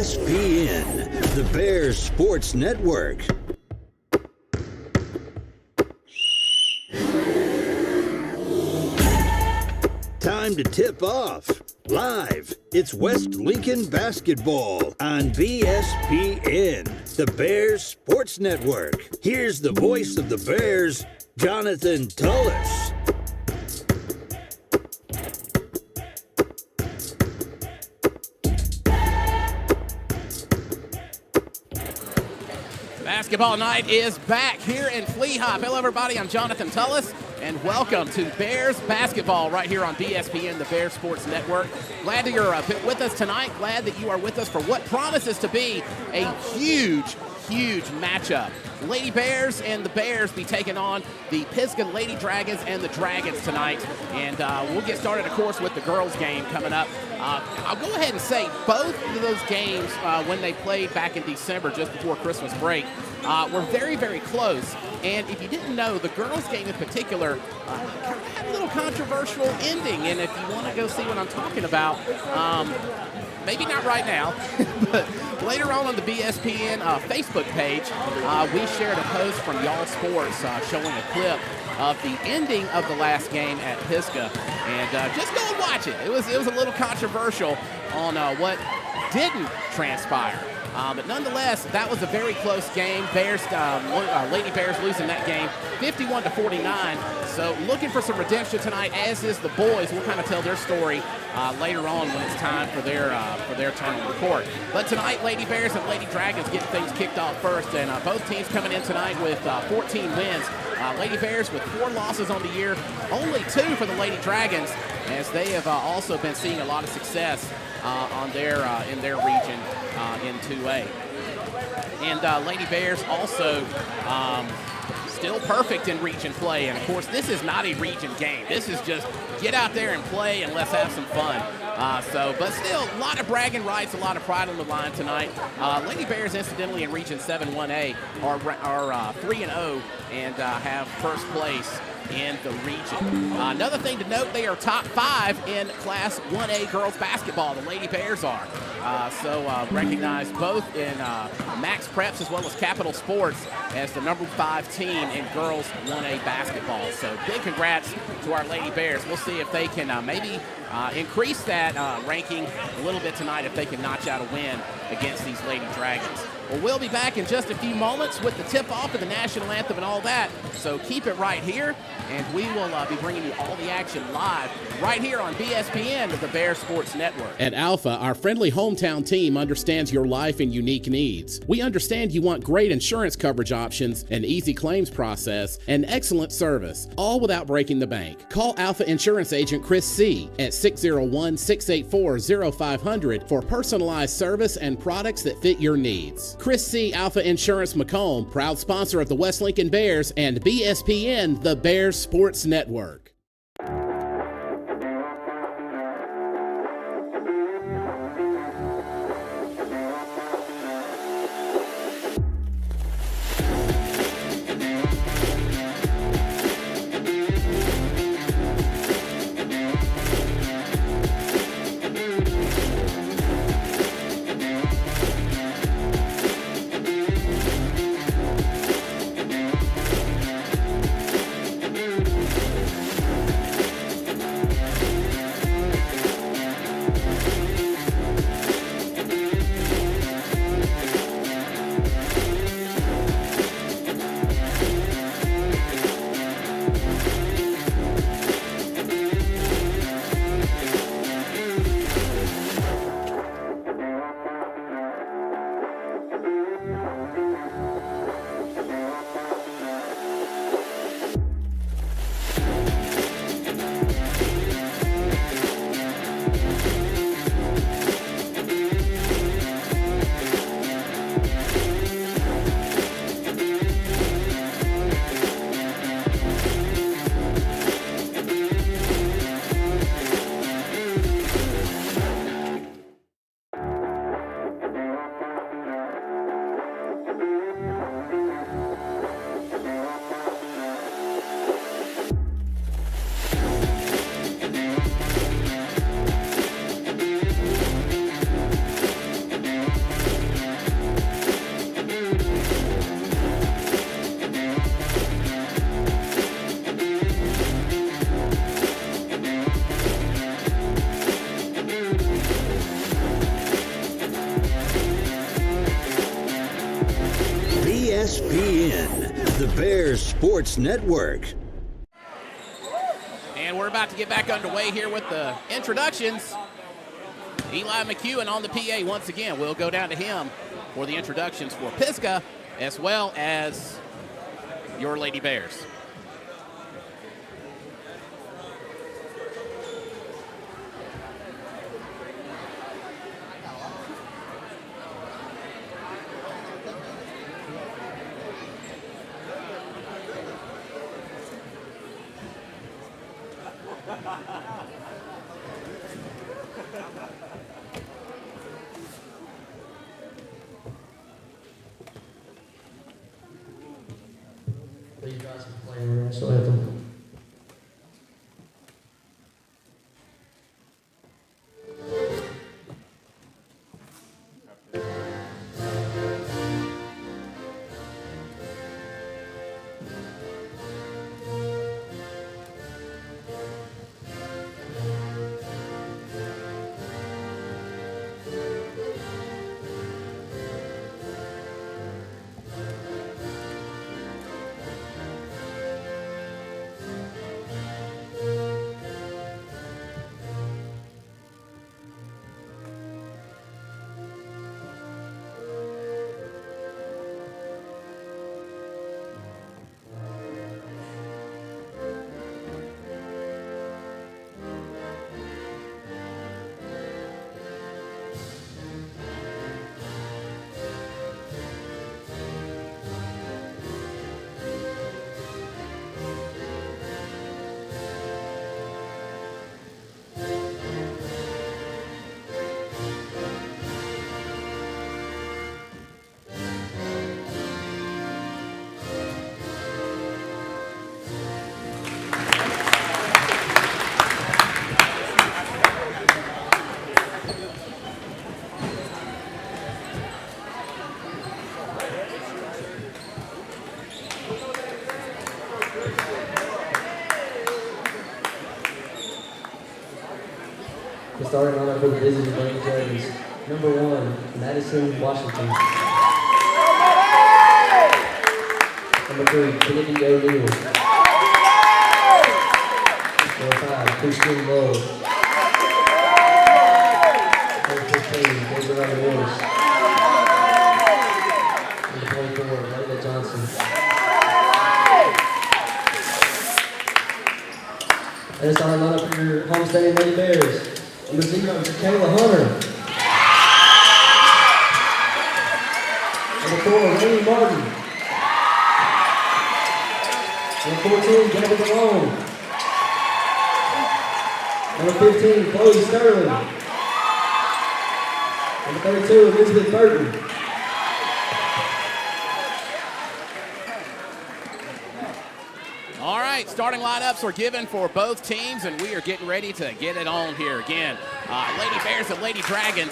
BSPN, the Bears Sports Network. Time to tip off. Live, it's West Lincoln basketball on BSPN, the Bears Sports Network. Here's the voice of the Bears, Jonathan Tullis. Basketball night is back here in Flea Hop. Hello, everybody. I'm Jonathan Tullis, and welcome to Bears basketball right here on BSPN, the Bears Sports Network. Glad that you're with us tonight. Glad that you are with us for what promises to be a huge matchup. Lady Bears and the Bears be taking on the Pisgah Lady Dragons and the Dragons tonight. And we'll get started, of course, with the girls' game coming up. I'll go ahead and say both of those games, when they played back in December, just before Christmas break, were very, very close. And if you didn't know, the girls' game in particular had a little controversial ending. And if you want to go see what I'm talking about, maybe not right now, but later on the BSPN Facebook page, we shared a post from Y'all Sports showing a clip of the ending of the last game at Pisgah. And just go and watch it. It was a little controversial on what didn't transpire. But nonetheless, that was a very close game. Lady Bears losing that game 51-49. So looking for some redemption tonight, as is the boys. We'll kind of tell their story later on when it's time for their turn on the court. But tonight, Lady Bears and Lady Dragons getting things kicked off first. And both teams coming in tonight with 14 wins. Lady Bears with 4 losses on the year, only 2 for the Lady Dragons, as they have also been seeing a lot of success in their region in 2A. And Lady Bears also still perfect in region play. And, of course, this is not a region game. This is just get out there and play and let's have some fun. But still, a lot of bragging rights, a lot of pride on the line tonight. Lady Bears, incidentally, in Region 7 1A are 3-0 and have first place in the region. Another thing to note, they are top 5 in Class 1A girls basketball. The Lady Bears are. Recognized both in Max Preps as well as Capital Sports as the number 5 team in girls 1A basketball. So big congrats to our Lady Bears. We'll see if they can maybe increase that ranking a little bit tonight if they can notch out a win against these Lady Dragons. Well, we'll be back in just a few moments with the tip-off of the national anthem and all that. So keep it right here, and we will be bringing you all the action live right here on BSPN, the Bears Sports Network. At Alpha, our friendly hometown team understands your life and unique needs. We understand you want great insurance coverage options, an easy claims process, and excellent service, all without breaking the bank. Call Alpha Insurance Agent Chris C. at 601-684-0500 for personalized service and products that fit your needs. Chris C. Alpha Insurance Macomb, proud sponsor of the West Lincoln Bears and BSPN, the Bears Sports Network. BSPN, the Bears Sports Network. And we're about to get back underway here with the introductions. Eli McEwen on the PA once again. We'll go down to him for the introductions for Pisgah as well as your Lady Bears. These guys can play in the national anthem. The starting lineup for the Pisgah Dragons. Number 1, Madison Washington. Number 3, Kennedy O'Neill. Number 5, Christian Lowe. Number 15, David Willis. Number 24, Layla Johnson. And the starting lineup for your homestanding Lady Bears. Number 0, Kayla Hunter. Number 4, Rainy Martin. Number 14, Gabby Malone. Number 15, Chloe Sterling. Number 32, Elizabeth Burton. All right, starting lineups are given for both teams, and we are getting ready to get it on here again. Lady Bears and Lady Dragons.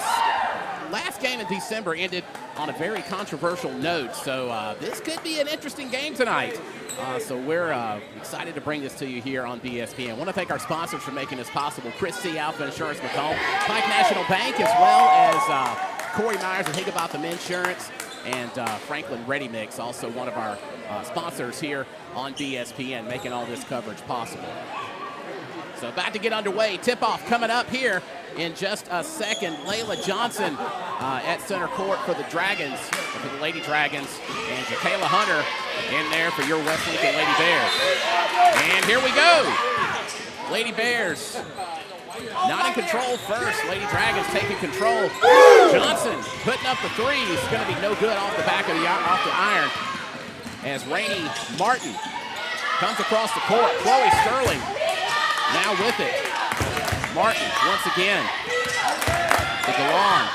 Last game in December ended on a very controversial note, so this could be an interesting game tonight. So we're excited to bring this to you here on BSPN. I want to thank our sponsors for making this possible. Chris C. Alpha Insurance Macomb, Pike National Bank, as well as Corey Myers and Higginbotham Insurance, and Franklin Ready Mix, also one of our sponsors here on BSPN, making all this coverage possible. So about to get underway. Tip-off coming up here in just a second. Layla Johnson at center court for the Dragons, for the Lady Dragons, and Kayla Hunter in there for your West Lincoln Lady Bears. And here we go. Lady Bears not in control first. Lady Dragons taking control. Johnson putting up the three. It's going to be no good off the back of off the iron. As Rainy Martin comes across the court. Chloe Sterling now with it. Martin once again to go on.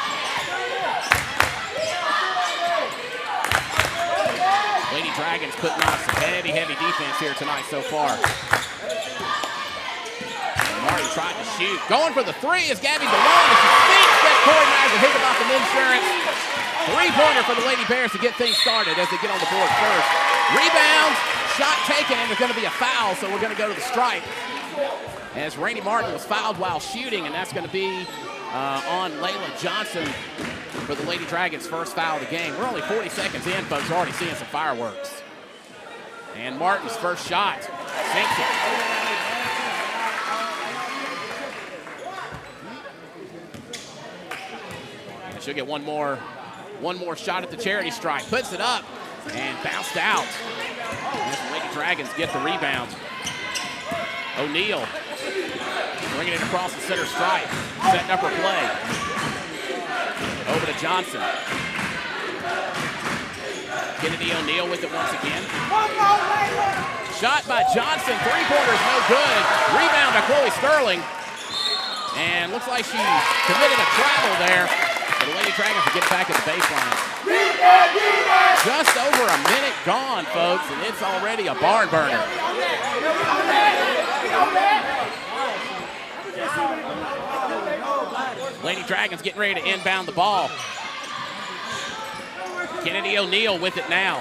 Lady Dragons putting on some heavy defense here tonight so far. Martin tried to shoot. Going for the three is Gabby Malone. She thinks that Corey Myers will hit off an insurance. Three-pointer for the Lady Bears to get things started as they get on the board first. Rebound, shot taken, and there's going to be a foul, so we're going to go to the stripe. As Rainy Martin was fouled while shooting, and that's going to be on Layla Johnson for the Lady Dragons' first foul of the game. We're only 40 seconds in, folks. We're already seeing some fireworks. And Martin's first shot sinks it. And she'll get one more shot at the charity stripe. Puts it up and bounced out. And the Lady Dragons get the rebound. O'Neal bringing it across the center stripe. Setting up her play. Over to Johnson. Kennedy O'Neal with it once again. Shot by Johnson. Three-pointer's no good. Rebound by Chloe Sterling. And looks like she committed a travel there. The Lady Dragons will get back at the baseline. Just over a minute gone, folks, and it's already a barn burner. Lady Dragons getting ready to inbound the ball. Kennedy O'Neal with it now.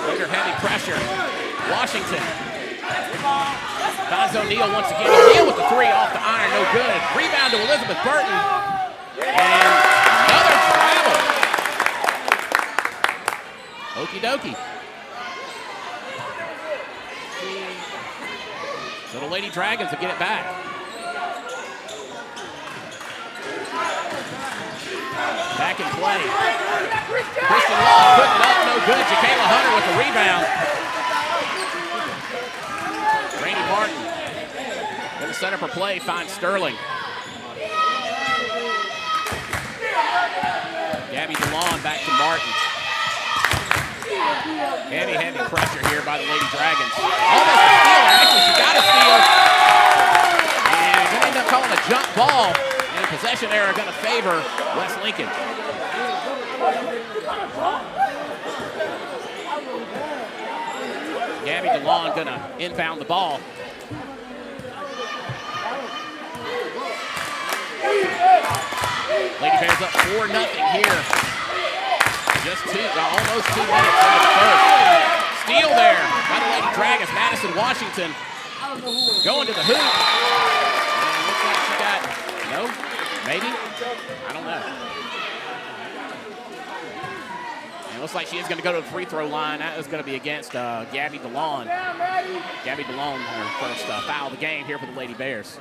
Under heavy pressure. Washington. Finds O'Neal once again. O'Neal with the three off the iron, no good. Rebound to Elizabeth Burton. And another travel. Okie dokie. So the Lady Dragons will get it back. Back in play. Christian Law putting it up, no good. Jacayla Hunter with the rebound. Randy Martin going to set up her play, finds Sterling. Gabby DeLon back to Martin. Heavy pressure here by the Lady Dragons. Almost a steal. Actually, she got a steal. And going to end up calling a jump ball. And possession error going to favor West Lincoln. Gabby DeLon going to inbound the ball. Lady Bears up 4-0 here. Just almost 2 minutes into the first. Steal there by the Lady Dragons. Madison Washington going to the hoop. And looks like she got, no, maybe? I don't know. And it looks like she is going to go to the free throw line. That is going to be against Gabby DeLon. Gabby DeLon, her first foul of the game here for the Lady Bears.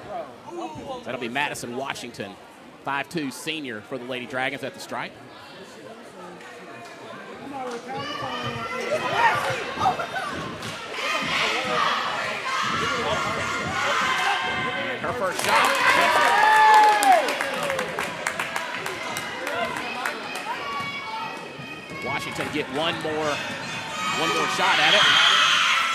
That'll be Madison Washington, 5'2" senior for the Lady Dragons at the stripe. And her first shot. Washington get one more shot at it.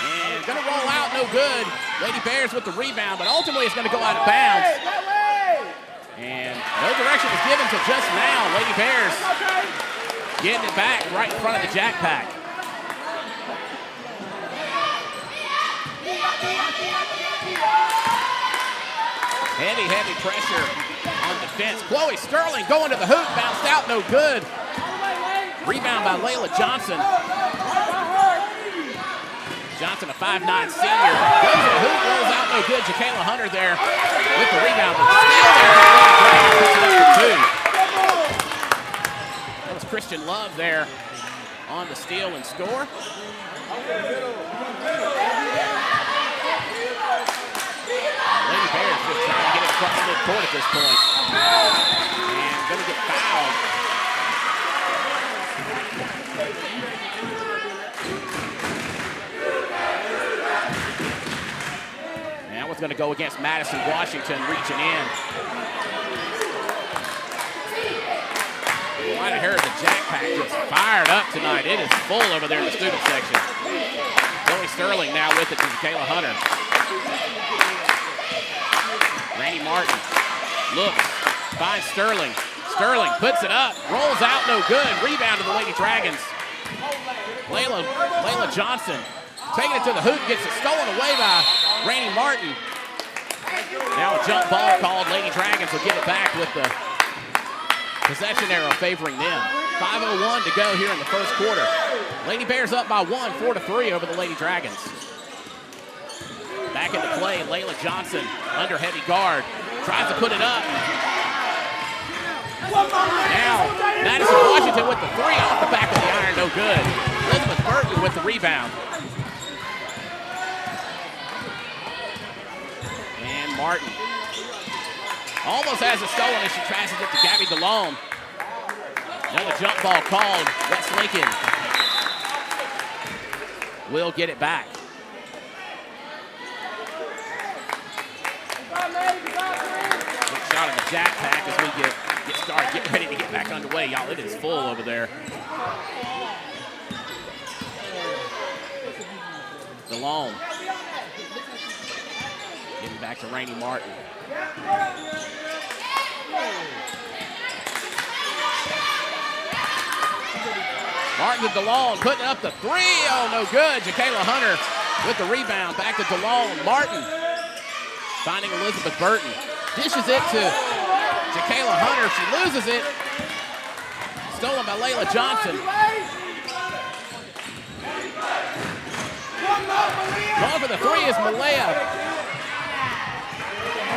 And gonna roll out, no good. Lady Bears with the rebound, but ultimately it's gonna go out of bounds. And no direction was given till just now. Lady Bears getting it back right in front of the Jack Pack. Heavy pressure on defense. Chloe Sterling going to the hoop, bounced out, no good. Rebound by Layla Johnson. Johnson, a 5'9" senior. Goes to the hoop, rolls out, no good. Jacayla Hunter there with the rebound. That was Christian Love there on the steal and score. Lady Bears just trying to get it across the court at this point. And going to get fouled. That was going to go against Madison Washington reaching in. You might have heard the Jack Pack just fired up tonight. It is full over there in the student section. Chloe Sterling now with it to Jacayla Hunter. Randy Martin looks, finds Sterling. Sterling puts it up, rolls out, no good. Rebound to the Lady Dragons. Layla Johnson taking it to the hoop, gets it stolen away by Randy Martin. Now a jump ball called. Lady Dragons will get it back with the possession arrow favoring them. 5:01 to go here in the first quarter. Lady Bears up by 1, 4-3 over the Lady Dragons. Back into play, Layla Johnson under heavy guard. Tries to put it up. Now, Madison Washington with the three off the back of the iron, no good. Elizabeth Burton with the rebound. And Martin almost has it stolen as she passes it to Gabby DeLone. Another jump ball called. West Lincoln will get it back. Good shot on the jack pack as we get started, getting ready to get back underway. Y'all, it is full over there. DeLone. Getting back to Rainey Martin. Martin to DeLone, putting up the three. Oh, no good. Jacayla Hunter with the rebound. Back to DeLone. Martin finding Elizabeth Burton. Dishes it to Jacayla Hunter. She loses it. Stolen by Layla Johnson. Going for the three is Malaya.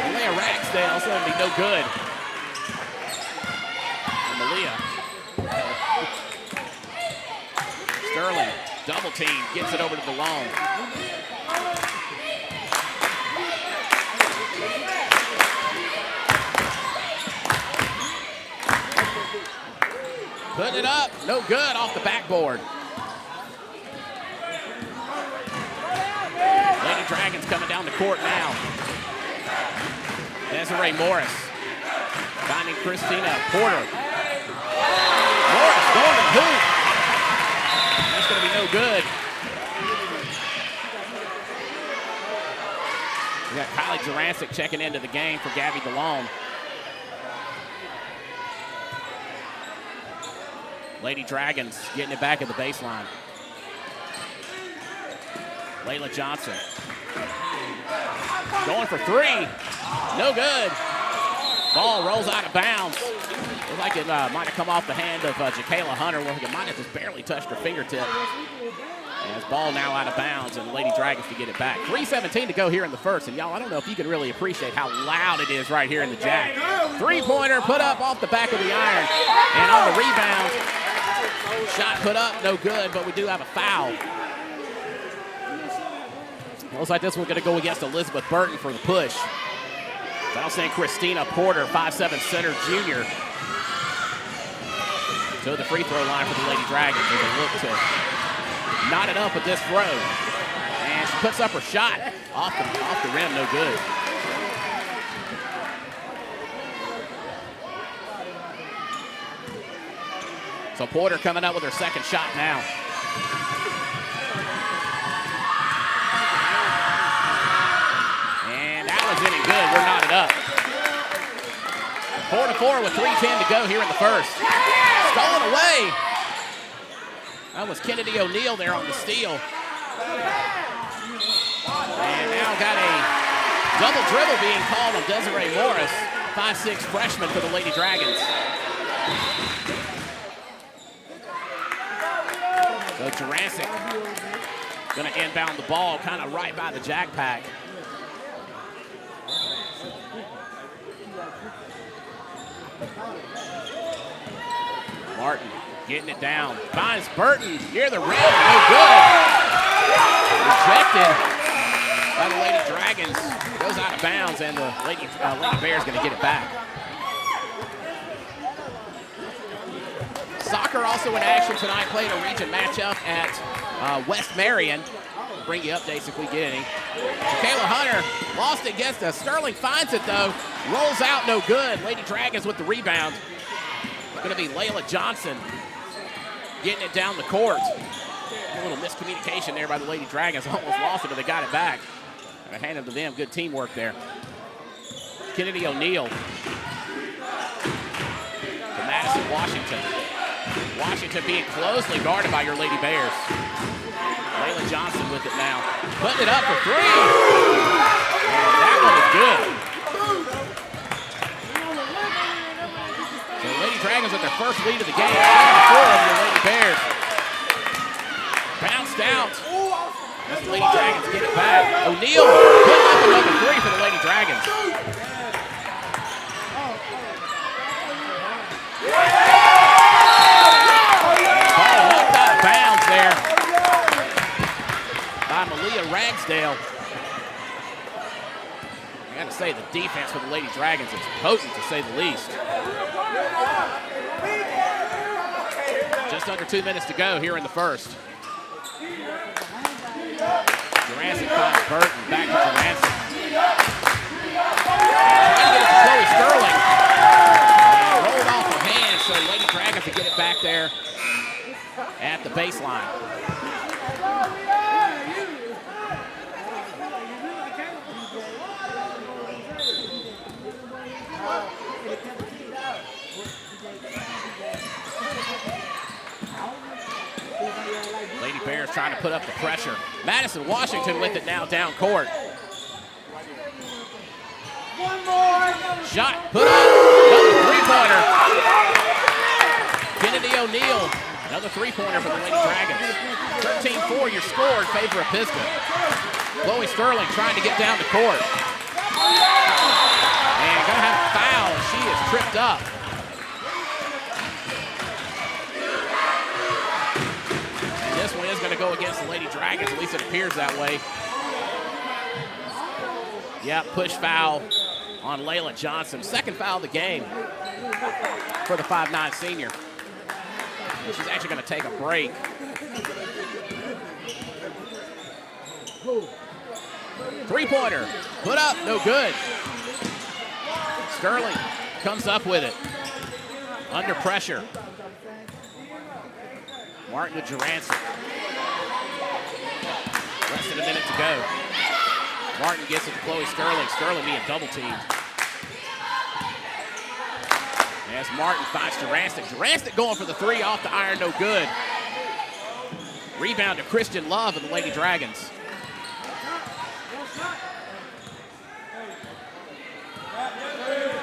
Malaya Ragsdale, so it'll be no good. And Malaya. Sterling, double team, gets it over to DeLone. Putting it up, no good, off the backboard. Lady Dragons coming down the court now. Desiree Morris finding Christina Porter. Morris going to the hoop. That's going to be no good. We got Kylie Jurassic checking into the game for Gabby DeLone. Lady Dragons getting it back at the baseline. Layla Johnson. Going for three. No good. Ball rolls out of bounds. Looks like it might have come off the hand of Jacayla Hunter. Well, it might have just barely touched her fingertip. And it's ball now out of bounds, and the Lady Dragons to get it back. 3:17 to go here in the first. And y'all, I don't know if you can really appreciate how loud it is right here in the Jack. Three-pointer put up off the back of the iron. And on the rebound, shot put up, no good, but we do have a foul. Looks like this one's going to go against Elizabeth Burton for the push. That'll send Christina Porter, 5'7" center junior, to the free throw line for the Lady Dragons. As they look to knot it up with this throw. And she puts up her shot. Off the rim, no good. So Porter coming up with her second shot now. Isn't it good? We're knotted up. 4-4 with 3:10 to go here in the first. Stolen away. That was Kennedy O'Neal there on the steal. And now got a double dribble being called on Desiree Morris, 5'6" freshman for the Lady Dragons. So Jurassic gonna inbound the ball kind of right by the jack pack. Martin getting it down. Finds Burton near the rim. No good. Rejected by the Lady Dragons. Goes out of bounds, and the Lady Bears going to get it back. Soccer also in action tonight. Played a region matchup at West Marion. We'll bring you updates if we get any. Jacayla Hunter lost it, gets us. Sterling finds it, though. Rolls out, no good. Lady Dragons with the rebound. It's going to be Layla Johnson getting it down the court. A little miscommunication there by the Lady Dragons. Almost lost it, but they got it back. I hand it to them. Good teamwork there. Kennedy O'Neal to Madison Washington. Washington being closely guarded by your Lady Bears. Layla Johnson with it now. Putting it up for three. And that one is good. The Lady Dragons with their first lead of the game. 4 of your Lady Bears. Bounced out. As the Lady Dragons get it back. O'Neal putting up another three for the Lady Dragons. Dale. I got to say, the defense for the Lady Dragons is potent, to say the least. Just under 2 minutes to go here in the first. Jurassic finds Burton, back to Jurassic. Trying to get it to Chloe Sterling. And rolled off her hand, so Lady Dragons can get it back there at the baseline. Lady Bears trying to put up the pressure. Madison Washington with it now down court. Shot put up. Another three-pointer. Kennedy O'Neal. Another three-pointer for the Lady Dragons. 13-4 your score in favor of Pisgah. Chloe Sterling trying to get down the court. And gonna have a foul. She is tripped up. This one is going to go against the Lady Dragons. At least it appears that way. Yeah, push foul on Layla Johnson. Second foul of the game for the 5'9" senior. She's actually going to take a break. Three-pointer. Put up. No good. Sterling comes up with it. Under pressure. Martin to Jurancic. Less than a minute to go. Martin gets it to Chloe Sterling. Sterling being double-teamed. As Martin finds Jurancic. Jurancic going for the three off the iron, no good. Rebound to Christian Love of the Lady Dragons.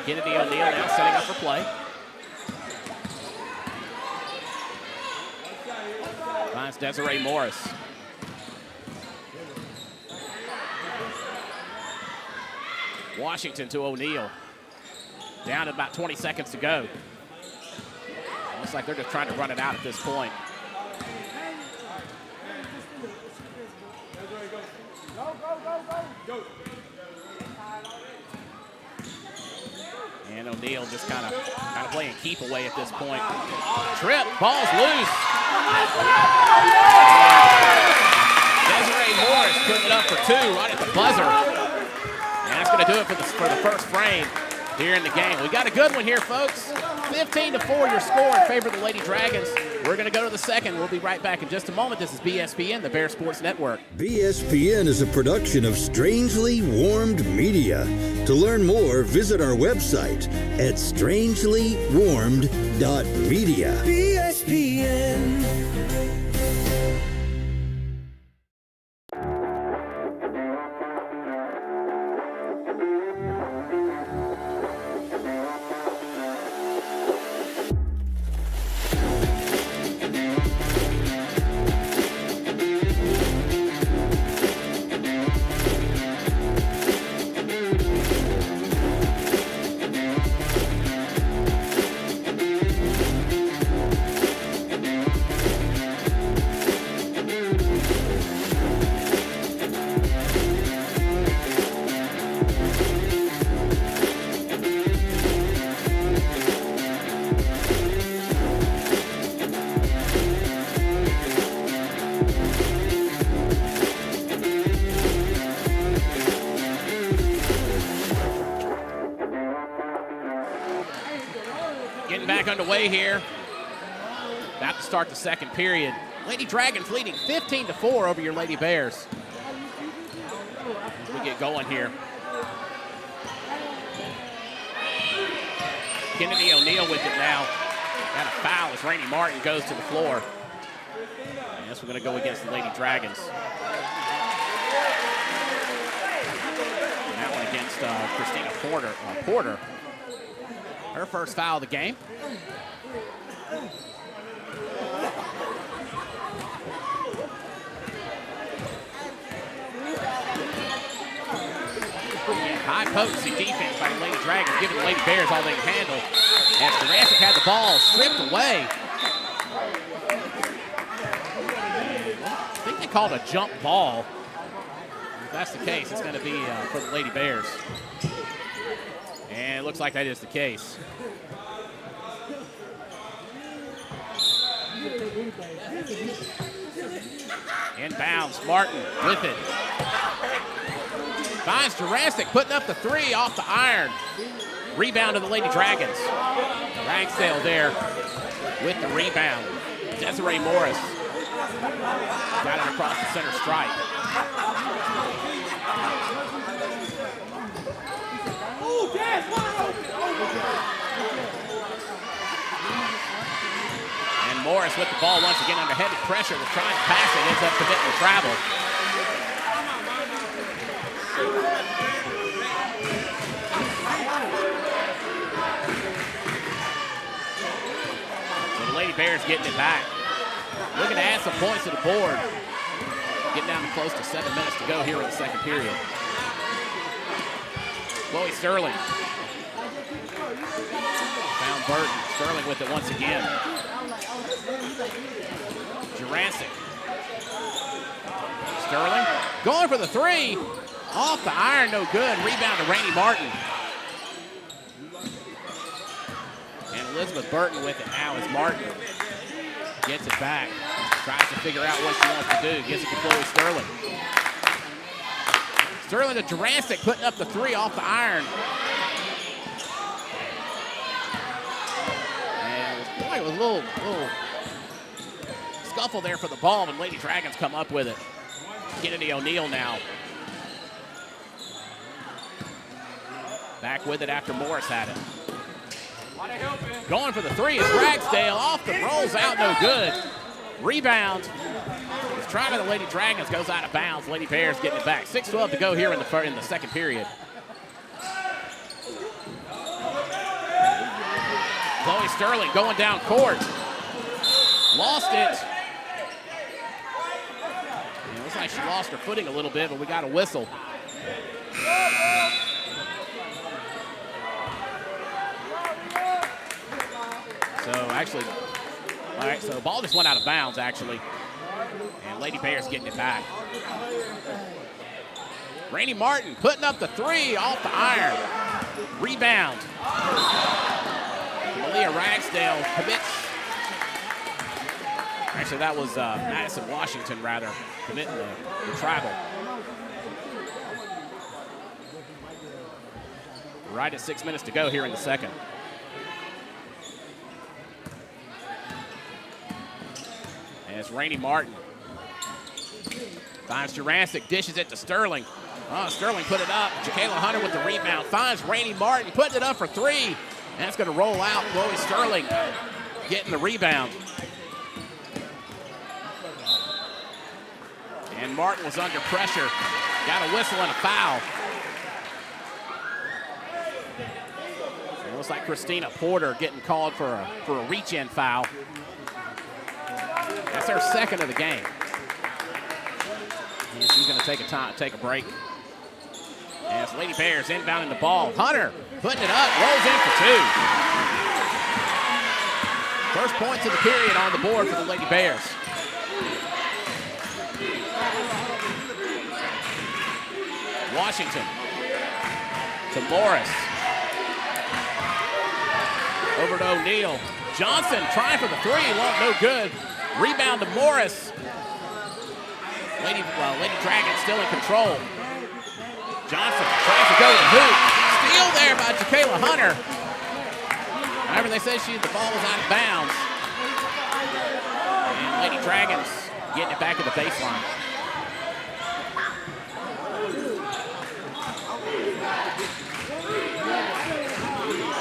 Kennedy O'Neal now setting up for play. Finds Desiree Morris. Washington to O'Neal. Down to about 20 seconds to go. Looks like they're just trying to run it out at this point. And O'Neal just kind of playing keep away at this point. Trip, ball's loose. Desiree Morris putting it up for two right at the buzzer. And that's going to do it for the first frame here in the game. We got a good one here, folks. 15-4 your score in favor of the Lady Dragons. We're going to go to the second. We'll be right back in just a moment. This is BSPN, the Bear Sports Network. BSPN is a production of Strangely Warmed Media. To learn more, visit our website at strangelywarmed.media. BSPN. Underway here. About to start the second period. Lady Dragons leading 15-4 over your Lady Bears. As we get going here. Kennedy O'Neal with it now. Got a foul as Rainey Martin goes to the floor. And this we're going to go against the Lady Dragons. And that one against Christina Porter. Her first foul of the game. High potency defense by the Lady Dragons, giving the Lady Bears all they can handle. As Jurancic had the ball stripped away. I think they called a jump ball. that's the case, it's going to be for the Lady Bears. And it looks like that is the case. Inbounds, Martin with it. Finds Jurassic, putting up the 3 off the iron. Rebound to the Lady Dragons. Ragsdale there with the rebound. Desiree Morris got it across the center stripe. And Morris with the ball once again under heavy pressure. Was trying to pass it, ends up committing the travel. So the Lady Bears getting it back. Looking to add some points to the board. Getting down to close to 7 minutes to go here in the second period. Chloe Sterling. Found Burton. Sterling with it once again. Jurassic. Sterling going for the 3. Off the iron, no good. Rebound to Rainey Martin. And Elizabeth Burton with it now as Martin gets it back. Tries to figure out what she wants to do. Gives it to Chloe Sterling. Sterling to Jurassic, putting up the 3 off the iron. And it was a little scuffle there for the ball, and Lady Dragons come up with it. Kennedy O'Neal now. Back with it after Morris had it. Going for the 3 is Ragsdale. Off the rolls out, no good. Rebound. It's trying to the Lady Dragons, goes out of bounds. Lady Bears getting it back. 6:12 to go here in the second period. Chloe Sterling going down court. Lost it. It looks like she lost her footing a little bit, but we got a whistle. So actually, all right, so the ball just went out of bounds actually. And Lady Bears getting it back. Rainey Martin putting up the 3 off the iron. Rebound. Malia Ragsdale commits. Actually, that was Madison Washington, rather, committing the travel. Right at 6 minutes to go here in the second. And it's Rainey Martin. Finds Jurassic, dishes it to Sterling. Oh, Sterling put it up. Jacayla Hunter with the rebound. Finds Rainey Martin, putting it up for 3. And that's going to roll out. Chloe Sterling getting the rebound. And Martin was under pressure. Got a whistle and a foul. It looks like Christina Porter getting called for a reach-in foul. That's her second of the game. And she's going to take a break. And it's Lady Bears inbounding the ball. Hunter putting it up, rolls in for 2. First points of the period on the board for the Lady Bears. Washington to Morris. Over to O'Neal. Johnson trying for the 3, no good. Rebound to Morris. Lady Dragons still in control. Johnson tries to go to the hoop. Steal there by Jacayla Hunter. However, they say the ball was out of bounds. And Lady Dragons getting it back to the baseline.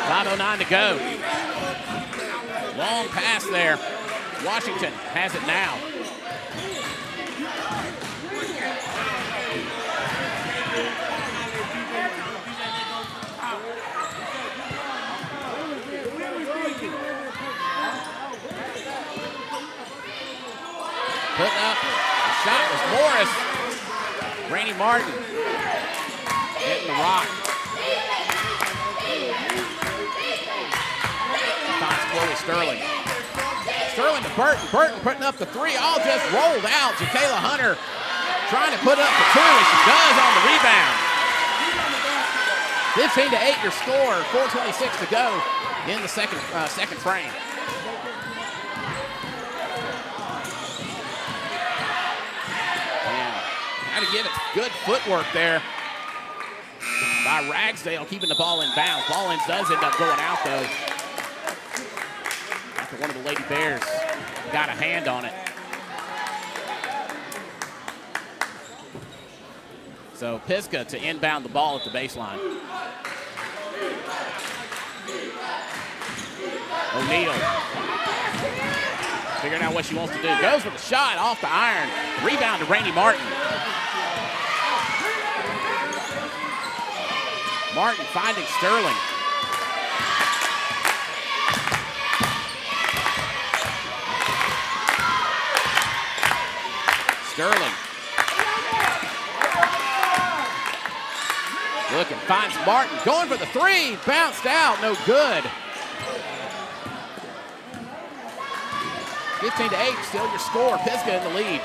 .509 to go. Long pass there. Washington has it now. Putting up a shot was Morris. Rainey Martin hitting the rock. Finds Chloe Sterling. Sterling to Burton. Burton putting up the 3. All just rolled out. Jacayla Hunter trying to put up the two, and she does on the rebound. 15-8 your score, 4:26 to go in the second frame. And got to give it good footwork there by Ragsdale, keeping the ball in bounds. Ball does end up going out, though, after one of the Lady Bears got a hand on it. So Pisgah to inbound the ball at the baseline. O'Neal figuring out what she wants to do. Goes with a shot off the iron. Rebound to Rainey Martin. Martin finding Sterling. Sterling. Looking, finds Martin. Going for the three. Bounced out. No good. 15-8, still your score. Pisgah in the lead.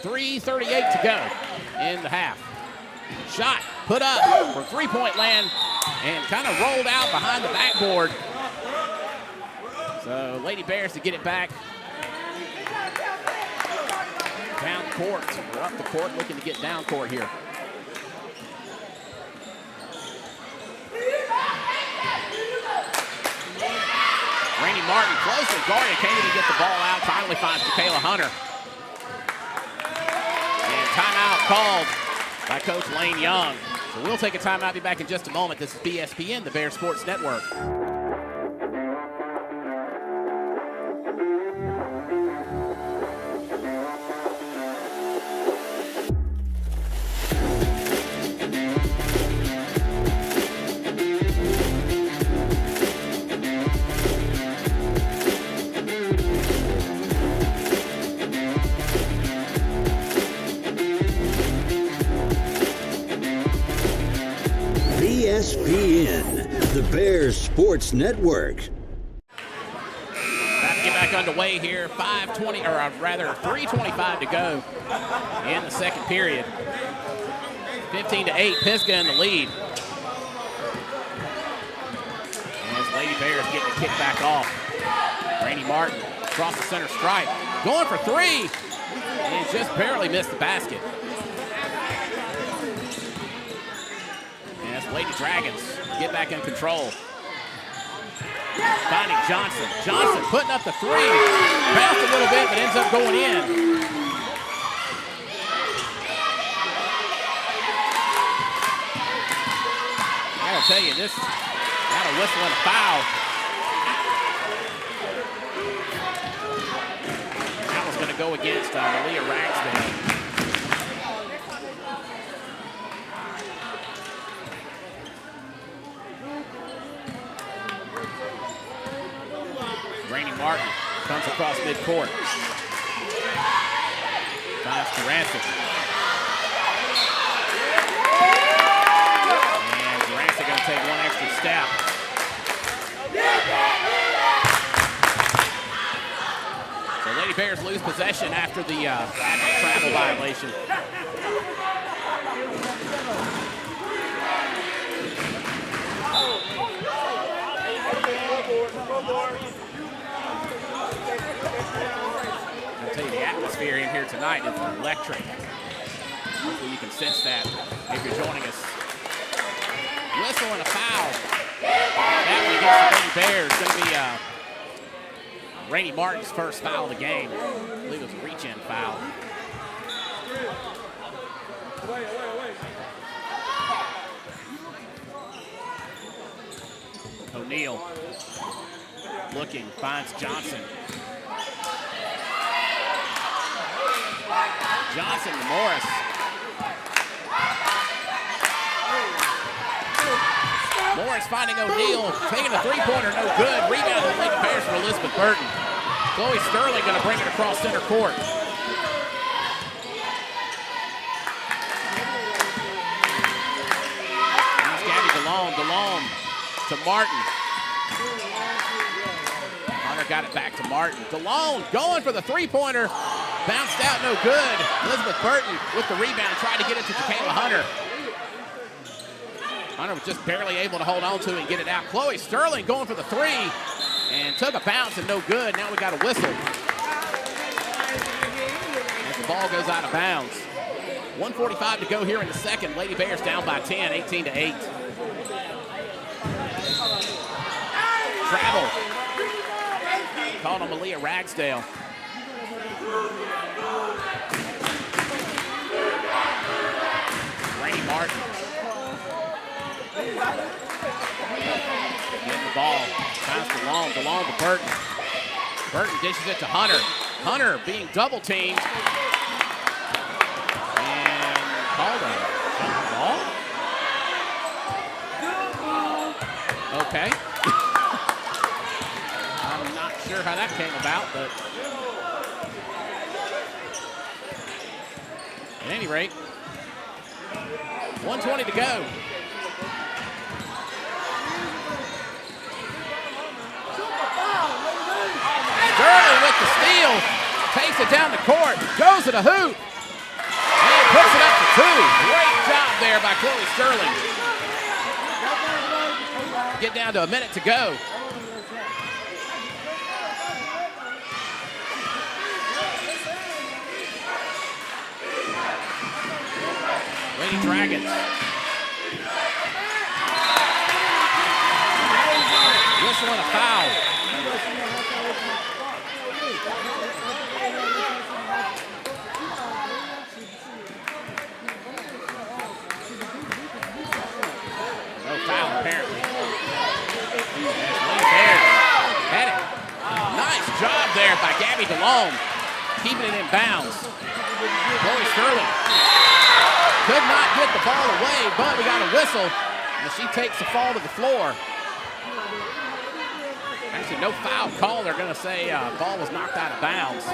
3:38 to go in the half. Shot put up for three-point land and kind of rolled out behind the backboard. So Lady Bears to get it back. Down court. We're up the court, looking to get down court here. Rainey Martin closely guarded, can't even get the ball out. Finally finds Jacayla Hunter. And timeout called by Coach Lane Young. So we'll take a timeout, be back in just a moment. This is BSPN, the Bear Sports Network. BSPN, the Bears Sports Network. About to get back underway here. 3:25 to go in the second period. 15-8, Pisgah in the lead. And as Lady Bears getting the kick back off. Rainey Martin across the center stripe. Going for three. And just barely missed the basket. Lady Dragons get back in control. Finding Johnson. Johnson putting up the three. Bounced a little bit, but ends up going in. I gotta tell you, this got a whistle and a foul. That was gonna go against Malia Ragsdale. Martin comes across midcourt. Finds Durant. And Durant going to take one extra step. So Lady Bears lose possession after the travel violation. I'll tell you, the atmosphere in here tonight is electric. Hopefully you can sense that if you're joining us. Whistle and a foul. That one against the Lady Bears is going to be Rainey Martin's first foul of the game. I believe it was a reach-in foul. O'Neal looking, finds Johnson. Johnson to Morris. Morris finding O'Neal, taking a three-pointer, no good. Rebound to the Lady Bears for Elizabeth Burton. Chloe Sterling going to bring it across center court. Here's Gabby DeLone. DeLone to Martin. Hunter got it back to Martin. DeLone going for the three-pointer. Bounced out, no good. Elizabeth Burton with the rebound, tried to get it to Kayla Hunter. Hunter was just barely able to hold on to it and get it out. Chloe Sterling going for the three and took a bounce and no good. Now we got a whistle. As the ball goes out of bounds. 1:45 to go here in the second. Lady Bears down by 10, 18-8. Travel. Called on Malia Ragsdale. Rainey Martin. Getting the ball. Bounce to Long. DeLong to Burton. Burton dishes it to Hunter. Hunter being double teamed. And called a ball? Okay. I'm not sure how that came about, but at any rate, 1:20 to go. Sterling with the steal, takes it down the court, goes to the hoop, and puts it up to two. Great job there by Chloe Sterling. Get down to a minute to go. Lady Dragons. Whistle and a foul. No foul, apparently. Lady Bears had it. Nice job there by Gabby DeLong, keeping it in bounds. Chloe Sterling could not get the ball away, but we got a whistle, and she takes the fall to the floor. Actually, no foul call. They're going to say ball was knocked out of bounds.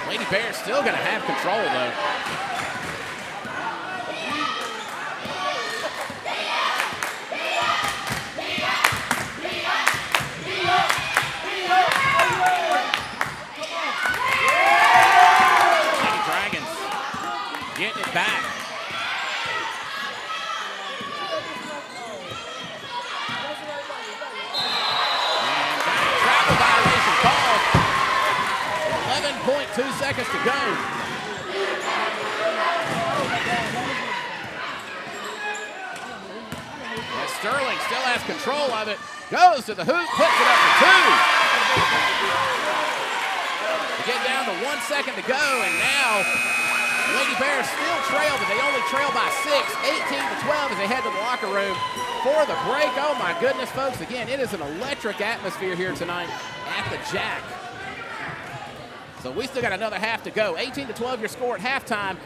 Lady Bears still going to have control, though. Lady Dragons getting it back. Called. 11.2 seconds to go. And Sterling still has control of it. Goes to the hoop, puts it up for two. We get down to 1 second to go, and now Lady Bears still trail, but they only trail by 6, 18-12 as they head to the locker room for the break. Oh my goodness, folks. Again, it is an electric atmosphere here tonight at the Jack. So we still got another half to go. 18-12 your score at halftime.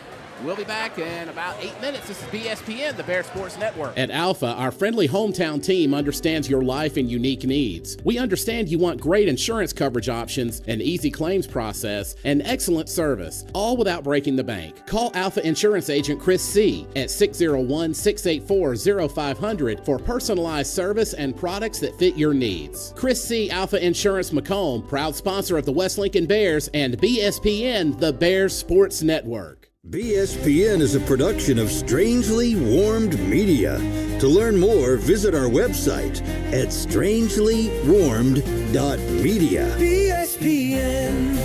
We'll be back in about 8 minutes. This is BSPN, the Bear Sports Network. At Alpha, our friendly hometown team understands your life and unique needs. We understand you want great insurance coverage options, an easy claims process, and excellent service, all without breaking the bank. Call Alpha Insurance Agent Chris C. at 601-684-0500 for personalized service and products that fit your needs. Chris C. Alpha Insurance Macomb, proud sponsor of the West Lincoln Bears and BSPN, the Bears Sports Network. BSPN is a production of Strangely Warmed Media. To learn more, visit our website at strangelywarmed.media. BSPN.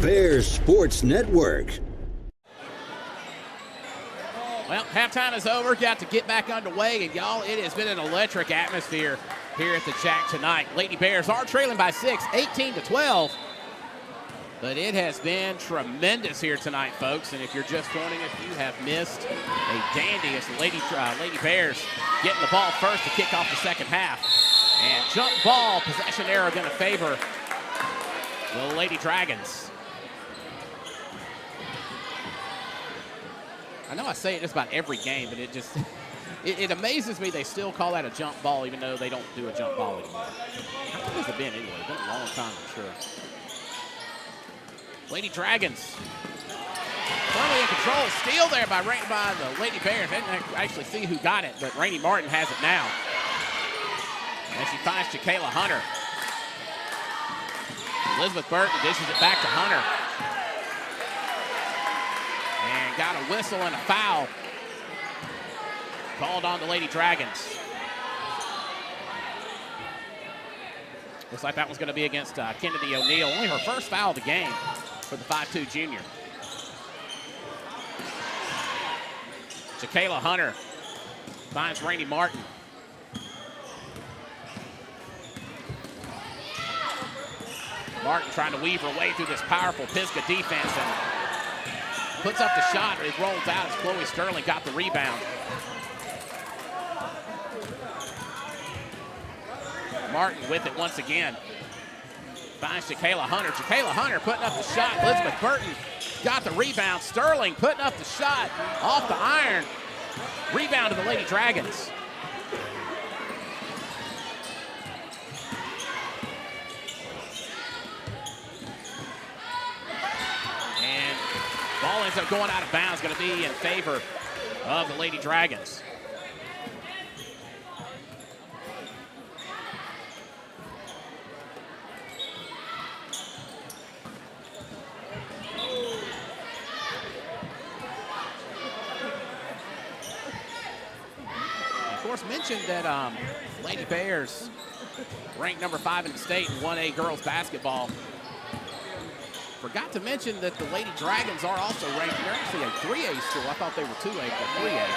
Bears Sports Network. Well, halftime is over. Got to get back underway, and y'all, it has been an electric atmosphere here at the Jack tonight. Lady Bears are trailing by 6, 18-12. But it has been tremendous here tonight, folks. And if you're just joining us, you have missed a dandy as the Lady Bears getting the ball first to kick off the second half. And jump ball, possession arrow going to favor the Lady Dragons. I know I say it just about every game, but it amazes me they still call that a jump ball even though they don't do a jump ball anymore. How long has it been anyway? It's been a long time, I'm sure. Lady Dragons firmly in control. Steal there by the Lady Bears. I didn't actually see who got it, but Rainey Martin has it now. And she finds Jacayla Hunter. Elizabeth Burton dishes it back to Hunter. And got a whistle and a foul called on the Lady Dragons. Looks like that one's going to be against Kennedy O'Neill. Only her first foul of the game for the 5'2" junior. Jacayla Hunter finds Rainey Martin. Martin trying to weave her way through this powerful Pisgah defense and puts up the shot. It rolls out as Chloe Sterling got the rebound. Martin with it once again. Finds Jacayla Hunter. Jacayla Hunter putting up the shot. Elizabeth Burton got the rebound. Sterling putting up the shot off the iron. Rebound to the Lady Dragons. And ball ends up going out of bounds. Going to be in favor of the Lady Dragons. Mentioned that Lady Bears ranked number 5 in the state in 1A girls basketball. Forgot to mention that the Lady Dragons are also ranked. They're actually a 3A school. I thought they were 2A, but 3A.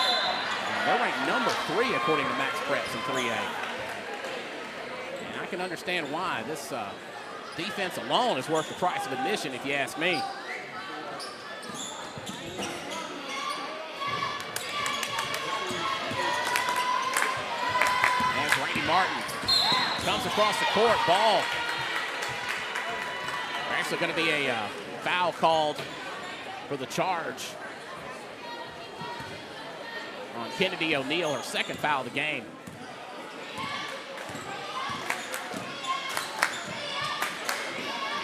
They're ranked number 3 according to Max Preps in 3A. And I can understand why. This defense alone is worth the price of admission, if you ask me. Martin comes across the court, ball. There's actually going to be a foul called for the charge on Kennedy O'Neill, her second foul of the game.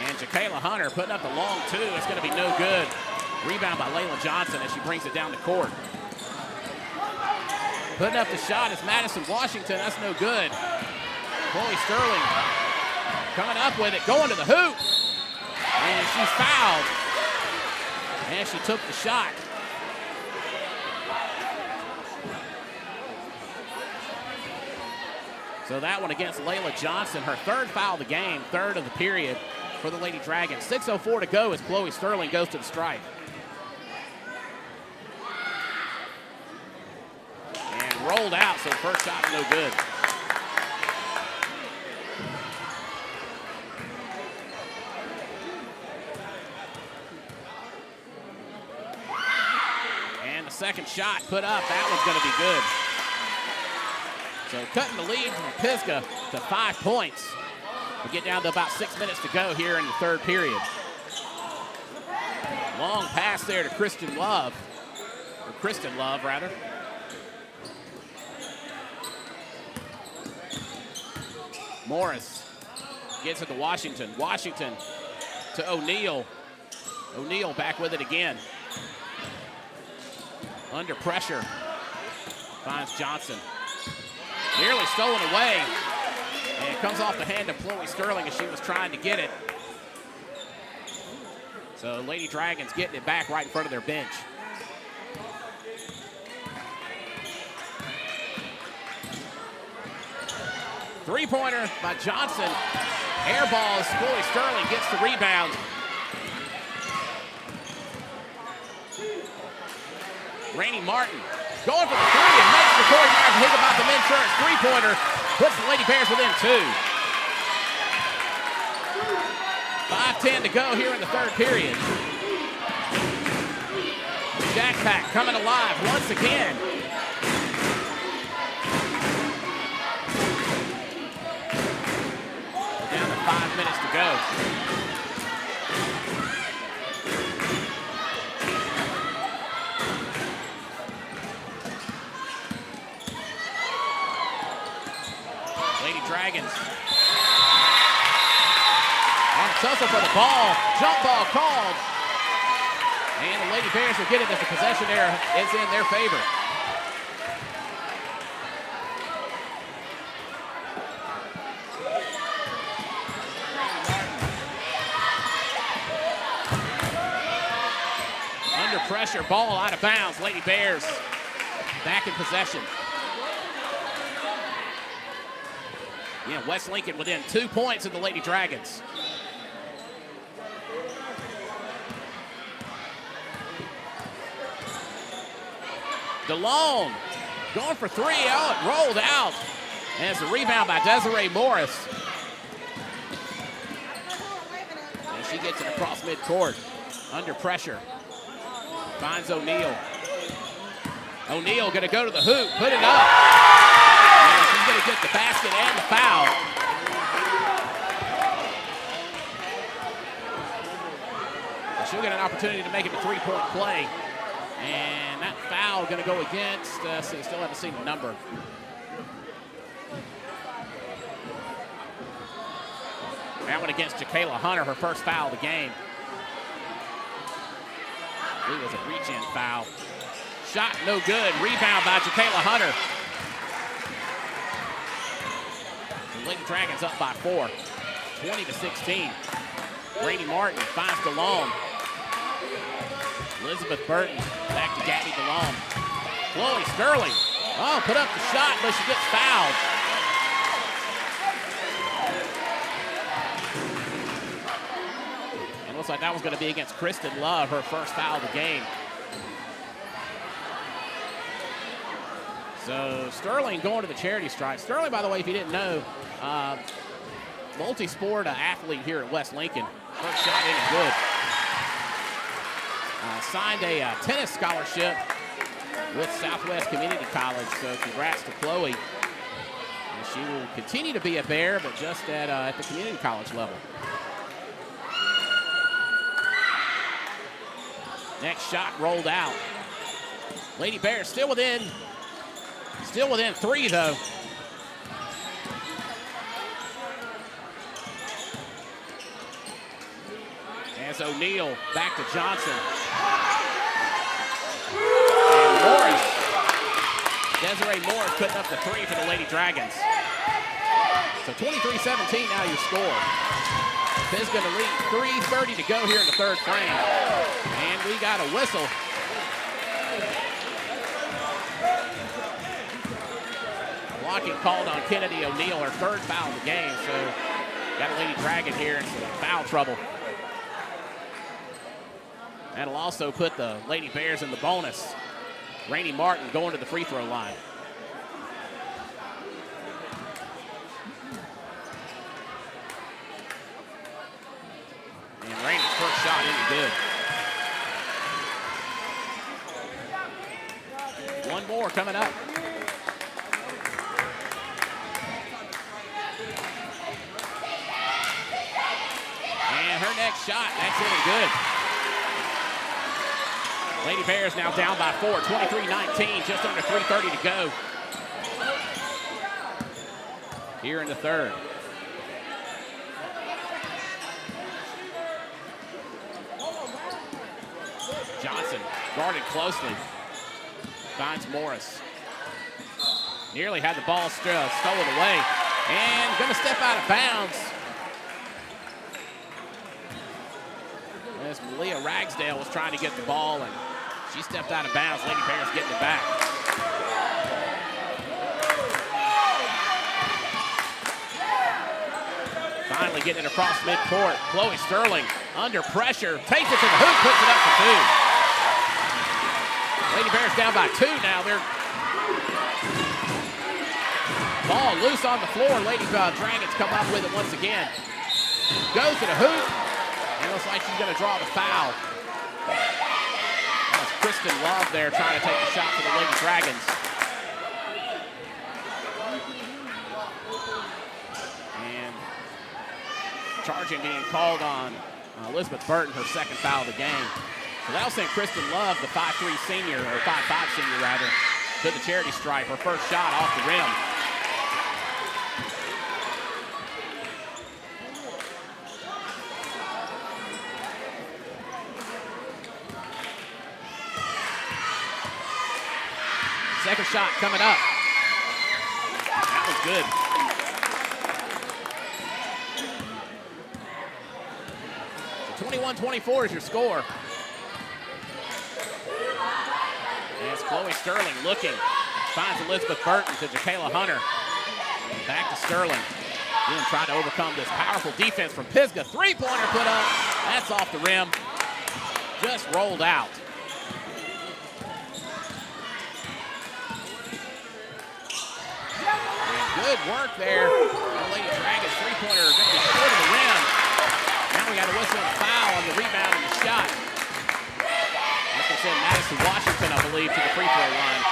And Jacayla Hunter putting up the long two. It's going to be no good. Rebound by Layla Johnson as she brings it down the court. Putting up the shot is Madison Washington. That's no good. Chloe Sterling coming up with it, going to the hoop. And she's fouled. And she took the shot. So that one against Layla Johnson, her third foul of the game, third of the period for the Lady Dragons. 6:04 to go as Chloe Sterling goes to the stripe. Rolled out, so the first shot no good. And the second shot put up, that one's going to be good. So cutting the lead from Pisgah to 5 points. We get down to about 6 minutes to go here in the third period. Long pass there to Kristen Love, rather. Morris gets it to Washington. Washington to O'Neill. O'Neill back with it again. Under pressure. Finds Johnson. Nearly stolen away. And it comes off the hand of Chloe Sterling as she was trying to get it. So Lady Dragons getting it back right in front of their bench. Three-pointer by Johnson. Air balls. Chloe Sterling gets the rebound. Rainey Martin going for the three and makes the Corey Myers Higginbotham Insurance three-pointer. Puts the Lady Bears within 2. 5:10 to go here in the third period. Jack Pack coming alive once again. Down to 5 minutes to go. Lady Dragons on a tussle for the ball. Jump ball called. And the Lady Bears will get it as the possession error is in their favor. Under pressure, ball out of bounds. Lady Bears back in possession. Yeah, West Lincoln within 2 points of the Lady Dragons. DeLone going for 3. Oh, it rolled out. And it's a rebound by Desiree Morris. And she gets it across midcourt. Under pressure. Finds O'Neal. O'Neal going to go to the hoop, put it up. And she's going to get the basket and the foul. And she'll get an opportunity to make it a three-point play. And that foul going to go against, so still haven't seen the number. That one against Jacayla Hunter, her first foul of the game. It was a reach-in foul. Shot no good. Rebound by Jacayla Hunter. The Lady Dragons up by 4, 20-16. Rainey Martin finds DeLone. Elizabeth Burton back to Gabby DeLone. Chloe Sterling. Oh, put up the shot, but she gets fouled. And looks like that was going to be against Kristen Love, her first foul of the game. So Sterling going to the charity stripe. Sterling, by the way, if you didn't know, multi-sport athlete here at West Lincoln. First shot in and good. Signed a tennis scholarship with Southwest Community College, so congrats to Chloe. And she will continue to be a Bear, but just at the community college level. Next shot rolled out. Lady Bears still within 3, though. As O'Neal back to Johnson. And Morris. Desiree Morris putting up the 3 for the Lady Dragons. So 23-17 now your score. Pisgah to lead, 3:30 to go here in the third frame. And we got a whistle. Blocking called on Kennedy O'Neal, her third foul of the game. So got a Lady Dragon here in some foul trouble. That'll also put the Lady Bears in the bonus. Rainey Martin going to the free throw line. And Rainey's first shot isn't good. One more coming up. And her next shot, that's in and good. Lady Bears now down by 4, 23-19, just under 3:30 to go. Here in the third. Johnson guarded closely. Finds Morris. Nearly had the ball stolen away. And going to step out of bounds. As Malia Ragsdale was trying to get the ball, and she stepped out of bounds. Lady Bears getting it back. Finally getting it across midcourt. Chloe Sterling under pressure. Takes it to the hoop, puts it up for 2. Lady Bears down by 2 now. They're ball loose on the floor. Lady Dragons come up with it once again. Goes to the hoop. And looks like she's going to draw the foul. That was Kristen Love there trying to take a shot for the Lady Dragons. And charging being called on Elizabeth Burton, her second foul of the game. So that'll send Kristen Love, the 5'3 senior, or 5'5 senior rather, to the charity stripe. Her first shot off the rim. Second shot coming up. That was good. So 21-24 is your score. And it's Chloe Sterling looking. Finds Elizabeth Burton to Jacayla Hunter. Back to Sterling. Then trying to overcome this powerful defense from Pisgah. Three-pointer put up. That's off the rim. Just rolled out. Good work there. The Lady Dragons three-pointer going to be short of the rim. Now we got a whistle and a foul on the rebound and the shot. That's going to send Madison Washington, I believe, to the free throw line.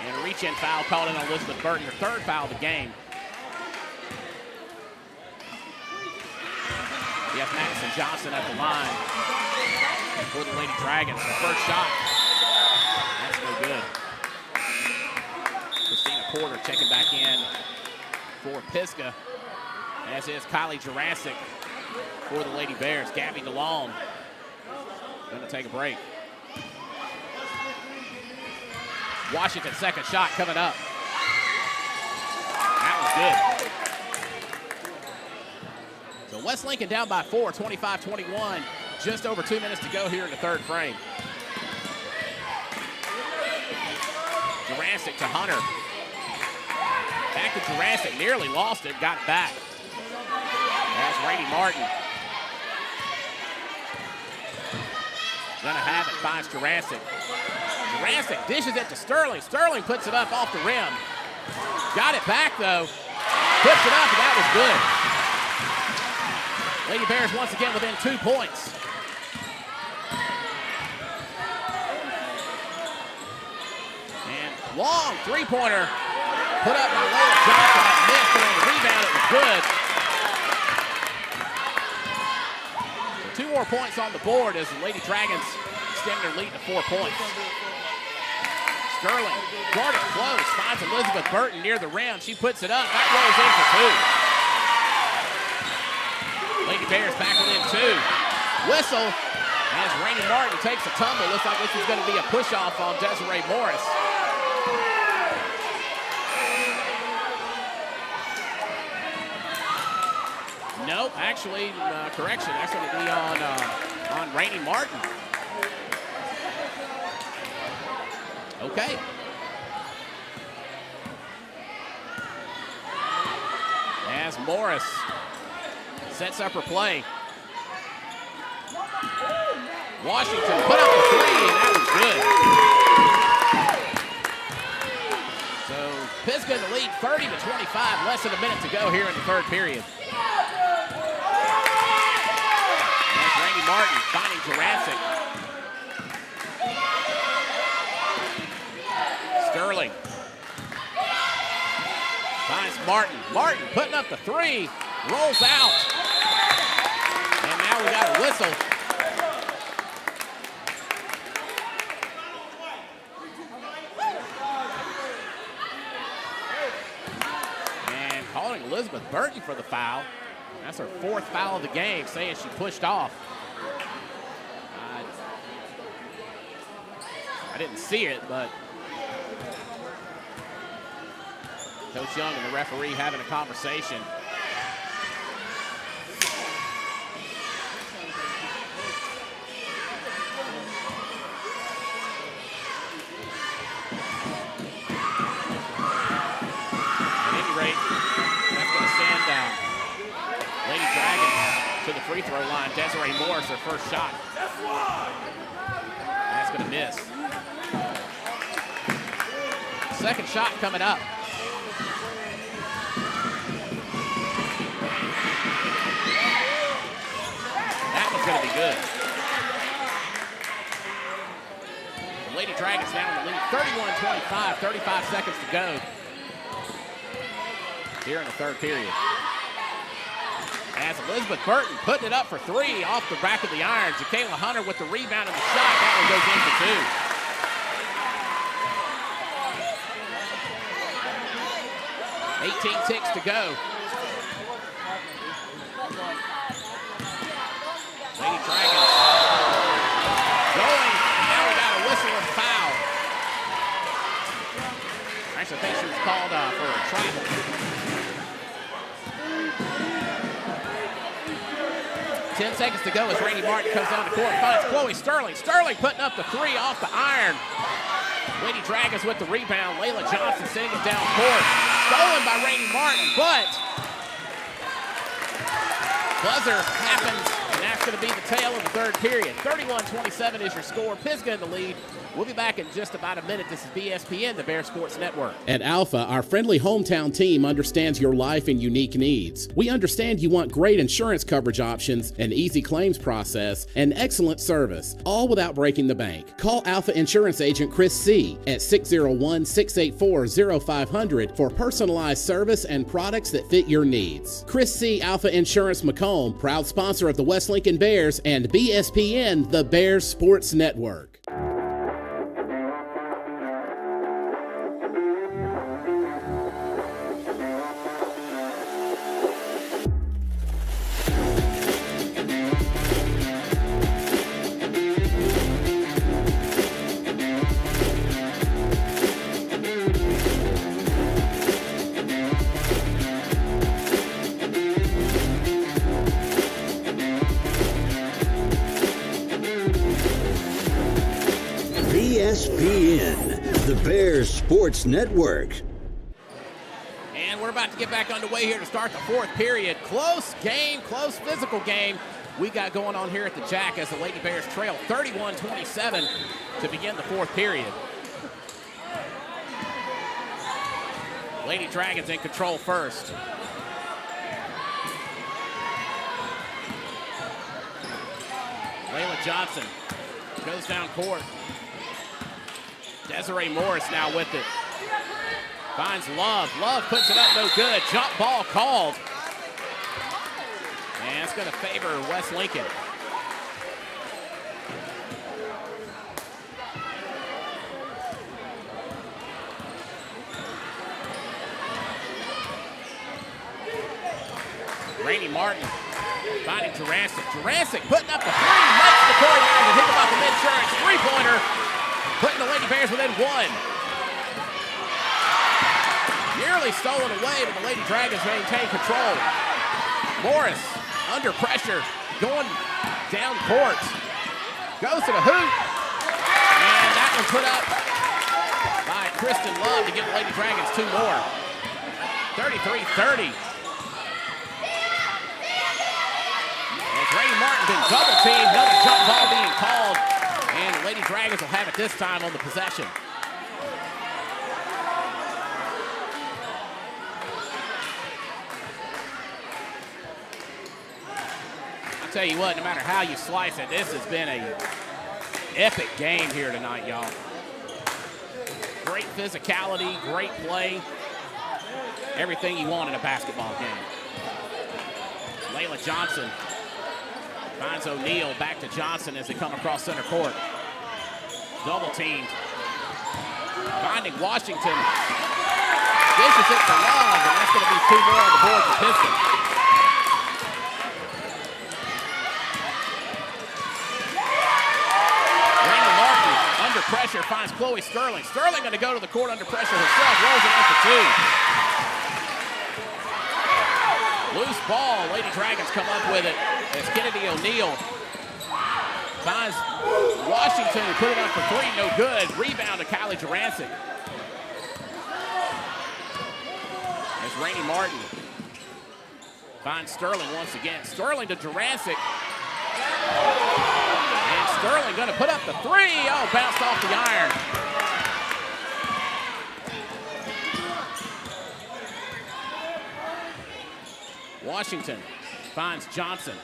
And a reach-in foul called in on Elizabeth Burton, her third foul of the game. Yes, Madison Johnson at the line for the Lady Dragons. Her first shot. That's no good. Porter checking back in for Pisgah, as is Kylie Jurassic for the Lady Bears. Gabby DeLong going to take a break. Washington second shot coming up. That was good. So West Lincoln down by 4, 25-21. Just over 2 minutes to go here in the third frame. Jurassic to Hunter. Back to Jurassic, nearly lost it, got it back. That's Rainey Martin. Gonna have it, finds Jurassic. Jurassic dishes it to Sterling. Sterling puts it up off the rim. Got it back though. Puts it up, and that was good. Lady Bears once again within 2 points. And long three-pointer. Put up by Layla Johnson. That missed, and on the rebound, it was good. So 2 more points on the board as the Lady Dragons extend their lead to 4 points. Sterling, guarded close, finds Elizabeth Burton near the rim. She puts it up. That rolls in for 2. Lady Bears back within 2. Whistle as Rainey Martin takes a tumble. Looks like this is going to be a push-off on Desiree Morris. Nope, actually, correction. That's going to be on Rainey Martin. Okay. As Morris sets up her play. Washington put up the three, and that was good. So Pisgah in the lead, 30-25, less than a minute to go here in the third period. Martin finding Jurassic. Sterling finds Martin. Martin putting up the three, rolls out. And now we got a whistle. And calling Elizabeth Burton for the foul. That's her 4th foul of the game, saying she pushed off. I didn't see it, but Coach Young and the referee having a conversation. At any rate, that's going to send Lady Dragons to the free throw line. Desiree Morris, her first shot. That's going to miss. Second shot coming up. That one's going to be good. The Lady Dragons now in the lead, 31-25, 35 seconds to go here in the third period. As Elizabeth Burton putting it up for three off the back of the iron. Jacayla Hunter with the rebound and the shot. That one goes in for two. .18 to go. Lady Dragons going. Now we got a whistle and foul. Actually, I think she was called for a travel. 10 seconds to go as Randy Martin comes down the court. Finds Chloe Sterling. Sterling putting up the three off the iron. Lady Dragons with the rebound. Layla Johnson sending it down court. Stolen by Randy Martin, but buzzer happens, and that's going to be the tail of the third period. 31-27 is your score. Pisgah in the lead. We'll be back in just about a minute. This is BSPN, the Bear Sports Network. At Alpha, our friendly hometown team understands your life and unique needs. We understand you want great insurance coverage options, an easy claims process, and excellent service, all without breaking the bank. Call Alpha Insurance Agent Chris C. at 601-684-0500 for personalized service and products that fit your needs. Chris C. Alpha Insurance Macomb, proud sponsor of the West Lincoln Bears and BSPN, the Bears Sports Network. BSPN, the Bears Sports Network. And we're about to get back underway here to start the fourth period. Close game, close physical game we got going on here at the Jack as the Lady Bears trail 31-27 to begin the fourth period. Lady Dragons in control first. Layla Johnson goes down court. Desiree Morris now with it. Finds Love. Love puts it up, no good. Jump ball called. And it's going to favor West Lincoln. Rainey Martin finding Jurassic. Jurassic putting up the three. Makes the Corey Myers and hit about the mid-church. Three-pointer. Putting the Lady Bears within one. Nearly stolen away, but the Lady Dragons maintain control. Morris under pressure, going down court. Goes to the hoop. And that one put up by Kristen Love to give the Lady Dragons two more. 33-30. As Rainey Martin been double teamed, another jump ball being called. And the Lady Dragons will have it this time on the possession. I'll tell you what, no matter how you slice it, this has been an epic game here tonight, y'all. Great physicality, great play. Everything you want in a basketball game. Layla Johnson finds O'Neal, back to Johnson as they come across center court. Double teamed. Finding Washington. Dishes it for Love, and that's going to be two more on the board for Pistons. Rainey Martin under pressure finds Chloe Sterling. Sterling going to go to the court under pressure herself. Rolls it in for two. Loose ball. Lady Dragons come up with it. As Kennedy O'Neal finds Washington and put it up for three, no good. Rebound to Kylie Jurassic. As Rainey Martin finds Sterling once again. Sterling to Jurassic. And Sterling going to put up the three. Oh, bounced off the iron. Washington finds Johnson.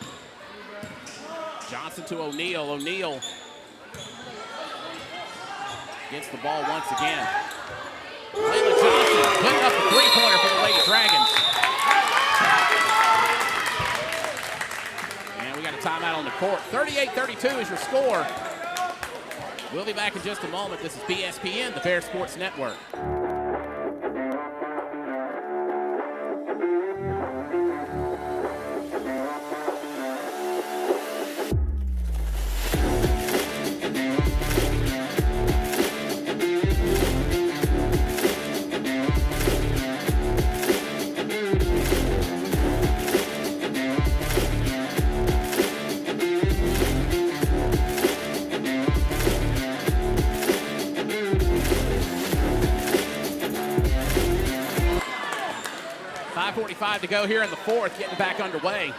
Johnson to O'Neal. O'Neal gets the ball once again. Layla Johnson putting up the three-pointer for the Lady Dragons. And we got a timeout on the court. 38-32 is your score. We'll be back in just a moment. This is BSPN, the Bear Sports Network. To go here in the fourth, getting back underway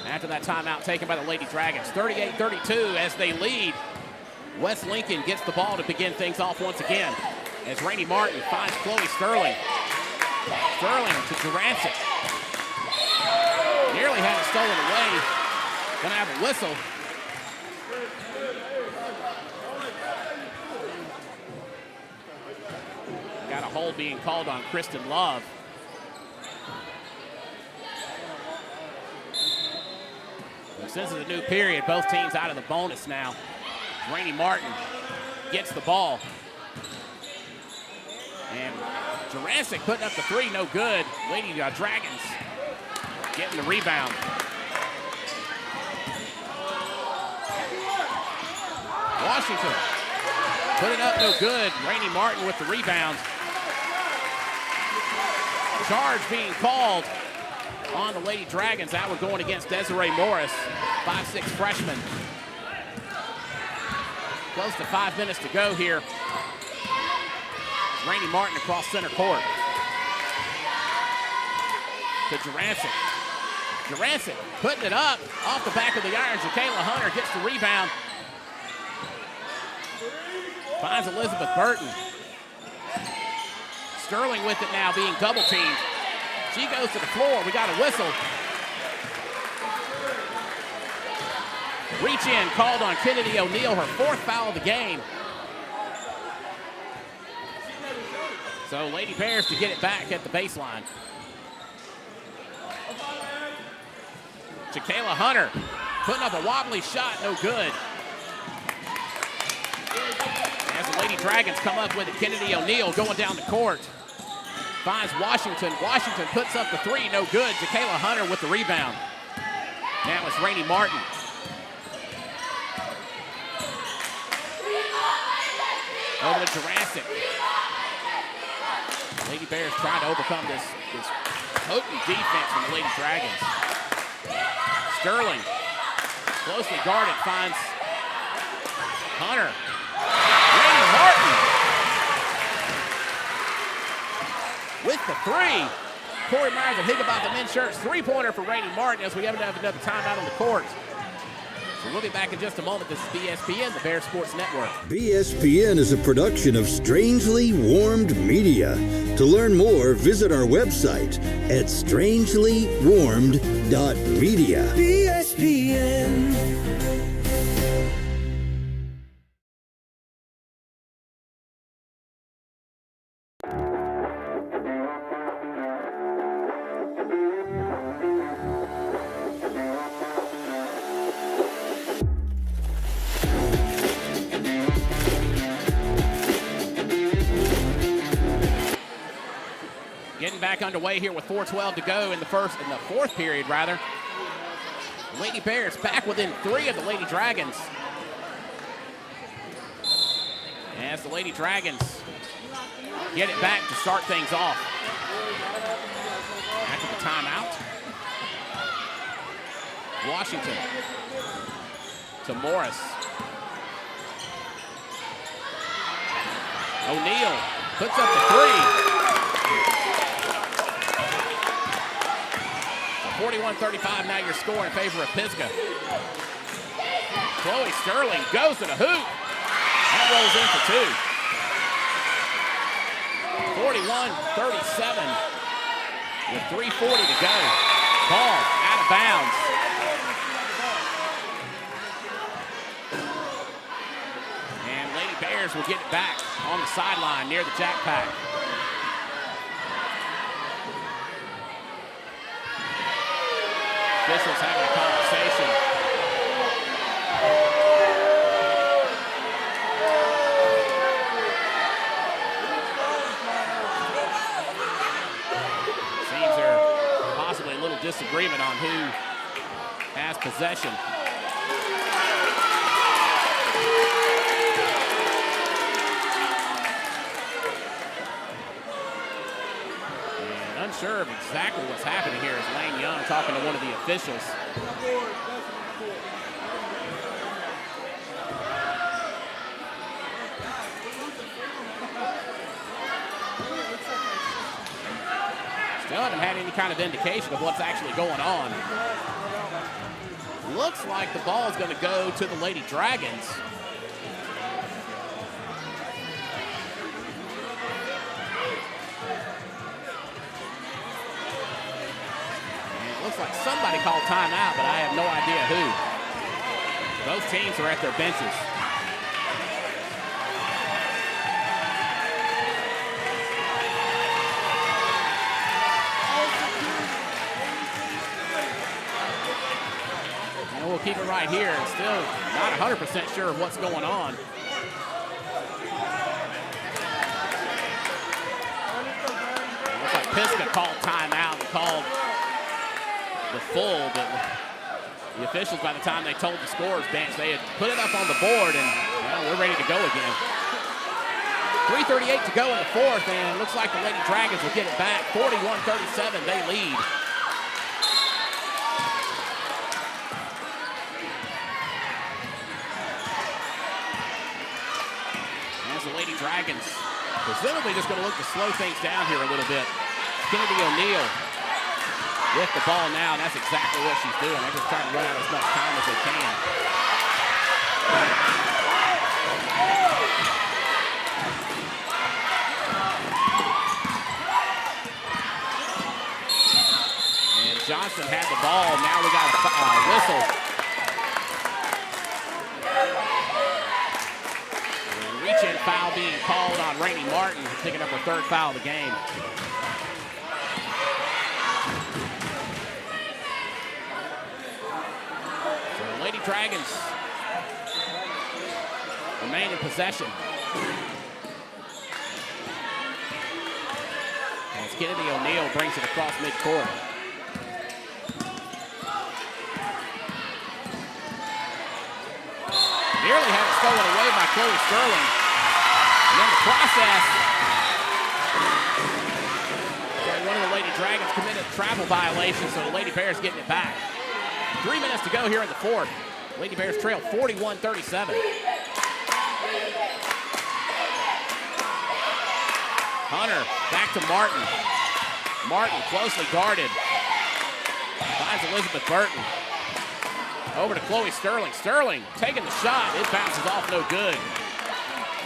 after that timeout taken by the Lady Dragons. 38-32 as they lead. West Lincoln gets the ball to begin things off once again as Rainey Martin finds Chloe Sterling. Sterling to Durancic. Nearly had it stolen away. Gonna have a whistle. Got a hold being called on Kristen Love. Since it's a new period, both teams out of the bonus now. Rainey Martin gets the ball. And Durancic putting up the three, no good. Lady Dragons getting the rebound. Washington put it up, no good. Rainey Martin with the rebound. Charge being called on the Lady Dragons. That one going against Desiree Morris, 5'6" freshman. Close to 5 minutes to go here. Rainey Martin across center court. To Durancic. Durancic putting it up off the back of the iron. Jacayla Hunter gets the rebound. Finds Elizabeth Burton. Sterling with it now, being double teamed. She goes to the floor. We got a whistle. Reach in called on Kennedy O'Neal, her fourth foul of the game. So Lady Bears to get it back at the baseline. Jacayla Hunter putting up a wobbly shot, no good. As the Lady Dragons come up with it, Kennedy O'Neal going down the court. Finds Washington. Washington puts up the three, no good. Jacayla Hunter with the rebound. Now it's Rainey Martin. Over to Durancic. Lady Bears trying to overcome this potent defense from the Lady Dragons. Sterling, closely guarded, finds Hunter. Rainey Martin with the three. Corey Myers and Higginbotham men's shirts. Three-pointer for Rainey Martin as we haven't have another timeout on the court. So we'll be back in just a moment. This is BSPN, the Bear Sports Network. BSPN is a production of Strangely Warmed Media. To learn more, visit our website at strangelywarmed.media. BSPN. Back underway here with 4:12 to go in the fourth period, rather. Lady Bears back within three of the Lady Dragons. As the Lady Dragons get it back to start things off. After the timeout. Washington to Morris. O'Neal puts up the three. 41-35 now your score in favor of Pisgah. Chloe Sterling goes to the hoop. That rolls in for two. 41-37 with 3:40 to go. Ball out of bounds. And Lady Bears will get it back on the sideline near the Jack Pack. Officials having a conversation. Seems there's possibly a little disagreement on who has possession. Unsure of exactly what's happening here is Lane Young talking to one of the officials. Still haven't had any kind of indication of what's actually going on. Looks like the ball is going to go to the Lady Dragons. Looks like somebody called timeout, but I have no idea who. Both teams are at their benches. And we'll keep it right here. Still not 100% sure of what's going on. Looks like Pisgah called timeout and called the full, but the officials, by the time they told the scorers bench, they had put it up on the board, and well, we're ready to go again. 3:38 to go in the fourth, and it looks like the Lady Dragons will get it back. 41-37, they lead. As the Lady Dragons presumably just going to look to slow things down here a little bit. Kennedy O'Neal with the ball now, and that's exactly what she's doing. They're just trying to run out as much time as they can. And Johnson had the ball. Now we got a whistle. And reach-in foul being called on Rainey Martin, picking up her third foul of the game. Dragons remain in possession. As Kennedy O'Neal brings it across midcourt. Nearly had it stolen away by Chloe Sterling. And in the process, one of the Lady Dragons committed a travel violation, so the Lady Bears getting it back. 3 minutes to go here in the fourth. Lady Bears trail 41-37. Hunter back to Martin. Martin closely guarded. Finds Elizabeth Burton. Over to Chloe Sterling. Sterling taking the shot. It bounces off, no good.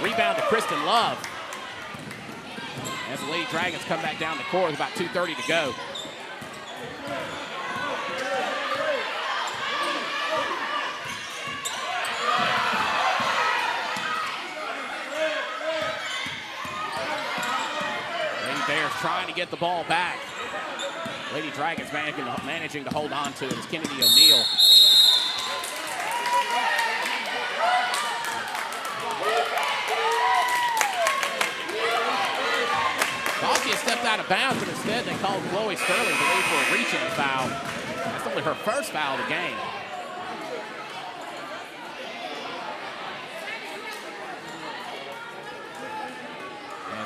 Rebound to Kristen Love. As the Lady Dragons come back down the court with about 2:30 to go. Bears trying to get the ball back. Lady Dragons managing to hold on to it. It's Kennedy O'Neal. Thought she had stepped out of bounds, but instead they called Chloe Sterling, I believe, for a reach-in foul. That's only her first foul of the game.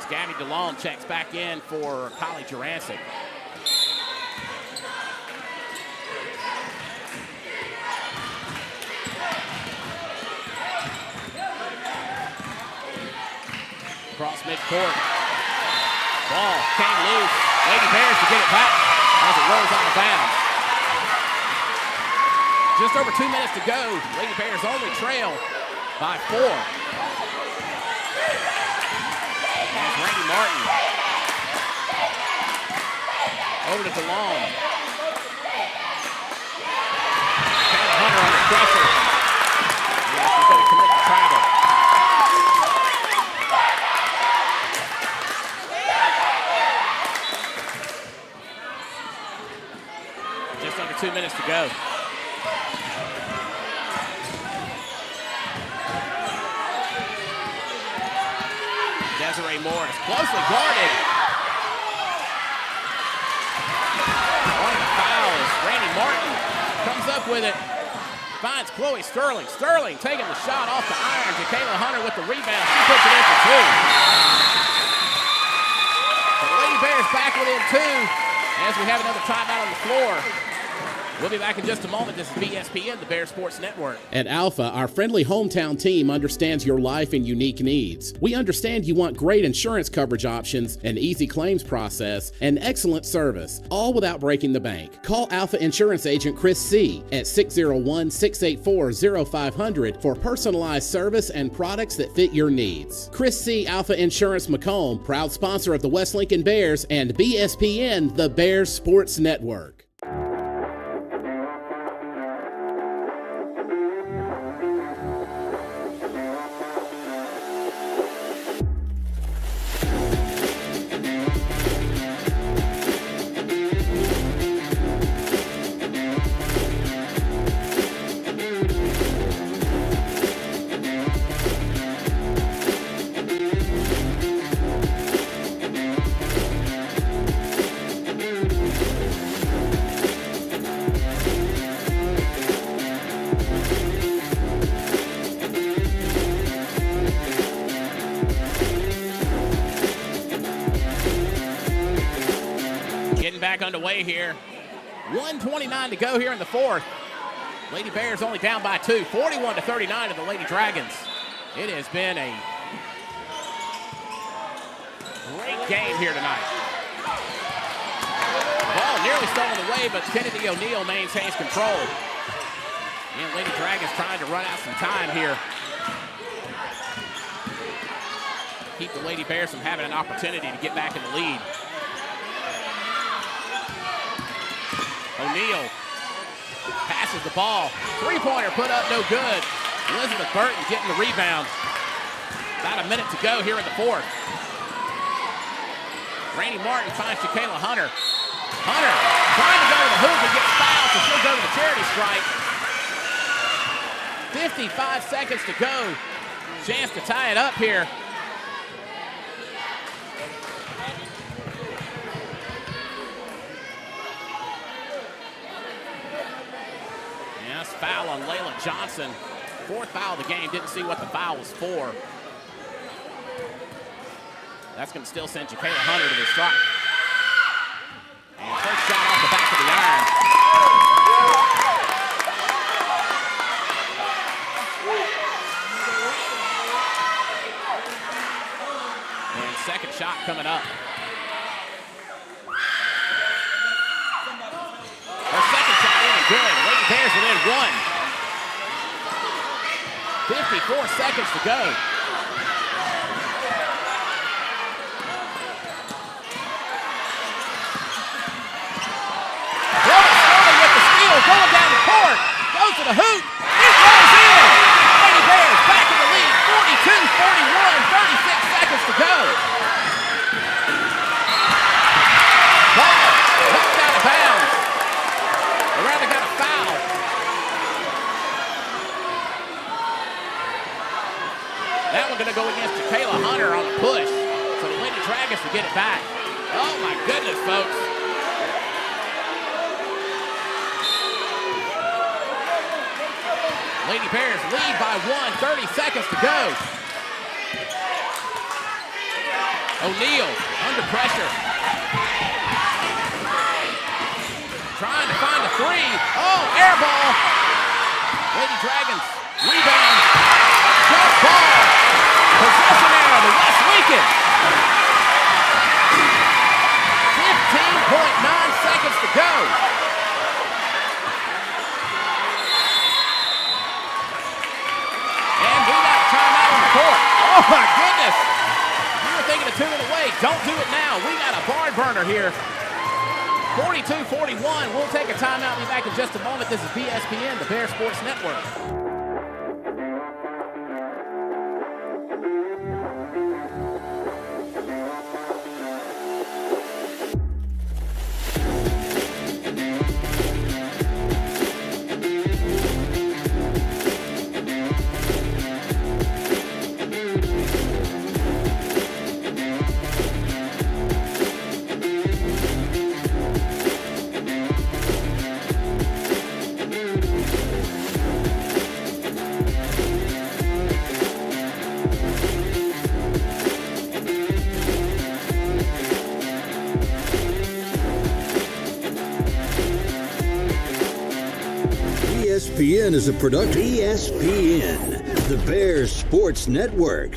Gabby DeLong checks back in for Kylie Jurancic. Across midcourt. Ball came loose. Lady Bears to get it back as it rolls out of bounds. Just over 2 minutes to go. Lady Bears only trail by 4. There's Randy Martin. Over to DeLong. Hunter under pressure. Yeah, she's going to commit to travel. Just under 2 minutes to go. Desiree Morris, closely guarded. One of the fouls. Randy Martin comes up with it. Finds Chloe Sterling. Sterling taking the shot off the iron. Jacayla Hunter with the rebound. She puts it in for 2. The Lady Bears back within 2 as we have another timeout on the floor. We'll be back in just a moment. This is BSPN, the Bears Sports Network. At Alpha, our friendly hometown team understands your life and unique needs. We understand you want great insurance coverage options, an easy claims process, and excellent service, all without breaking the bank. Call Alpha Insurance Agent Chris C. at 601-684-0500 for personalized service and products that fit your needs. Chris C. Alpha Insurance Macomb, proud sponsor of the West Lincoln Bears and BSPN, the Bears Sports Network. Back underway here. 1:29 to go here in the fourth. Lady Bears only down by 2, 41-39 of the Lady Dragons. It has been a great game here tonight. Ball nearly stolen away, but Kennedy O'Neal maintains control. And Lady Dragons trying to run out some time here. Keep the Lady Bears from having an opportunity to get back in the lead. O'Neal passes the ball. Three-pointer put up, no good. Elizabeth Burton getting the rebound. About a minute to go here in the fourth. Randy Martin finds Jacayla Hunter. Hunter trying to go to the hoop and gets fouled, so she'll go to the charity strike. 55 seconds to go. Chance to tie it up here. Foul on Layla Johnson. 4th foul of the game. Didn't see what the foul was for. That's going to still send Jacayla Hunter to the strike. And first shot off the back of the iron. And second shot coming up. Her second shot in and good. Lady Bears within 1. 54 seconds to go. Sterling with the steal, going down the court. Goes to the hoop. It goes in. Lady Bears back in the lead. 42-41. 36 seconds to go. Ball knocked out of bounds. Or rather got a foul. That one going to go against Jacayla Hunter on a push. So the Lady Dragons will get it back. Oh my goodness, folks. Lady Bears lead by 1, 30 seconds to go. O'Neal under pressure. Trying to find a 3. Oh, air ball. Lady Dragons rebound. Jump ball. Possession arrow to West Lincoln. 15.9 seconds to go. Don't do it now. We got a barn burner here. 42-41. We'll take a timeout. Be back in just a moment. This is BSPN, the Bear Sports Network. ESPN is a product. ESPN, the Bears Sports Network.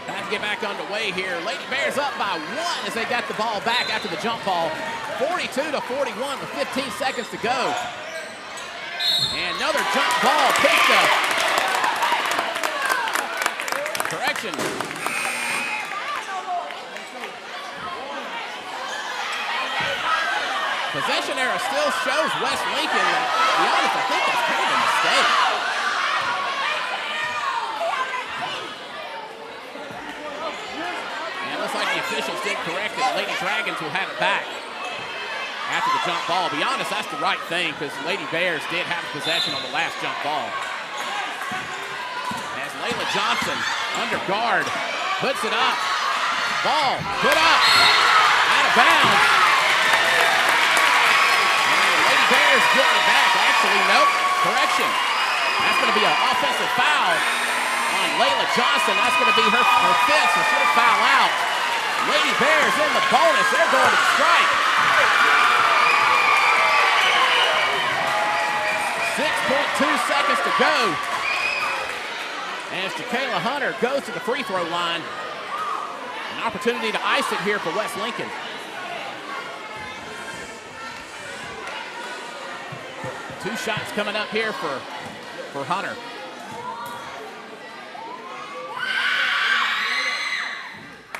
Time to get back underway here. Lady Bears up by 1 as they got the ball back after the jump ball. 42-41 with 15 seconds to go. And another jump ball. Pisgah. Correction. Possession error still shows West Lincoln. To be honest, I think that's kind of a mistake. And it looks like the officials did correct it. Lady Dragons will have it back after the jump ball. To be honest, that's the right thing because Lady Bears did have possession on the last jump ball. As Layla Johnson, under guard, puts it up. Ball put up, out of bounds. Bears getting it back. Actually, nope. Correction. That's going to be an offensive foul on Layla Johnson. That's going to be her fifth, so she'll foul out. Lady Bears in the bonus. They're going to strike. 6.2 seconds to go. As Jacayla Hunter goes to the free throw line. An opportunity to ice it here for West Lincoln. Two shots coming up here for Hunter.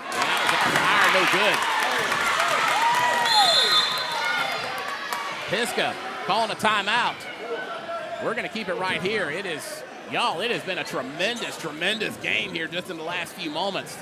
That was out of fire, no good. Pisgah calling a timeout. We're going to keep it right here. It is, y'all, it has been a tremendous game here just in the last few moments.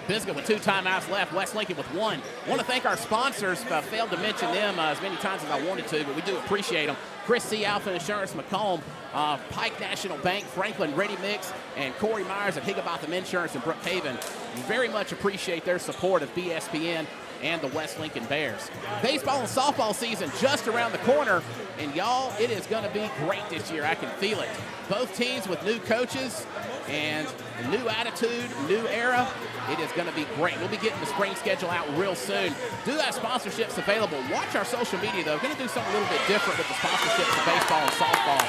Pisgah with 2 timeouts left, West Lincoln with 1. I want to thank our sponsors. Failed to mention them as many times as I wanted to, but we do appreciate them. Chris C. Alpha Insurance, Macomb, Pike National Bank, Franklin Ready Mix, and Corey Myers at Higginbotham Insurance in Brookhaven. We very much appreciate their support of BSPN and the West Lincoln Bears. Baseball and softball season just around the corner, and y'all, it is going to be great this year. I can feel it. Both teams with new coaches and a new attitude, new era. It is going to be great. We'll be getting the spring schedule out real soon. Do have sponsorships available. Watch our social media, though. Going to do something a little bit different with the sponsorships of baseball and softball.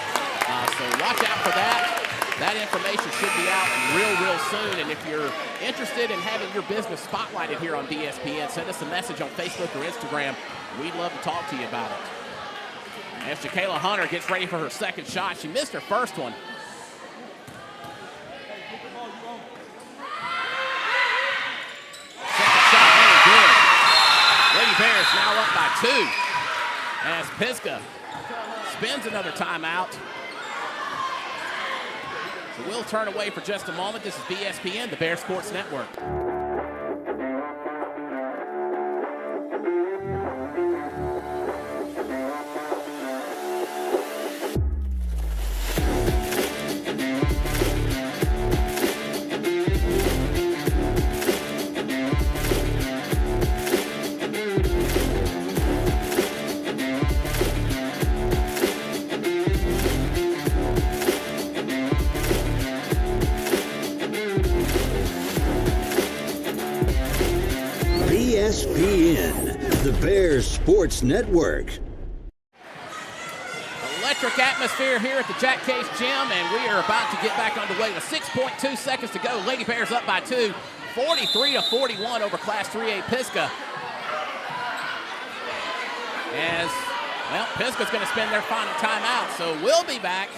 So watch out for that. That information should be out real soon. And if you're interested in having your business spotlighted here on BSPN, send us a message on Facebook or Instagram. We'd love to talk to you about it. As Jacayla Hunter gets ready for her second shot, she missed her first one. Second shot, very good. Lady Bears now up by 2 as Pisgah spins another timeout. So we'll turn away for just a moment. This is BSPN, the Bear Sports Network. ESPN, the Bears Sports Network. Electric atmosphere here at the Jack Case Gym, and we are about to get back underway with 6.2 seconds to go. Lady Bears up by 2, 43-41 over Class 3A Pisgah. As, well, Pisgah's going to spend their final timeout, so we'll be back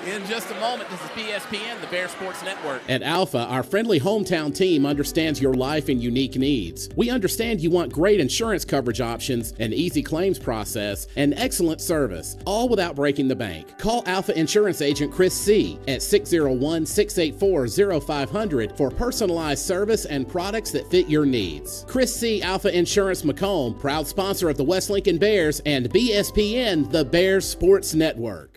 in just a moment. This is BSPN, the Bear Sports Network. At Alpha, our friendly hometown team understands your life and unique needs. We understand you want great insurance coverage options, an easy claims process, and excellent service, all without breaking the bank. Call Alpha Insurance Agent Chris C. at 601-684-0500 for personalized service and products that fit your needs. Chris C. Alpha Insurance Macomb, proud sponsor of the West Lincoln Bears and BSPN, the Bears Sports Network.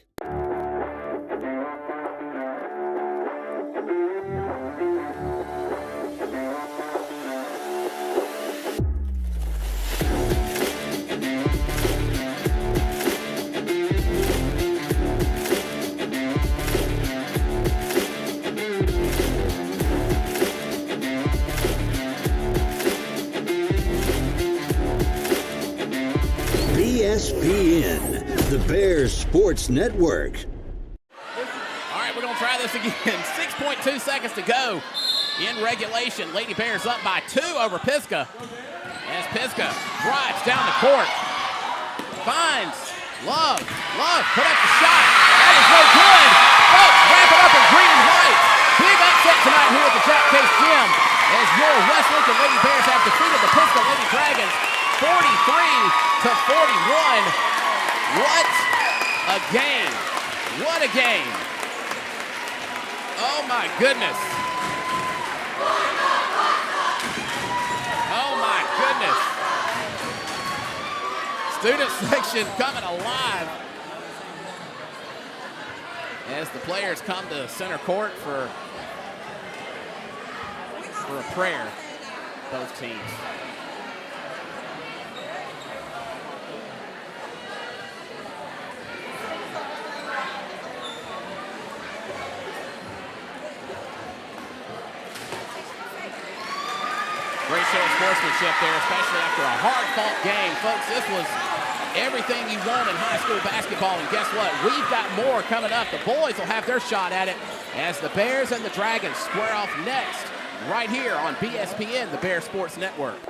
BSPN, the Bears Sports Network. All right, we're going to try this again. 6.2 seconds to go in regulation. Lady Bears up by 2 over Pisgah. As Pisgah drives down the court. Finds Love. Love put up the shot. That is no good. Folks, wrap it up in green and white. Big upset tonight here at the Jack Case Gym as your West Lincoln Lady Bears have defeated the Pisgah Lady Dragons 43-41. What a game. What a game. Oh my goodness. Oh my goodness. Student section coming alive as the players come to center court for a prayer, both teams. Great show of sportsmanship there, especially after a hard-fought game. Folks, this was everything you want in high school basketball, and guess what? We've got more coming up. The boys will have their shot at it as the Bears and the Dragons square off next, right here on BSPN, the Bear Sports Network.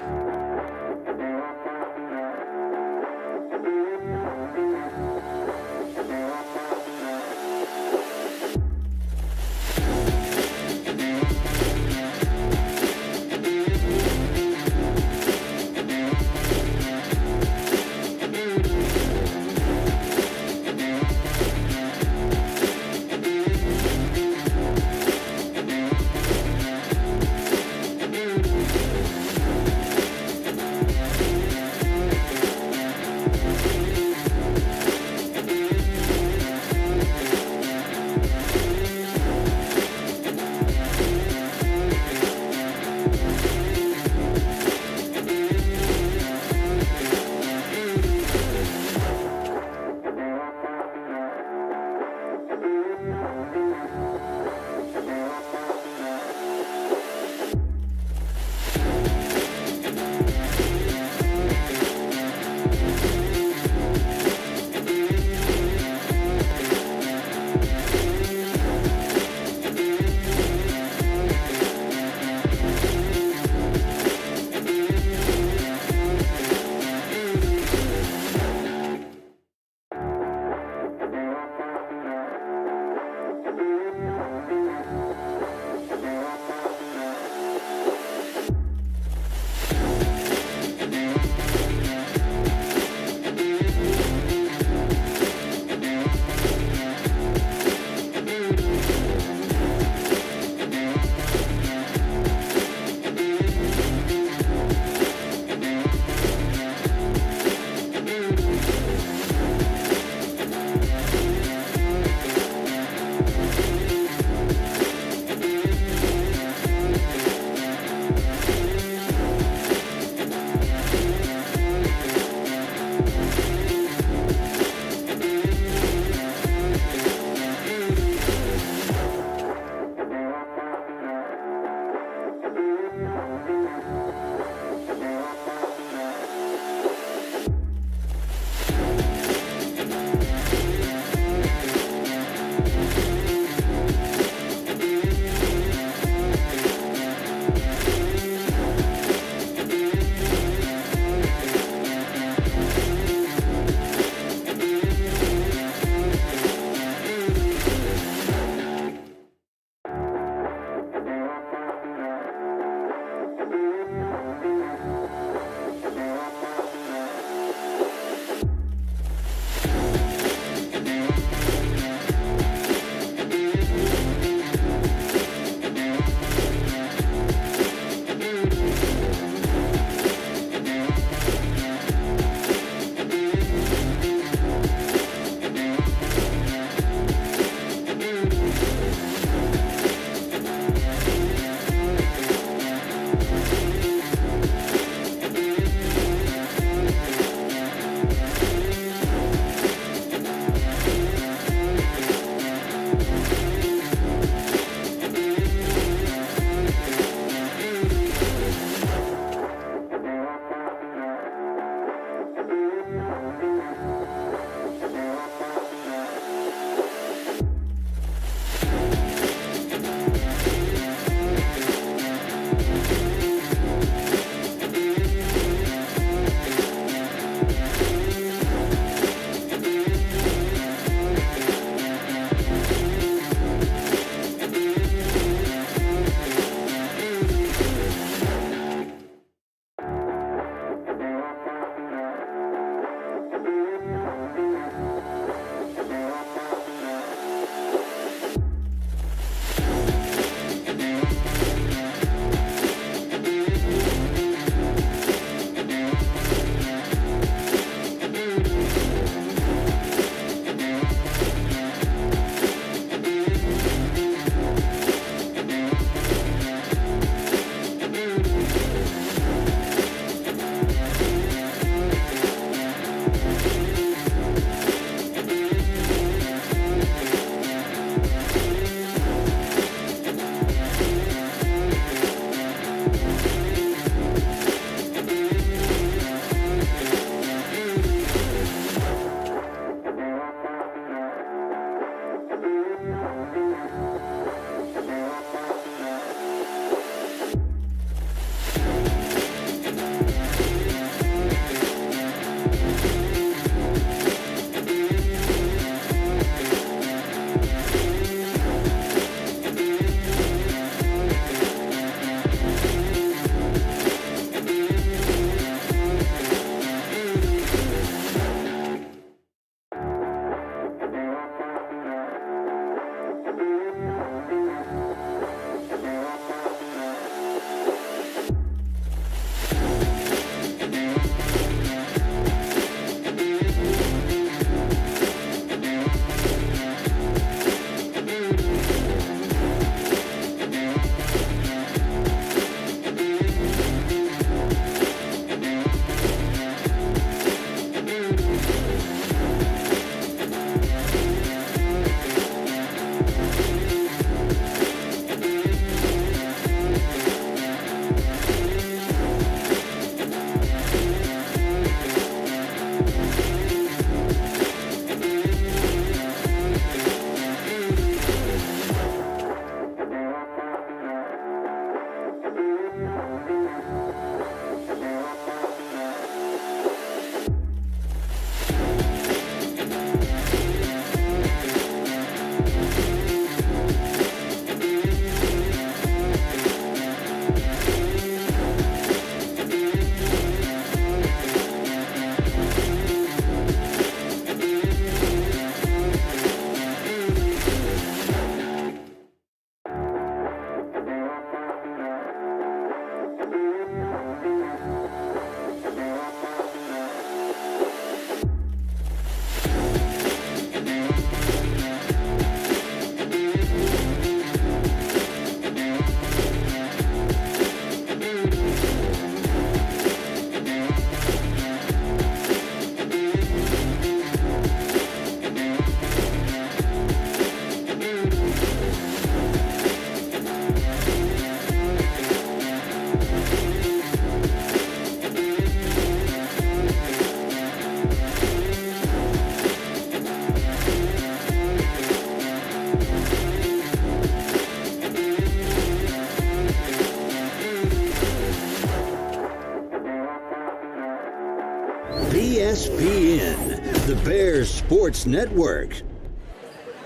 Bears Sports Network.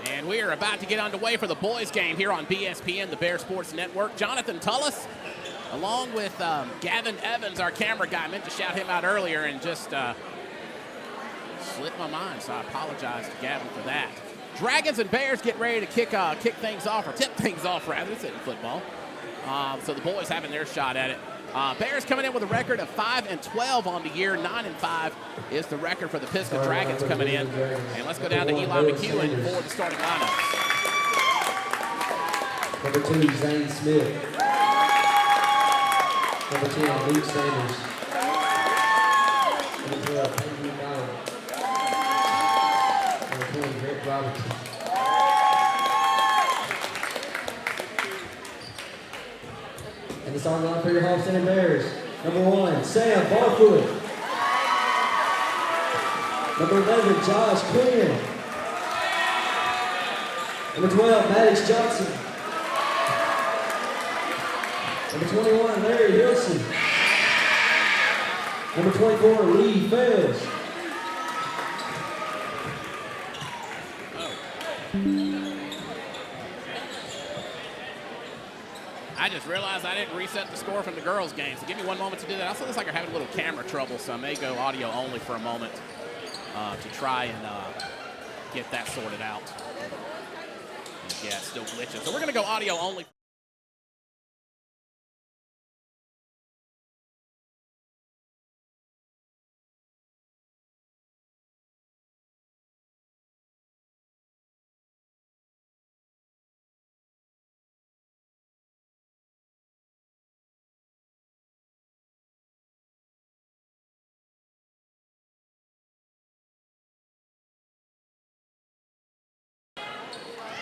And we are about to get underway for the boys game here on BSPN, the Bears Sports Network. Jonathan Tullis, along with Gavin Evans, our camera guy. I meant to shout him out earlier and just slipped my mind, so I apologize to Gavin for that. Dragons and Bears get ready to kick things off, or tip things off, rather. It's in football. So the boys having their shot at it. Bears coming in with a record of 5-12 on the year. 9-5 is the record for the Pisgah Dragons coming in. And let's go down to Eli McEwen for the starting lineup. Number 2, Zane Smith. Number 10, Luke Sanders. Number 12, Andrew Bauer. Number 20, Rick Robertson. And the starting line for your Homestead Bears. Number 1, Sam Barfoot. Number 11, Josh Quinn. Number 12, Maddox Johnson. Number 21, Larry Wilson. Number 24, Lee Fells. I just realized I didn't reset the score from the girls' game, so give me one moment to do that. Also looks like I'm having a little camera trouble, so I may go audio only for a moment to try and get that sorted out. And yeah, it's still glitching. So we're going to go audio only.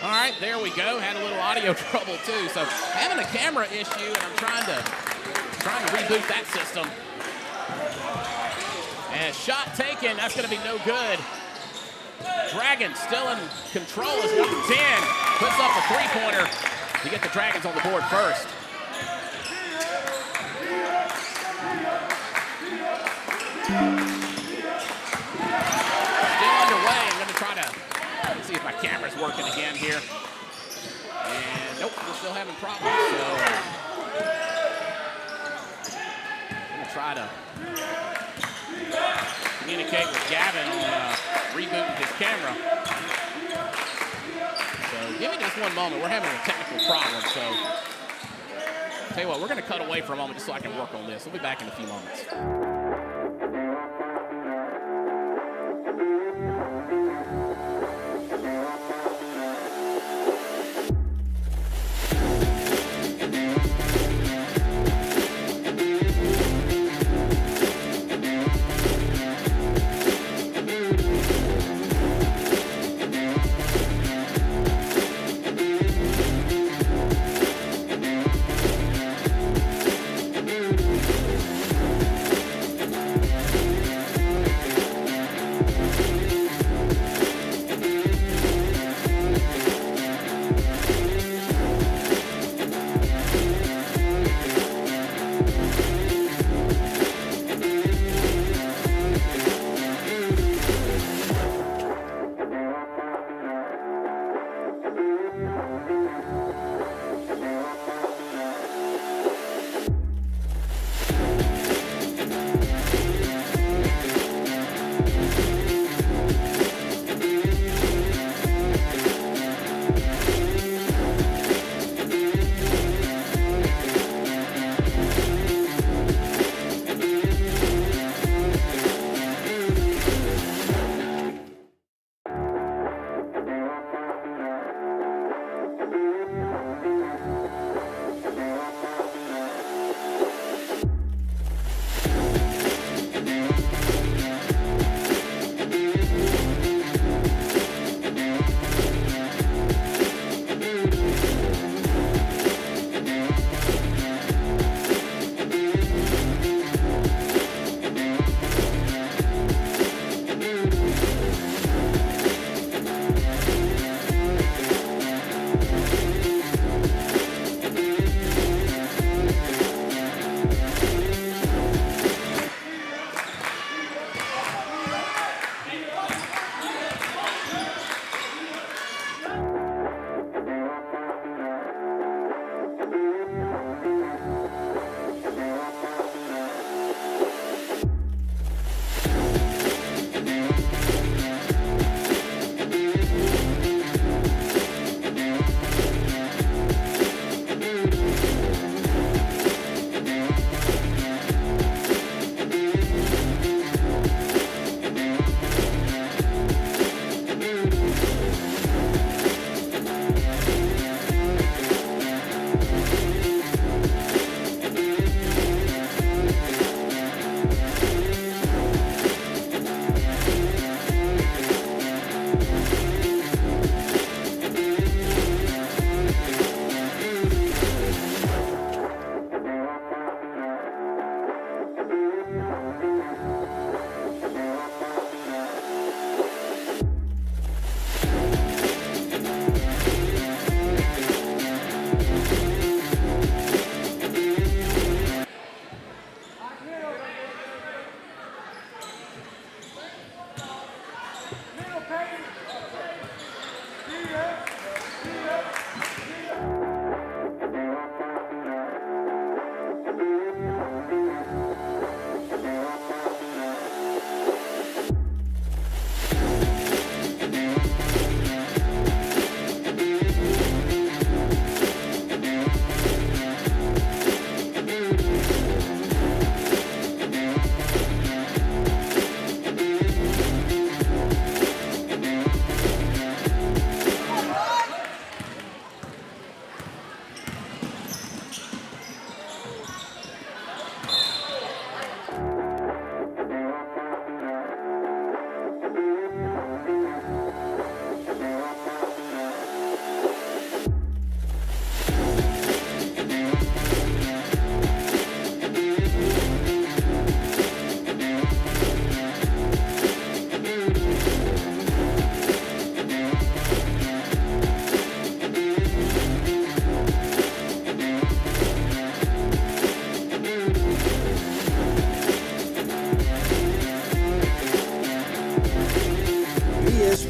All right, there we go. Had a little audio trouble too. So having a camera issue, and I'm trying to reboot that system. And shot taken. That's going to be no good. Dragons still in control as number 10 puts up a three-pointer to get the Dragons on the board first. Still underway. I'm going to try to see if my camera's working again here. And nope, we're still having problems. So I'm going to try to communicate with Gavin on rebooting his camera. So give me just one moment. We're having a technical problem. So tell you what, we're going to cut away for a moment just so I can work on this. We'll be back in a few moments.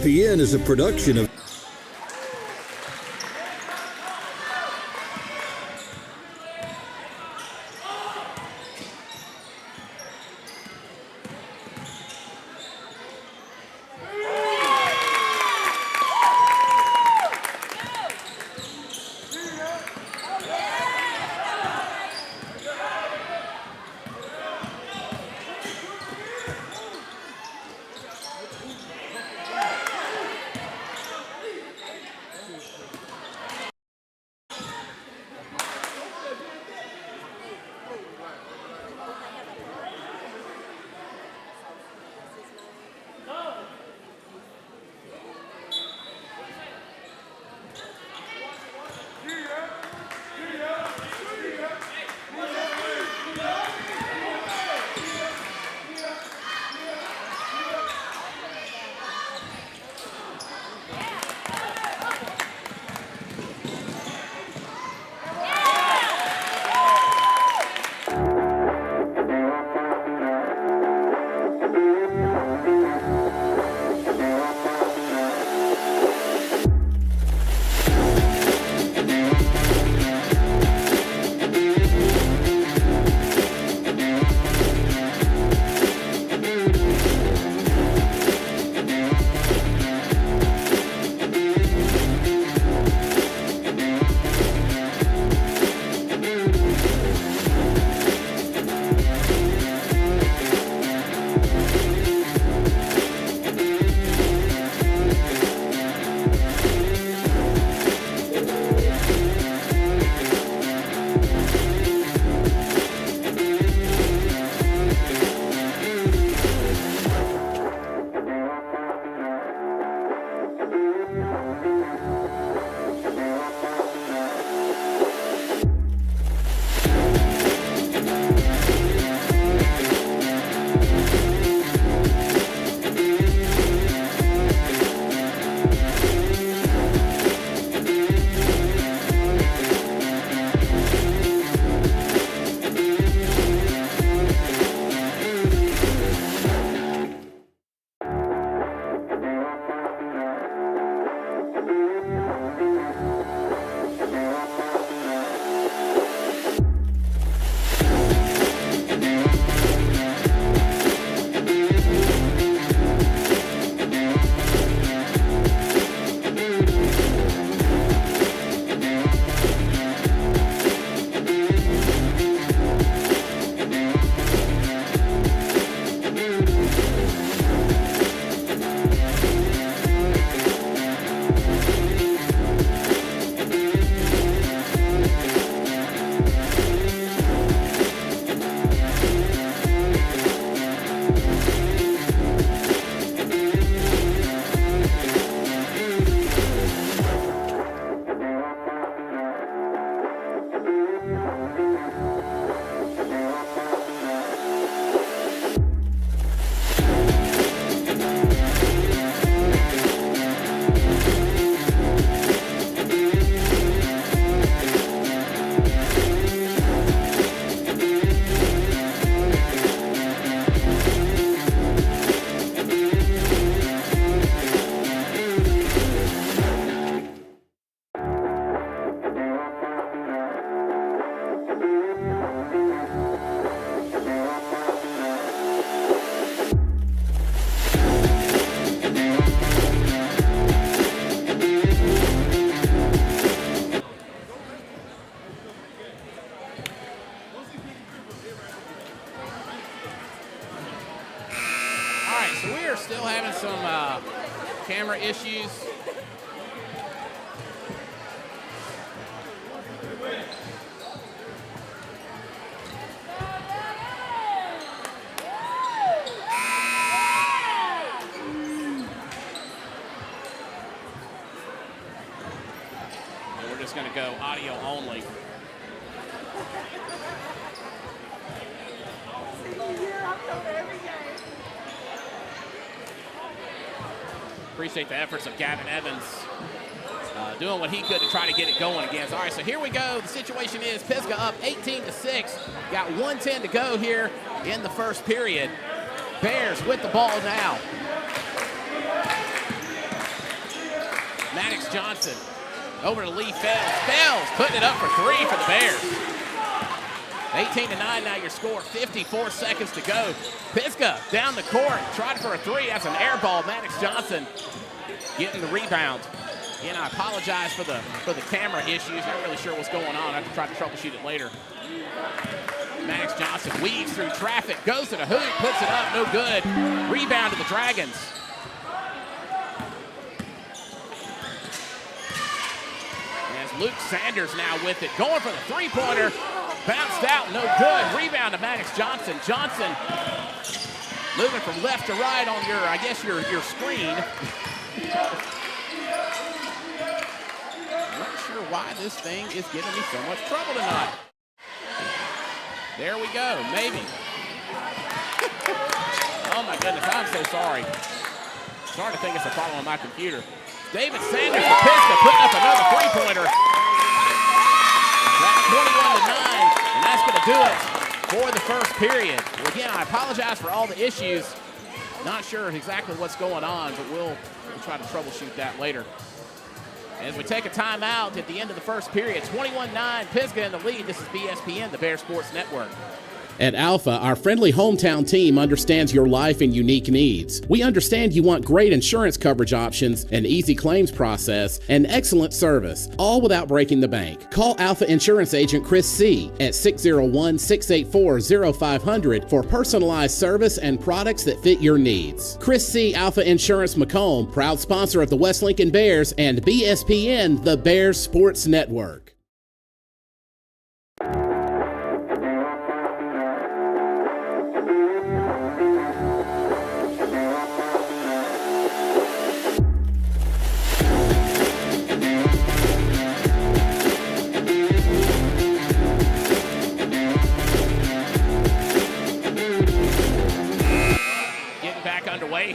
ESPN is a production of some camera issues. And we're just going to go audio only. Appreciate the efforts of Gavin Evans doing what he could to try to get it going again. All right, so here we go. The situation is Pisgah up 18-6. Got 1:10 to go here in the first period. Bears with the ball now. Maddox Johnson over to Lee Fells. Fells putting it up for three for the Bears. 18-9 now your score, 54 seconds to go. Pisgah down the court, tried for a three. That's an air ball. Maddox Johnson getting the rebound. Again, I apologize for the camera issues. Not really sure what's going on. I have to try to troubleshoot it later. Maddox Johnson weaves through traffic, goes to the hoop, puts it up, no good. Rebound to the Dragons. As Luke Sanders now with it, going for the three-pointer. Bounced out, no good. Rebound to Maddox Johnson. Johnson moving from left to right on your, I guess, your screen. Not sure why this thing is giving me so much trouble tonight. There we go, maybe. Oh my goodness, I'm so sorry. Starting to think it's a problem on my computer. David Sanders for Pisgah putting up another three-pointer. That's 21-9, and that's going to do it for the first period. Well, again, I apologize for all the issues. Not sure exactly what's going on, but we'll try to troubleshoot that later. As we take a timeout at the end of the first period, 21-9, Pisgah in the lead. This is BSPN, the Bear Sports Network. At Alpha, our friendly hometown team understands your life and unique needs. We understand you want great insurance coverage options, an easy claims process, and excellent service, all without breaking the bank. Call Alpha Insurance Agent Chris C. at 601-684-0500 for personalized service and products that fit your needs. Chris C. Alpha Insurance Macomb, proud sponsor of the West Lincoln Bears and BSPN, the Bears Sports Network.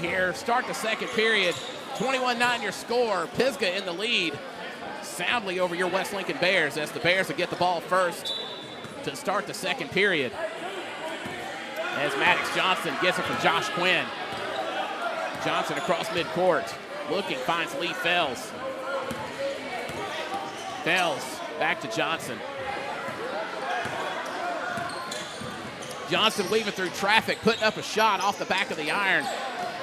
Here, start the second period, 21-9 your score. Pisgah in the lead, soundly over your West Lincoln Bears, as the Bears will get the ball first to start the second period. As Maddox Johnson gets it from Josh Quinn. Johnson across midcourt, looking, finds Lee Fells. Fells back to Johnson. Johnson weaving through traffic, putting up a shot off the back of the iron.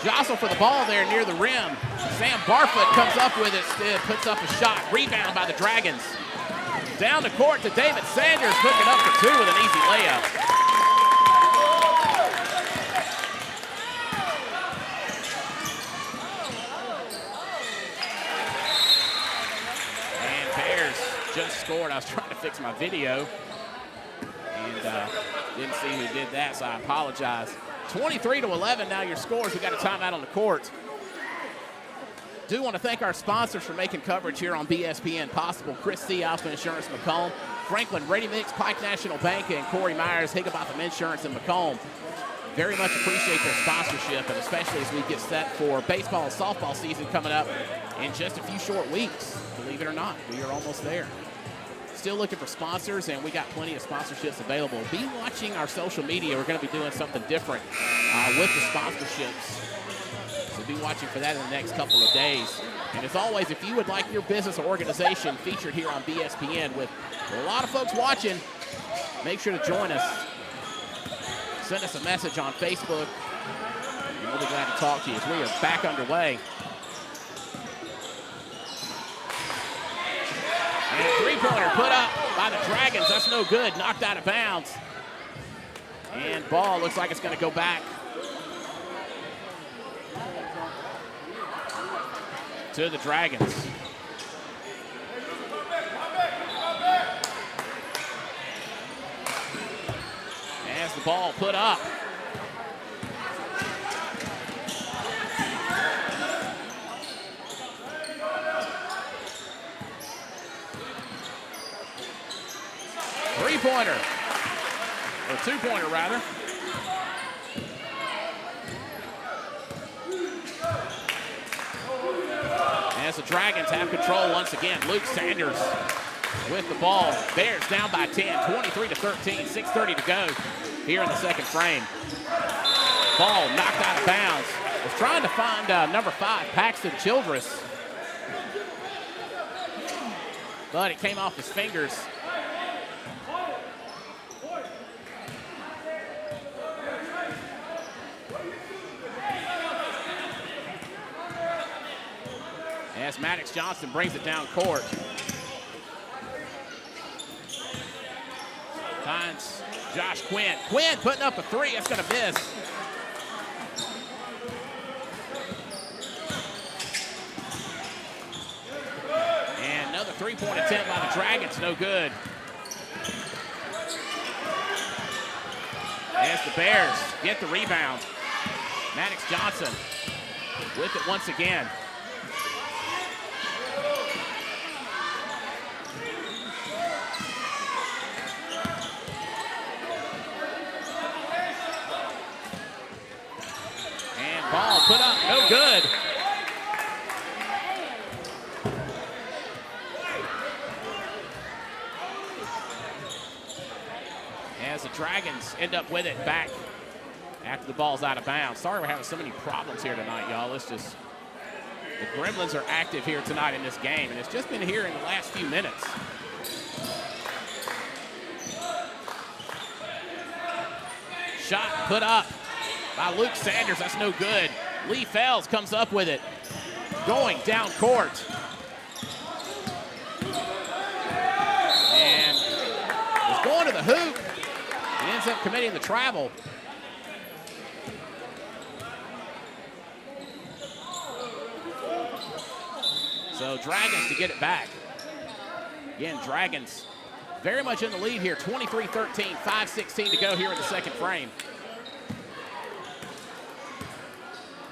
Jostle for the ball there near the rim. Sam Barfoot comes up with it, puts up a shot. Rebound by the Dragons. Down the court to David Sanders, hooking up for two with an easy layup. And Bears just scored. I was trying to fix my video and didn't see who did that, so I apologize. 23-11 now your scores. We got a timeout on the court. Do want to thank our sponsors for making coverage here on BSPN possible. Chris C. Alpha Insurance Macomb, Franklin Ready Mix, Pike National Bank, and Corey Myers, Higginbotham Insurance in Macomb. Very much appreciate their sponsorship, and especially as we get set for baseball and softball season coming up in just a few short weeks. Believe it or not, we are almost there. Still looking for sponsors, and we got plenty of sponsorships available. Be watching our social media. We're going to be doing something different with the sponsorships. So be watching for that in the next couple of days. And as always, if you would like your business or organization featured here on BSPN with a lot of folks watching, make sure to join us. Send us a message on Facebook, and we'll be glad to talk to you as we are back underway. And a three-pointer put up by the Dragons. That's no good. Knocked out of bounds. And ball looks like it's going to go back to the Dragons. As the ball put up. Three-pointer, or two-pointer rather. As the Dragons have control once again, Luke Sanders with the ball. Bears down by 10, 23-13, 6:30 to go here in the second frame. Ball knocked out of bounds. Was trying to find number 5, Paxton Childress, but it came off his fingers. As Maddox Johnson brings it down court. Finds Josh Quinn. Quinn putting up a three. That's going to miss. And another three-point attempt by the Dragons. No good. As the Bears get the rebound. Maddox Johnson with it once again. Ball put up, no good. As the Dragons end up with it back after the ball's out of bounds. Sorry we're having so many problems here tonight, y'all. It's just, the Gremlins are active here tonight in this game, and it's just been here in the last few minutes. Shot put up by Luke Sanders, that's no good. Lee Fells comes up with it, going down court. And is going to the hoop and ends up committing the travel. So Dragons to get it back. Again, Dragons very much in the lead here, 23-13, 5:16 to go here in the second frame.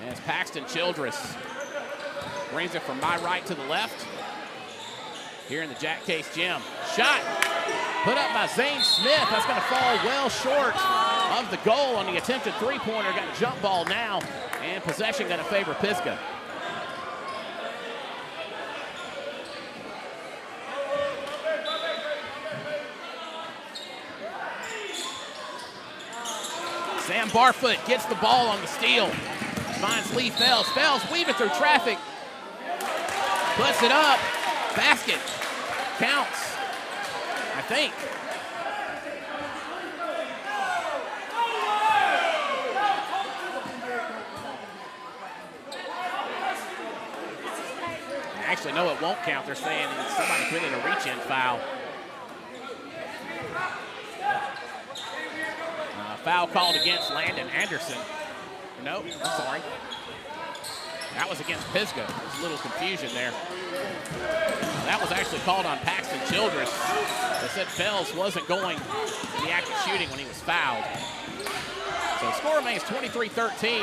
As Paxton Childress brings it from my right to the left here in the Jack Case Gym. Shot put up by Zane Smith. That's going to fall well short of the goal on the attempted three-pointer. Got a jump ball now, and possession going to favor Pisgah. Sam Barfoot gets the ball on the steal. Finds Lee Fells. Fells weaving through traffic. Puts it up. Basket. Counts, I think. Actually, no, it won't count. They're saying somebody committed a reach-in foul. Foul called against Landon Anderson. No, I'm sorry. That was against Pisgah. There's a little confusion there. That was actually called on Paxton Childress. They said Fells wasn't going in the act of shooting when he was fouled. So the score remains 23-13.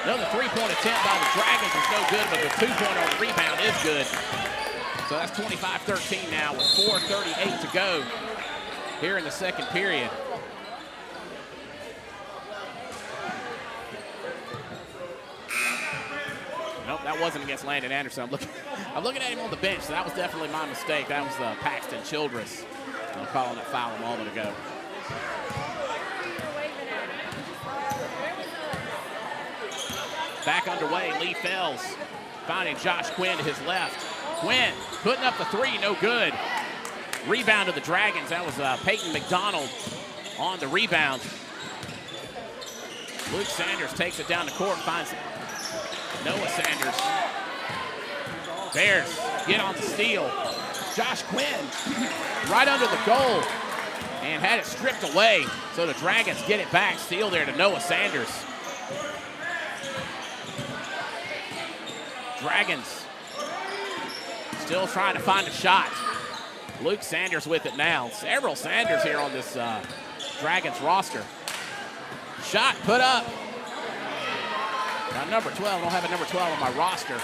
Another three-point attempt by the Dragons is no good, but the two-pointer on the rebound is good. So that's 25-13 now with 4:38 to go here in the second period. Nope, that wasn't against Landon Anderson. I'm looking at him on the bench, so that was definitely my mistake. That was Paxton Childress. I'm calling that foul a moment ago. Back underway, Lee Fells finding Josh Quinn to his left. Quinn putting up the three, no good. Rebound to the Dragons. That was Peyton McDonald on the rebound. Luke Sanders takes it down the court and finds Noah Sanders. Bears get on the steal. Josh Quinn right under the goal and had it stripped away. So the Dragons get it back. Steal there to Noah Sanders. Dragons still trying to find a shot. Luke Sanders with it now. Several Sanders here on this Dragons roster. Shot put up. Got number 12. I don't have a number 12 on my roster.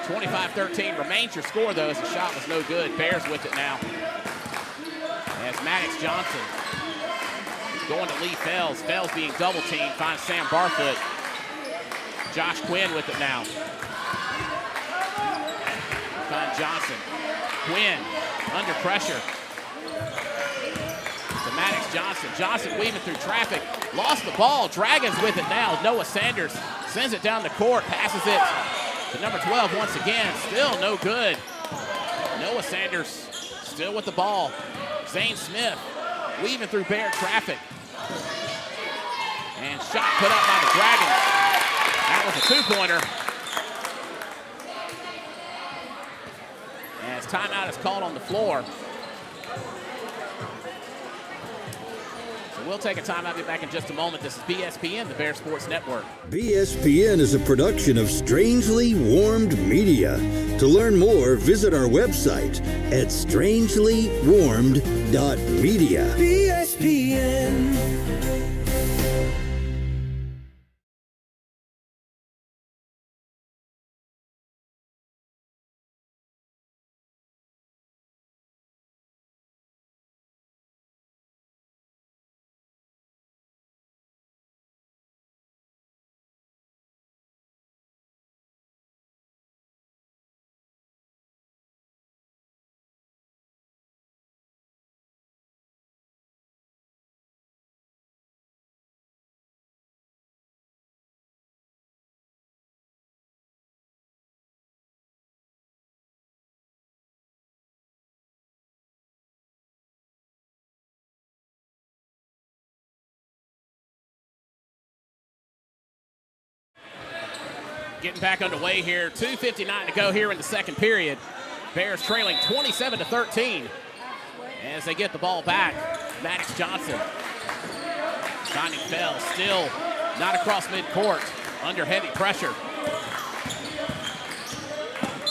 25-13 remains your score, though, as the shot was no good. Bears with it now. As Maddox Johnson going to Lee Fells. Fells being double-teamed. Finds Sam Barfoot. Josh Quinn with it now. Find Johnson. Quinn under pressure. To Maddox Johnson. Johnson weaving through traffic. Lost the ball. Dragons with it now. Noah Sanders sends it down the court. Passes it to number 12 once again. Still no good. Noah Sanders still with the ball. Zane Smith weaving through Bear traffic. And shot put up by the Dragons. That was a two-pointer. As timeout is called on the floor. So we'll take a timeout. I'll be back in just a moment. This is BSPN, the Bear Sports Network. BSPN is a production of Strangely Warmed Media. To learn more, visit our website at strangelywarmed.media. BSPN. Getting back underway here. 2:59 to go here in the second period. Bears trailing 27-13 as they get the ball back. Maddox Johnson finding Fell, still not across midcourt, under heavy pressure.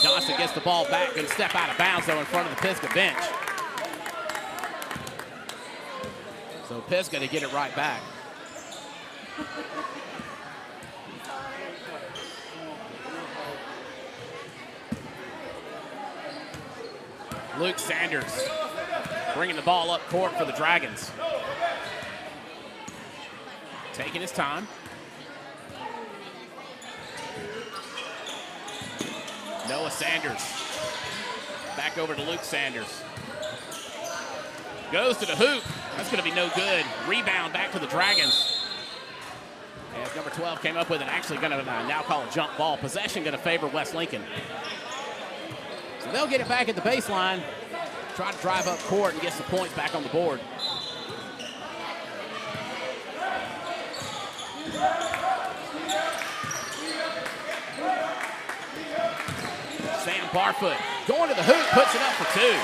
Johnson gets the ball back, going to step out of bounds though in front of the Pisgah bench. So Pisgah to get it right back. Luke Sanders bringing the ball up court for the Dragons. Taking his time. Noah Sanders. Back over to Luke Sanders. Goes to the hoop. That's going to be no good. Rebound back to the Dragons. As number 12 came up with it, actually going to now call a jump ball. Possession going to favor West Lincoln. So they'll get it back at the baseline, try to drive up court and get some points back on the board. Sam Barfoot going to the hoop, puts it up for two.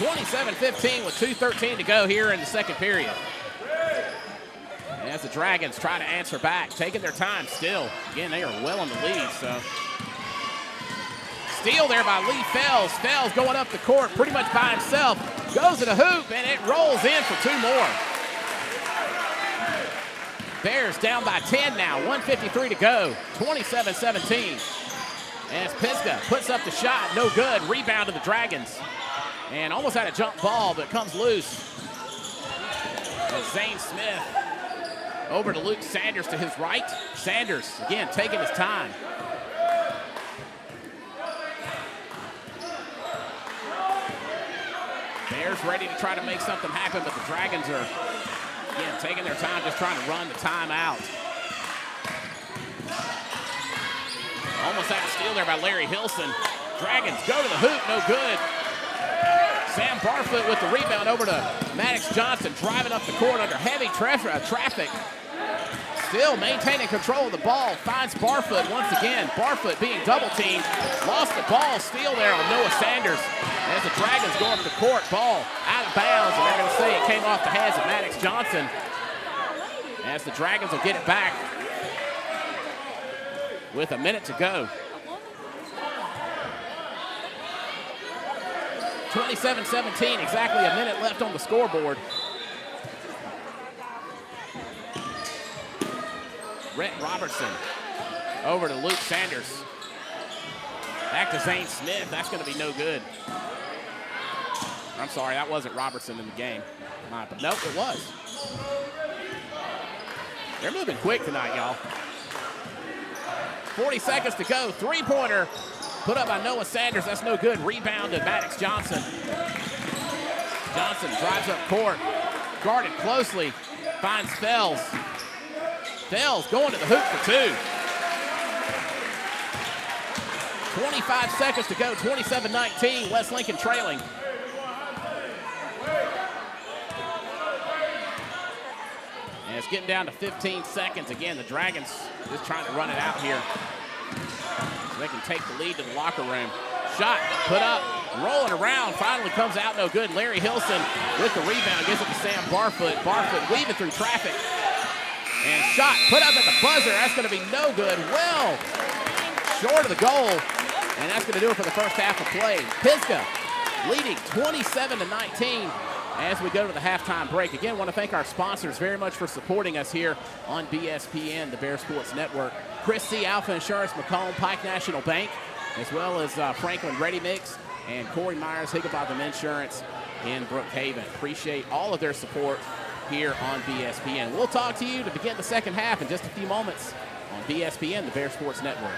27-15 with 2:13 to go here in the second period. As the Dragons try to answer back, taking their time still. Again, they are well in the lead, so. Steal there by Lee Fells. Fells going up the court pretty much by himself. Goes to the hoop, and it rolls in for two more. Bears down by 10 now. 1:53 to go. 27-17. As Pisgah puts up the shot. No good. Rebound to the Dragons. And almost had a jump ball, but it comes loose. And Zane Smith over to Luke Sanders to his right. Sanders, again, taking his time. Bears ready to try to make something happen, but the Dragons are, again, taking their time, just trying to run the timeout. Almost had a steal there by Larry Hilson. Dragons go to the hoop, no good. Sam Barfoot with the rebound over to Maddox Johnson, driving up the court under heavy traffic. Still maintaining control of the ball, finds Barfoot once again. Barfoot being double-teamed, lost the ball, steal there on Noah Sanders. As the Dragons go up the court, ball out of bounds, and they're going to say it came off the hands of Maddox Johnson. As the Dragons will get it back. with a minute to go. 27-17, exactly a minute left on the scoreboard. Rhett Robertson over to Luke Sanders. Back to Zane Smith. That's going to be no good. I'm sorry, that wasn't Robertson in the game. Nope, it was. They're moving quick tonight, y'all. 40 seconds to go. Three-pointer put up by Noah Sanders. That's no good. Rebound to Maddox Johnson. Johnson drives up court. Guarded closely. Finds Fells. Fells going to the hoop for two. 25 seconds to go. 27-19. West Lincoln trailing. And it's getting down to 15 seconds. Again, the Dragons just trying to run it out here so they can take the lead to the locker room. Shot, put up, rolling around, finally comes out no good. Larry Hilson with the rebound, gives it to Sam Barfoot. Barfoot weaving through traffic. And shot, put up at the buzzer. That's going to be no good. Well, short of the goal. And that's going to do it for the first half of play. Pisgah leading 27-19 as we go to the halftime break. Again, want to thank our sponsors very much for supporting us here on BSPN, the Bear Sports Network. Chris C. Alpha Insurance, Macomb, Pike National Bank, as well as Franklin Ready Mix and Corey Myers, Higginbotham Insurance in Brookhaven. Appreciate all of their support here on BSPN. We'll talk to you to begin the second half in just a few moments on BSPN, the Bear Sports Network.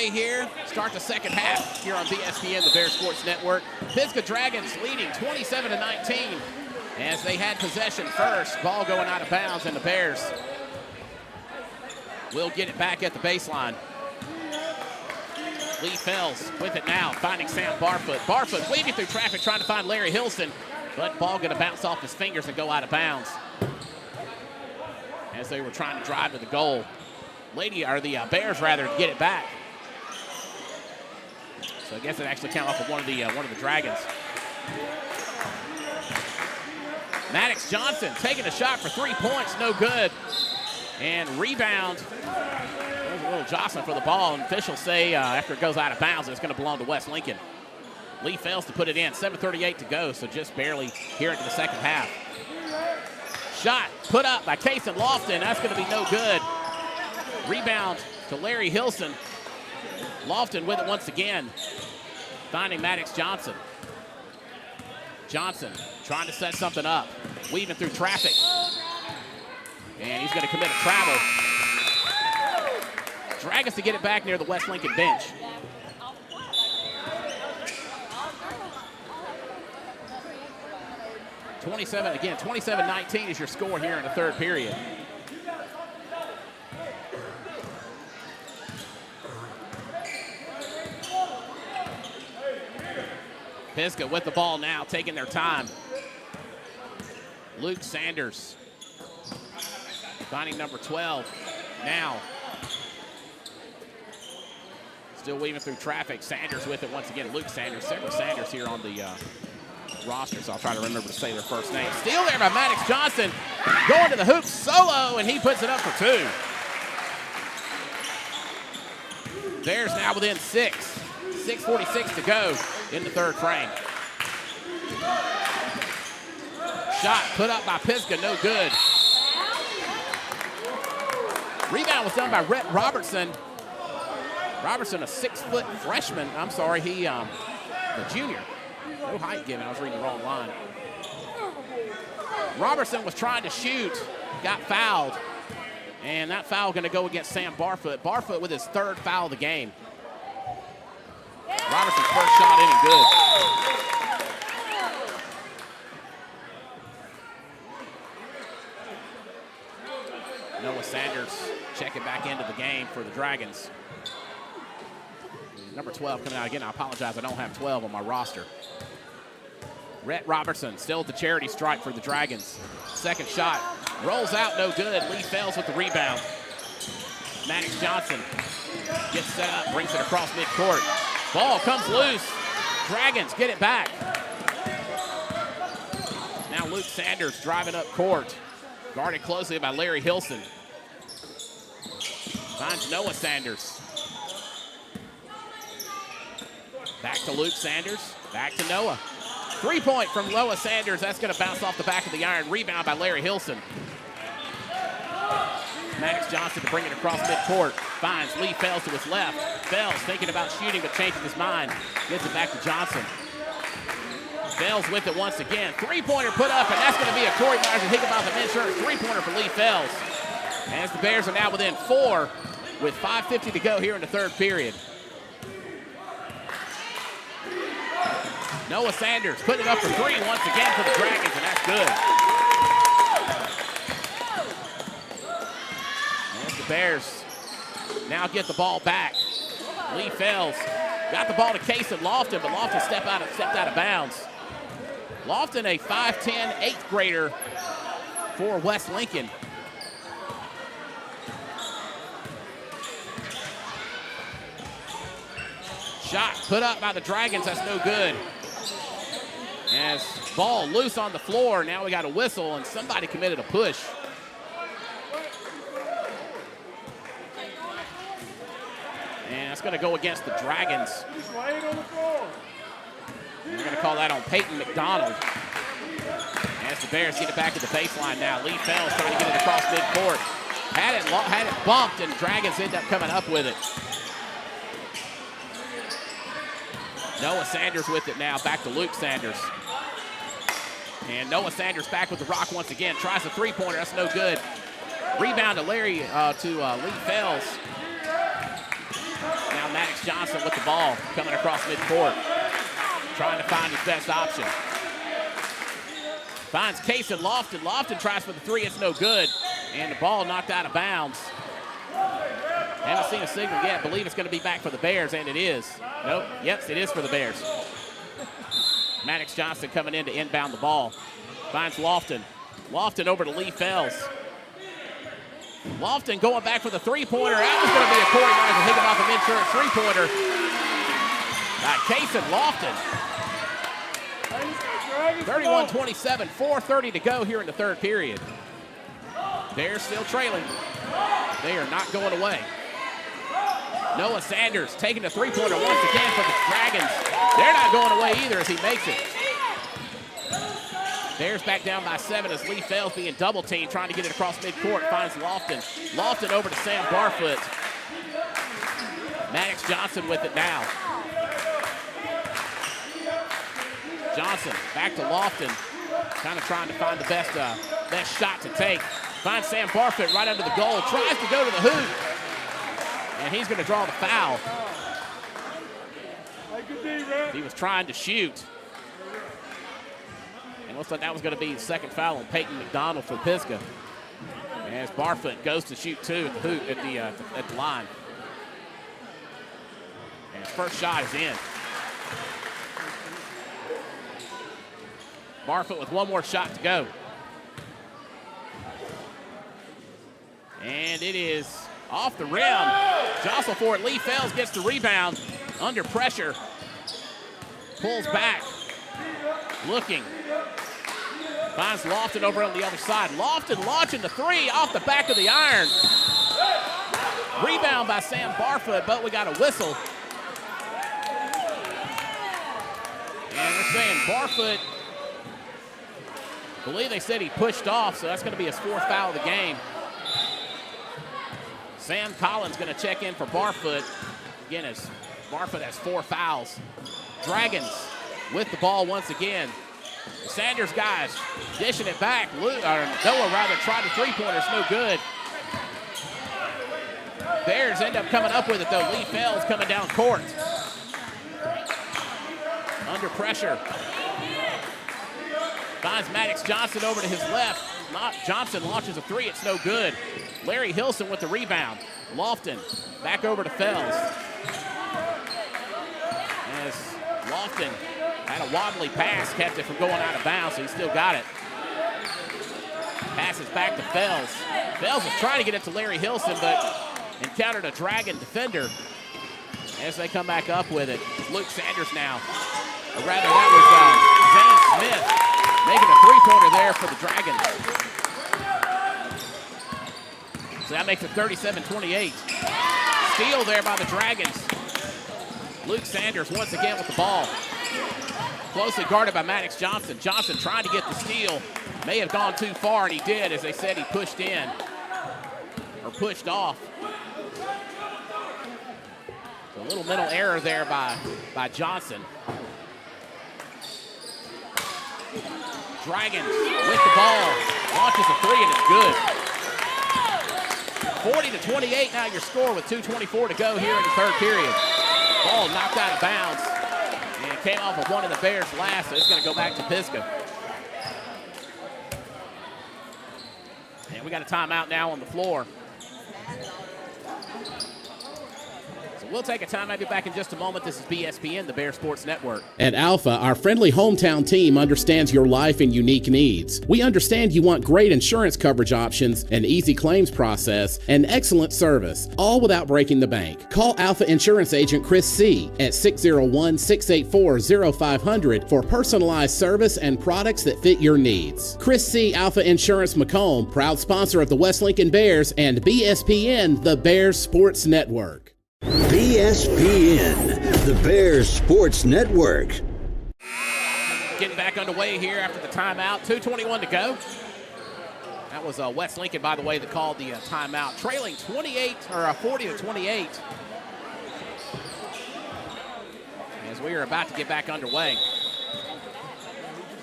underway here. Start the second half here on BSPN, the Bears Sports Network. Pisgah Dragons leading 27-19 as they had possession first. Ball going out of bounds, and the Bears will get it back at the baseline. Lee Fells with it now, finding Sam Barfoot. Barfoot weaving through traffic, trying to find Larry Hilson, but ball going to bounce off his fingers and go out of bounds as they were trying to drive to the goal. The Bears rather get it back. So I guess it actually came off of one of the Dragons. Maddox Johnson taking a shot for 3 points, no good. And rebound. There's a little jostling for the ball, and officials say after it goes out of bounds, it's going to belong to West Lincoln. Lee fails to put it in. 7:38 to go, so just barely here into the second half. Shot put up by Kason Lofton. That's going to be no good. Rebound to Larry Hilson. Lofton with it once again, finding Maddox Johnson. Johnson trying to set something up, weaving through traffic. And he's going to commit a travel. Dragons to get it back near the West Lincoln bench. Again, 27-19 is your score here in the third period. Pisgah with the ball now, taking their time. Luke Sanders finding number 12 now. Still weaving through traffic. Sanders with it once again. Luke Sanders, several Sanders here on the roster, so I'll try to remember to say their first name. Steal there by Maddox Johnson, going to the hoop solo, and he puts it up for 2. Bears now within 6. 6:46 to go in the third frame. Shot put up by Pisgah, no good. Rebound was done by Rhett Robertson. Robertson, a 6-foot freshman. I'm sorry, he a junior. No height given, I was reading the wrong line. Robertson was trying to shoot, got fouled, and that foul going to go against Sam Barfoot. Barfoot with his third foul of the game. Robertson's first shot in and good. Noah Sanders checking back into the game for the Dragons. Number 12 coming out again. I apologize, I don't have 12 on my roster. Rhett Robertson still at the charity stripe for the Dragons. Second shot rolls out, no good. Lee Fells with the rebound. Maddox Johnson gets set up, brings it across midcourt. Ball comes loose. Dragons get it back. Now Luke Sanders driving up court, guarded closely by Larry Hilson. Finds Noah Sanders. Back to Luke Sanders, back to Noah. 3-point from Noah Sanders. That's going to bounce off the back of the iron. Rebound by Larry Hilson. Maddox Johnson to bring it across midcourt. Finds Lee Fells to his left. Fells thinking about shooting but changing his mind. Gets it back to Johnson. Fells with it once again. 3-pointer put up, and that's going to be a Corey Myers and Higginbotham insurance 3-pointer for Lee Fells. As the Bears are now within 4 with 5:50 to go here in the third period. Noah Sanders putting it up for 3 once again for the Dragons, and that's good. As the Bears now get the ball back. Lee Fells got the ball to Kason Lofton, but Lofton stepped out of bounds. Lofton, a 5'10", 8th grader for West Lincoln. Shot put up by the Dragons, that's no good. As ball loose on the floor, now we got a whistle and somebody committed a push. And it's going to go against the Dragons. And they're going to call that on Peyton McDonald. As the Bears get it back to the baseline now. Lee Fells trying to get it across midcourt. Had it bumped, and Dragons end up coming up with it. Noah Sanders with it now, back to Luke Sanders. And Noah Sanders back with the rock once again. Tries a 3-pointer, that's no good. Rebound to Lee Fells. Now Maddox Johnson with the ball coming across midcourt, trying to find his best option. Finds Case and Lofton. Lofton tries for the three. It's no good. And the ball knocked out of bounds. Haven't seen a signal yet. Believe it's going to be back for the Bears, and it is. Nope. Yes, it is for the Bears. Maddox Johnson coming in to inbound the ball. Finds Lofton. Lofton over to Lee Fells. Lofton going back for the three-pointer. That was going to be a Corey Myers and Higginbotham insurance three-pointer. By Case and Lofton. 31-27, 4:30 to go here in the third period. Bears still trailing. They are not going away. Noah Sanders taking the three-pointer once again for the Dragons. They're not going away either as he makes it. Bears back down by 7 as Lee Fells being double-teamed, trying to get it across midcourt. Finds Lofton. Lofton over to Sam Barfoot. Maddox Johnson with it now. Johnson back to Lofton. Kind of trying to find the best shot to take. Finds Sam Barfoot right under the goal. Tries to go to the hoop. And he's going to draw the foul. He was trying to shoot. And looks like that was going to be the second foul on Peyton McDonald for Pisgah. As Barfoot goes to shoot two at the hoop at the line. And his first shot is in. Barfoot with one more shot to go. And it is off the rim. Jostle for it. Lee Fells gets the rebound. Under pressure. Pulls back. Looking. Finds Lofton over on the other side. Lofton launching the three off the back of the iron. Rebound by Sam Barfoot, but we got a whistle. And they're saying Barfoot, I believe they said he pushed off, so that's going to be his fourth foul of the game. Sam Collins going to check in for Barfoot. Again, as Barfoot has 4 fouls. Dragons with the ball once again. The Sanders guys dishing it back. Noah rather tried the three-pointer. It's no good. Bears end up coming up with it, though. Lee Fells coming down court. Under pressure. Finds Maddox Johnson over to his left. Johnson launches a three. It's no good. Larry Hilson with the rebound. Lofton back over to Fells. As Lofton had a wobbly pass, kept it from going out of bounds, so he still got it. Passes back to Fells. Fells was trying to get it to Larry Hilson, but encountered a Dragon defender. As they come back up with it, Luke Sanders now. Or rather, that was Zane Smith making a three-pointer there for the Dragons. So that makes it 37-28. Steal there by the Dragons. Luke Sanders once again with the ball. Closely guarded by Maddox Johnson. Johnson trying to get the steal. May have gone too far, and he did. As they said, he pushed in. Or pushed off. So a little mental error there by Johnson. Dragons with the ball. Launches a three, and it's good. 40-28 now your score with 2:24 to go here in the third period. Ball knocked out of bounds. And it came off of one of the Bears last, so it's going to go back to Pisgah. And we got a timeout now on the floor. So we'll take a time. I'll be back in just a moment. This is BSPN, the Bear Sports Network. At Alpha, our friendly hometown team understands your life and unique needs. We understand you want great insurance coverage options, an easy claims process, and excellent service, all without breaking the bank. Call Alpha Insurance Agent Chris C. at 601-684-0500 for personalized service and products that fit your needs. Chris C. Alpha Insurance Macomb, proud sponsor of the West Lincoln Bears and BSPN, the Bears Sports Network. BSPN, the Bears Sports Network. Getting back underway here after the timeout. 2:21 to go. That was West Lincoln, by the way, that called the timeout. Trailing 40-28. As we are about to get back underway.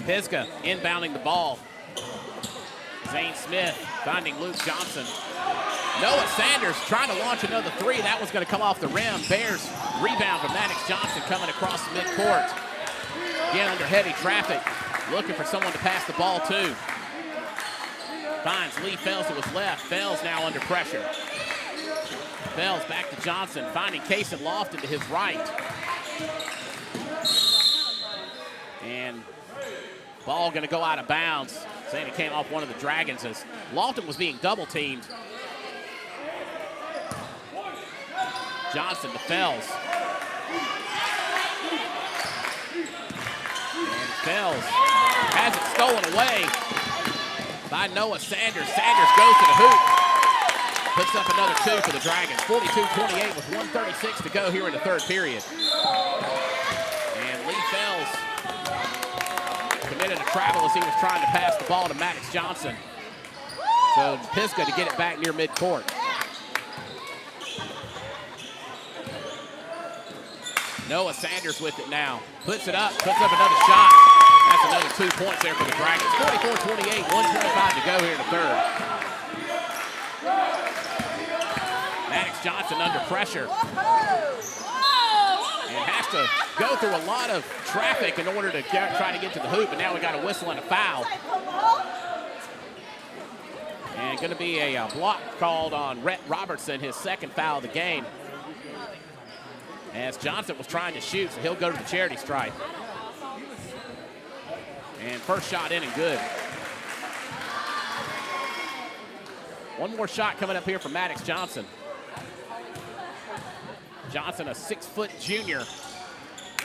Pisgah inbounding the ball. Zane Smith finding Luke Johnson. Noah Sanders trying to launch another three. That was going to come off the rim. Bears rebound from Maddox Johnson coming across the midcourt. Again, under heavy traffic, looking for someone to pass the ball to. Finds Lee Fells to his left. Fells now under pressure. Fells back to Johnson, finding Cason Lofton to his right. And ball going to go out of bounds. Saying it came off one of the Dragons as Lofton was being double teamed. Johnson to Fells. And Fells has it stolen away by Noah Sanders. Sanders goes to the hoop. Puts up another two for the Dragons. 42-28 with 1:36 to go here in the third period. And Lee Fells committed a travel as he was trying to pass the ball to Maddox Johnson. So Pisgah to get it back near midcourt. Noah Sanders with it now. Puts it up, puts up another shot. That's another 2 points there for the Dragons. 44-28, 1:25 to go here in the third. Maddox Johnson under pressure. And has to go through a lot of traffic in order to try to get to the hoop, and now we got a whistle and a foul. And going to be a block called on Rhett Robertson, his second foul of the game. As Johnson was trying to shoot, so he'll go to the charity stripe. And first shot in and good. One more shot coming up here from Maddox Johnson. Johnson, a 6-foot junior.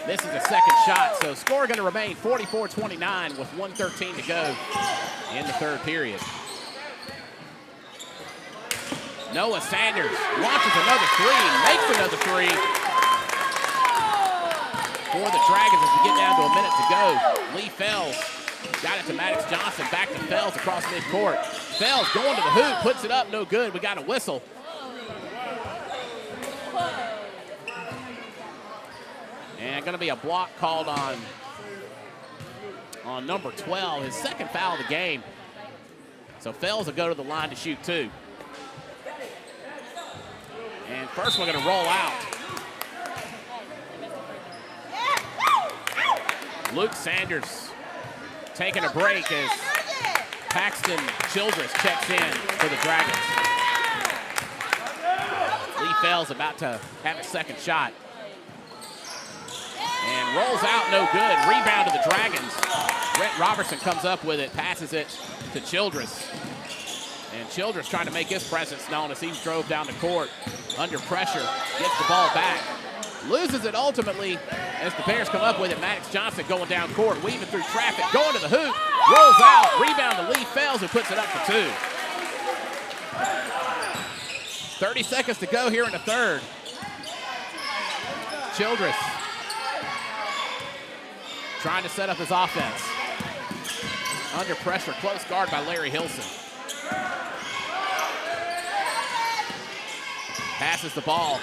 This is a second shot, so score going to remain 44-29 with 1:13 to go in the third period. Noah Sanders launches another three, makes another three for the Dragons as we get down to a minute to go. Lee Fells got it to Maddox Johnson, back to Fells across midcourt. Fells going to the hoop, puts it up, no good. We got a whistle. And going to be a block called on number 12, his second foul of the game. So Fells will go to the line to shoot two. And first we're going to roll out. Luke Sanders taking a break as Paxton Childress checks in for the Dragons. Lee Fells about to have a second shot. And rolls out, no good. Rebound to the Dragons. Rhett Robertson comes up with it, passes it to Childress. And Childress trying to make his presence known as he drove down the court under pressure, gets the ball back. Loses it ultimately as the Bears come up with it. Maddox Johnson going down court, weaving through traffic, going to the hoop, rolls out, rebound to Lee Fells, who puts it up for two. 30 seconds to go here in the third. Childress trying to set up his offense. Under pressure, close guard by Larry Hilson. Passes the ball.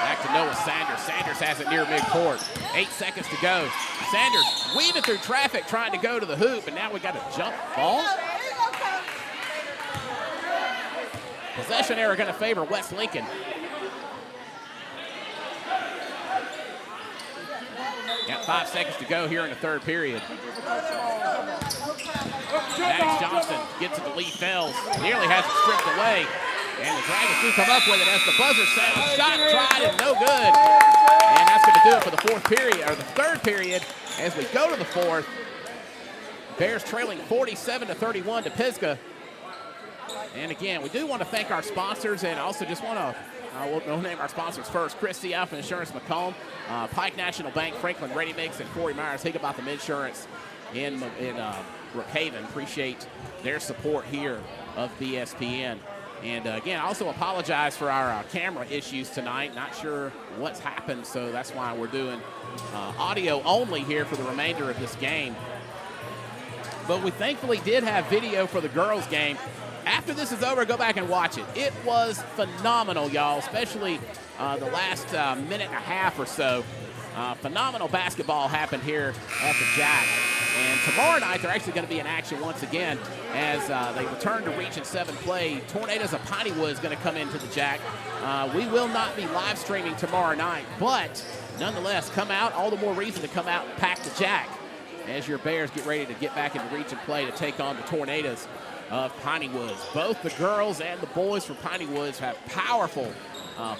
Back to Noah Sanders. Sanders has it near midcourt. 8 seconds to go. Sanders weaving through traffic, trying to go to the hoop, and now we got a jump ball. Possession error going to favor West Lincoln. Got 5 seconds to go here in the third period. Maddox Johnson gets it to Lee Fells. Nearly has it stripped away. And the Dragons do come up with it as the buzzer sounds. Shot tried and no good. And that's going to do it for the fourth period, or the third period. As we go to the fourth, Bears trailing 47-31 to Pisgah. And again, we do want to thank our sponsors, and also just want to we'll name our sponsors first. Chris Alpha Insurance Macomb, Pike National Bank, Franklin Ready Mix, and Corey Myers, Higginbotham Insurance in Brookhaven. Appreciate their support here of BSPN. And again, I also apologize for our camera issues tonight. Not sure what's happened, so that's why we're doing audio only here for the remainder of this game. But we thankfully did have video for the girls' game. After this is over, go back and watch it. It was phenomenal, y'all, especially the last minute and a half or so. Phenomenal basketball happened here at the Jack. And tomorrow night, they're actually going to be in action once again as they return to Region 7 play. Tornadoes of Pineywood is going to come into the Jack. We will not be live streaming tomorrow night, but nonetheless, come out. All the more reason to come out and pack the Jack as your Bears get ready to get back into region play to take on the Tornadoes of Pineywood. Both the girls and the boys from Pineywood have powerful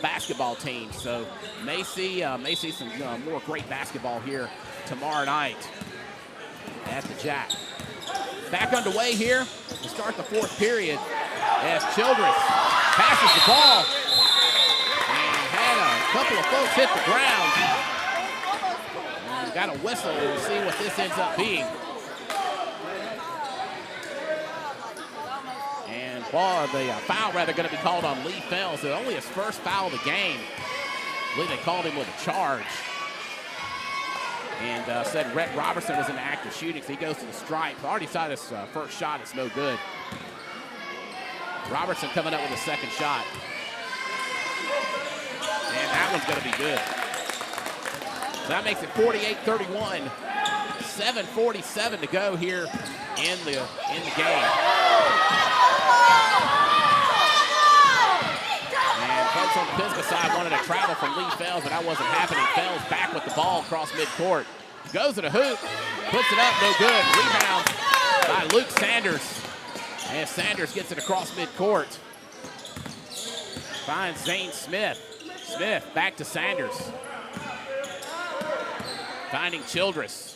basketball teams, so may see some more great basketball here tomorrow night at the Jack. Back underway here to start the fourth period as Childress passes the ball and had a couple of folks hit the ground. And got a whistle to see what this ends up being. And the foul rather going to be called on Lee Fells. It's only his first foul of the game. I believe they called him with a charge. And said Rhett Robertson was in active shooting, so he goes to the stripe. Already saw this first shot, it's no good. Robertson coming up with a second shot. And that one's gonna be good. So that makes it 48-31. 7:47 to go here in the game. And folks on the Pisgah side wanted to travel from Lee Fells, but that wasn't happening. Fells back with the ball across midcourt. Goes to the hoop, puts it up, no good. Rebound by Luke Sanders. And Sanders gets it across midcourt. Finds Zane Smith. Smith back to Sanders. Finding Childress.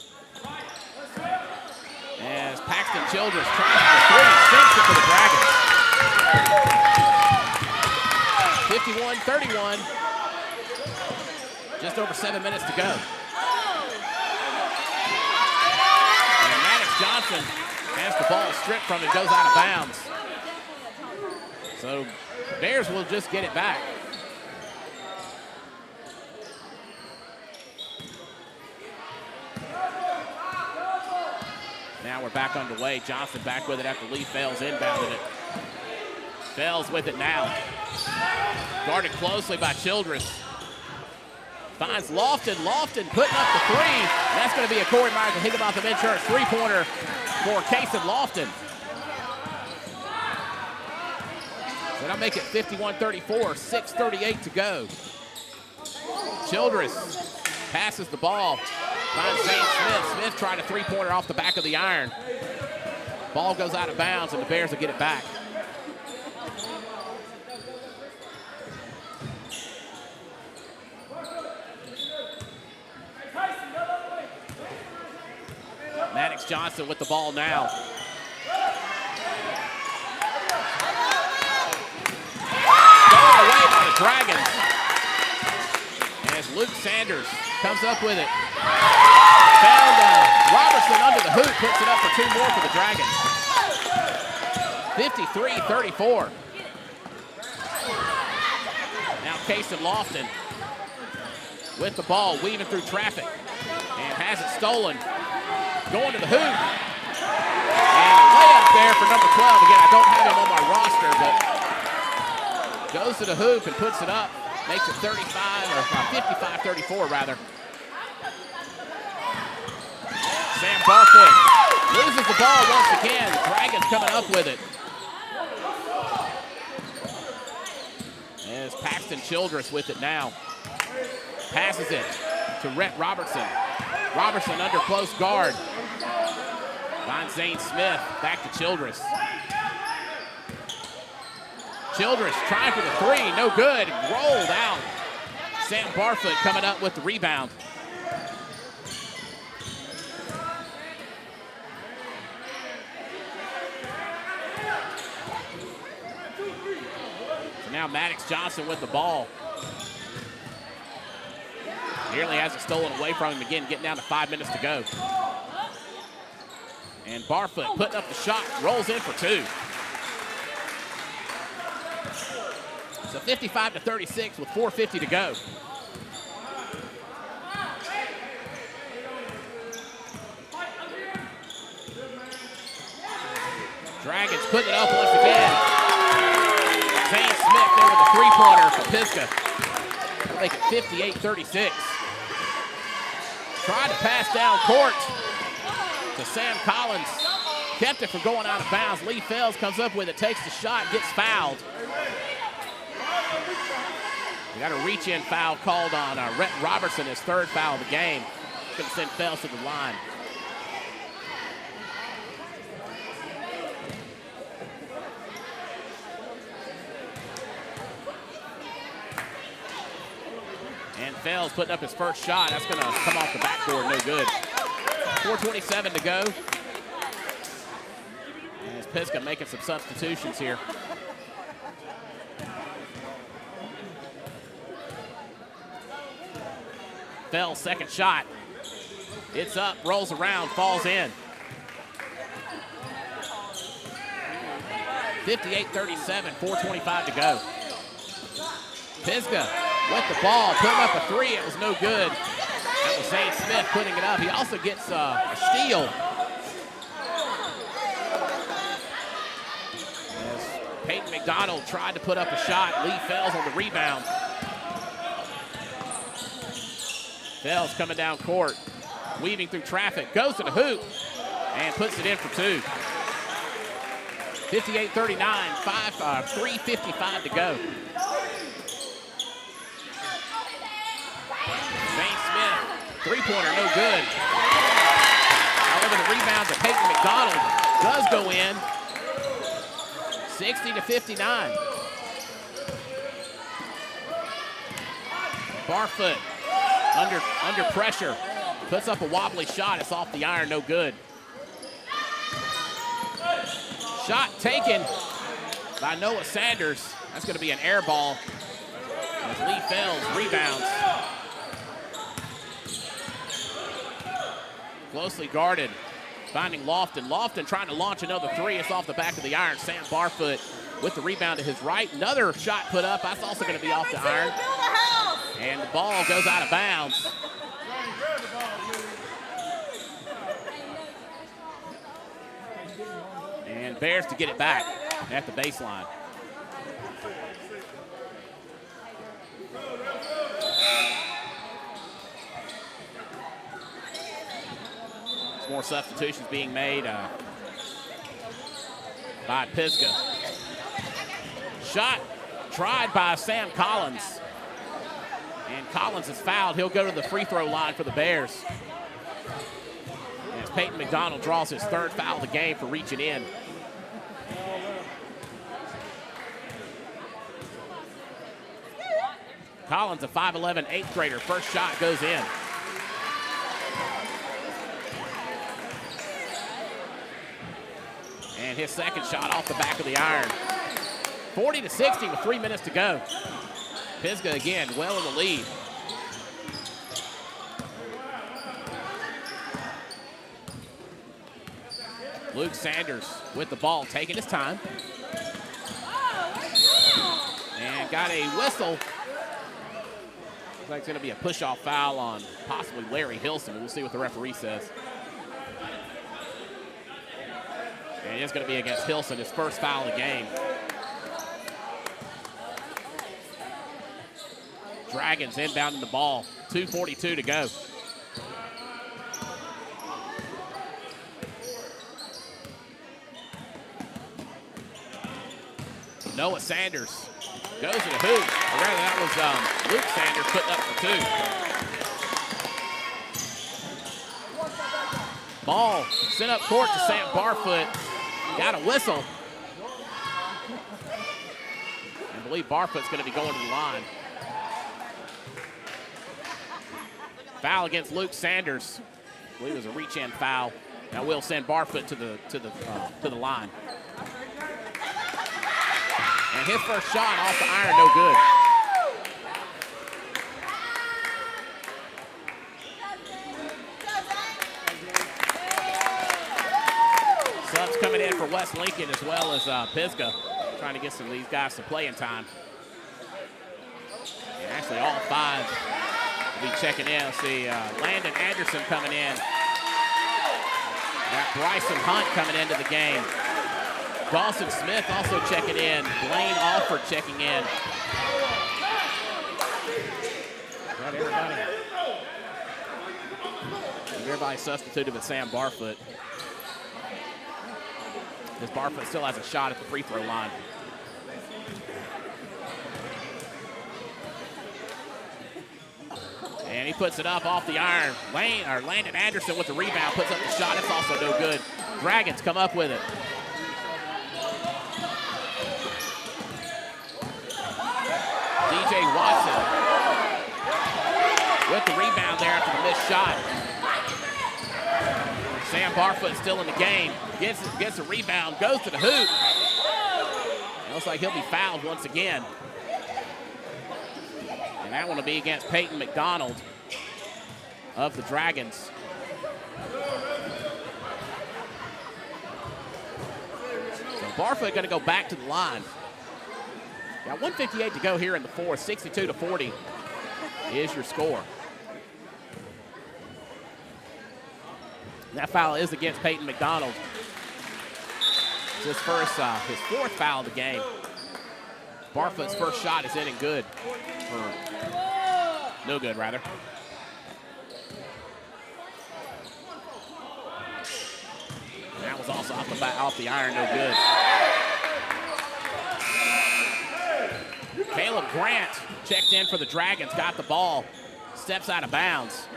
As Paxton Childress tries to three, sinks it for the Dragons. 51-31. Just over 7 minutes to go. And Maddox Johnson has the ball stripped from him, goes out of bounds. So Bears will just get it back. Now we're back underway. Johnson back with it after Lee Fells inbounded it. Fells with it now. Guarded closely by Childress. Finds Lofton. Lofton putting up the three. And that's going to be a Corey Michael Higginbotham Insurance three-pointer for Kason Lofton. So that'll make it 51-34, 6:38 to go. Childress passes the ball. Finds Zane Smith. Smith trying a three-pointer off the back of the iron. Ball goes out of bounds, and the Bears will get it back. Maddox Johnson with the ball now. Stolen away by the Dragons. As Luke Sanders comes up with it. Found Robertson under the hoop, puts it up for two more for the Dragons. 53-34. Now Kason Lofton with the ball, weaving through traffic, and has it stolen. Going to the hoop. And a layup there for number 12. Again, I don't have him on my roster, but goes to the hoop and puts it up. Makes it 55-34 rather. Sam Barfoot loses the ball once again. Dragons coming up with it. As Paxton Childress with it now. Passes it to Rhett Robertson. Robertson under close guard. Finds Zane Smith. Back to Childress. Childress trying for the three. No good. Rolled out. Sam Barfoot coming up with the rebound. So now Maddox Johnson with the ball. Nearly has it stolen away from him again, getting down to 5 minutes to go. And Barfoot putting up the shot, rolls in for two. So 55-36 with 4:50 to go. Dragons putting it up once again. Zane Smith there with a three-pointer for Pisgah. That'll make it 58-36. Tried to pass down court to Sam Collins. Kept it from going out of bounds. Lee Fells comes up with it, takes the shot, gets fouled. We got a reach-in foul called on Rhett Robertson, his third foul of the game. Going to send Fells to the line. And Fells putting up his first shot. That's going to come off the backboard, no good. 4:27 to go. As Pisgah making some substitutions here. Fells' second shot. It's up, rolls around, falls in. 58-37, 4:25 to go. Pisgah with the ball, putting up a three. It was no good. That was Zane Smith putting it up. He also gets a steal. As Peyton McDonald tried to put up a shot, Lee Fells on the rebound. Fells coming down court, weaving through traffic, goes to the hoop, and puts it in for two. 58-39, 3:55 to go. Zane Smith, three-pointer, no good. However, the rebound to Peyton McDonald does go in. 60-59. Barfoot under pressure, puts up a wobbly shot. It's off the iron, no good. Shot taken by Noah Sanders. That's going to be an air ball as Lee Fells rebounds. Closely guarded, finding Lofton. Lofton trying to launch another three. It's off the back of the iron. Sam Barfoot with the rebound to his right. Another shot put up. That's also going to be off the iron. And the ball goes out of bounds. And Bears to get it back at the baseline. Some more substitutions being made by Pisgah. Shot tried by Sam Collins. And Collins is fouled. He'll go to the free throw line for the Bears. As Peyton McDonald draws his third foul of the game for reaching in. Collins, a 5'11", eighth grader. First shot goes in. And his second shot off the back of the iron. 40-60 with 3 minutes to go. Pisgah again, well in the lead. Luke Sanders with the ball, taking his time. And got a whistle. Looks like it's going to be a push-off foul on possibly Larry Hilson. We'll see what the referee says. And it's going to be against Hilson, his first foul of the game. Dragons inbounding the ball. 2:42 to go. Noah Sanders goes to the hoop. Or rather, that was Luke Sanders putting up for two. Ball sent up court to Sam Barfoot. Got a whistle. I believe Barfoot's going to be going to the line. Foul against Luke Sanders. I believe it was a reach-in foul. Now we'll send Barfoot to the line. And his first shot off the iron, no good. Subs coming in for West Lincoln as well as Pisgah, trying to get some of these guys some playing time. And actually all five will be checking in. Let's see, Landon Anderson coming in. Got Bryson Hunt coming into the game. Dawson Smith also checking in. Blaine Alford checking in. Got everybody. Everybody substituted with Sam Barfoot. As Barfoot still has a shot at the free throw line. And he puts it up off the iron. Landon Anderson with the rebound, puts up the shot. It's also no good. Dragons come up with it. DJ Watson with the rebound there after the missed shot. Sam Barfoot still in the game. Gets a rebound, goes to the hoop. It looks like he'll be fouled once again. And that one will be against Peyton McDonald of the Dragons. So Barfoot going to go back to the line. Got 1:58 to go here in the fourth. 62-40 is your score. That foul is against Peyton McDonald. It's his fourth foul of the game. Barfoot's first shot is in and good. No good, rather. And that was also off the iron, no good. Caleb Grant checked in for the Dragons, got the ball, steps out of bounds.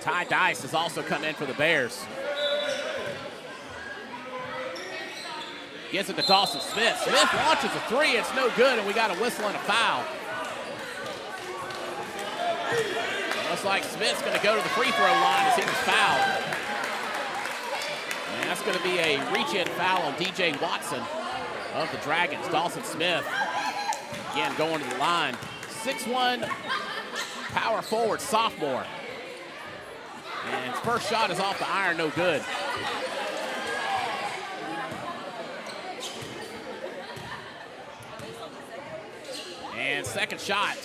Ty Dice has also come in for the Bears. Gets it to Dawson Smith. Smith launches a three. It's no good, and we got a whistle and a foul. Looks like Smith's going to go to the free throw line as he was fouled. And that's going to be a reach-in foul on DJ Watson of the Dragons. Dawson Smith, again, going to the line. 6'1", power forward, sophomore. And his first shot is off the iron, no good. And second shot,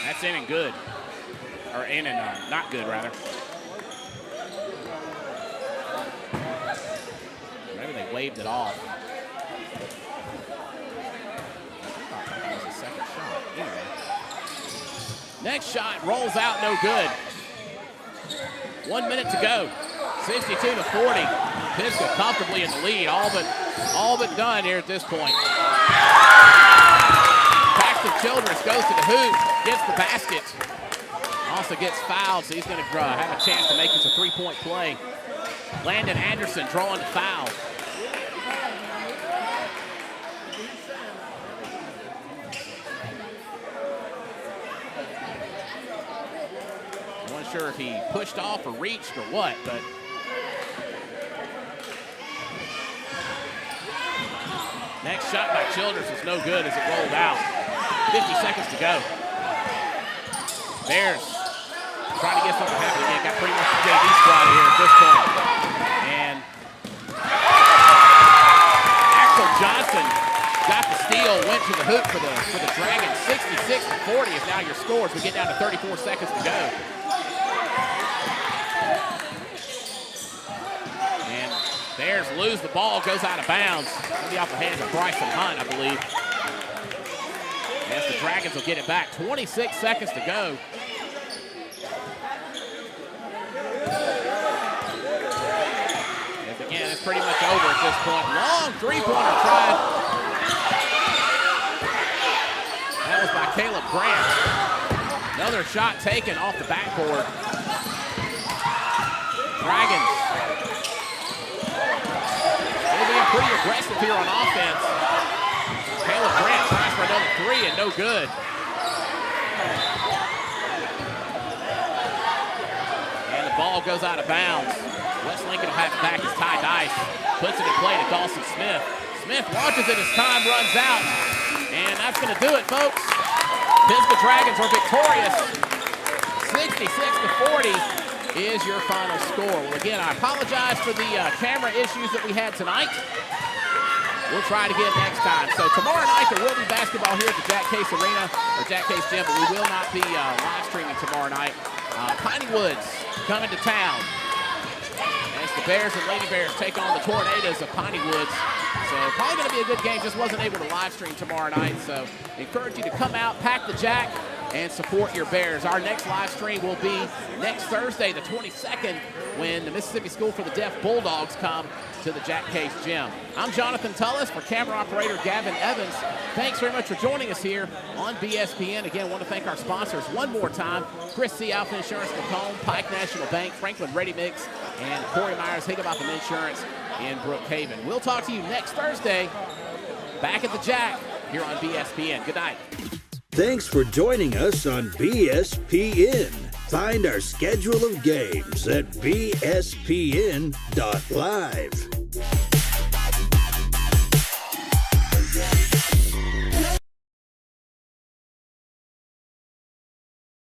that's in and good. Or in and not good, rather. Maybe they waved it off. That was a second shot. Anyway. Next shot rolls out, no good. 1 minute to go. 62-40. Pisgah comfortably in the lead. All but done here at this point. Paxton Childress goes to the hoop, gets the basket. Also gets fouled, so he's going to have a chance to make this a three-point play. Landon Anderson drawing the foul. I wasn't sure if he pushed off or reached or what, but next shot by Childress is no good as it rolled out. 50 seconds to go. Bears trying to get something happening again. Got pretty much the JV squad here at this point. And Axel Johnson got the steal, went to the hoop for the Dragons. 66-40 is now your score as we get down to 34 seconds to go. And Bears lose the ball, goes out of bounds. It'll be off the hands of Bryson Hunt, I believe. Yes, the Dragons will get it back. 26 seconds to go. And again, it's pretty much over at this point. Long three-pointer tried. That was by Caleb Grant. Another shot taken off the backboard. Dragons. They're being pretty aggressive here on offense. Caleb Grant tries for another three and no good. And the ball goes out of bounds. West Lincoln will have it back as Ty Dice puts it in play to Dawson Smith. Smith launches it as time runs out. And that's going to do it, folks. Pisgah Dragons are victorious. 66-40 is your final score. Well, again, I apologize for the camera issues that we had tonight. We'll try it again next time. So tomorrow night there will be basketball here at the Jack Case Arena, or Jack Case Gym, but we will not be live streaming tomorrow night. Piney Woods coming to town as the Bears and Lady Bears take on the Tornadoes of Piney Woods. So probably going to be a good game. Just wasn't able to live stream tomorrow night. So encourage you to come out, pack the Jack, and support your Bears. Our next live stream will be next Thursday, the 22nd, when the Mississippi School for the Deaf Bulldogs come to the Jack Case Gym. I'm Jonathan Tullis for camera operator Gavin Evans. Thanks very much for joining us here on BSPN. Again, I want to thank our sponsors one more time: Chris C. Alpha Insurance Macomb, Pike National Bank, Franklin Ready Mix, and Corey Myers Higginbotham Insurance in Brookhaven. We'll talk to you next Thursday back at the Jack here on BSPN. Good night. Thanks for joining us on BSPN. Find our schedule of games at bspn.live.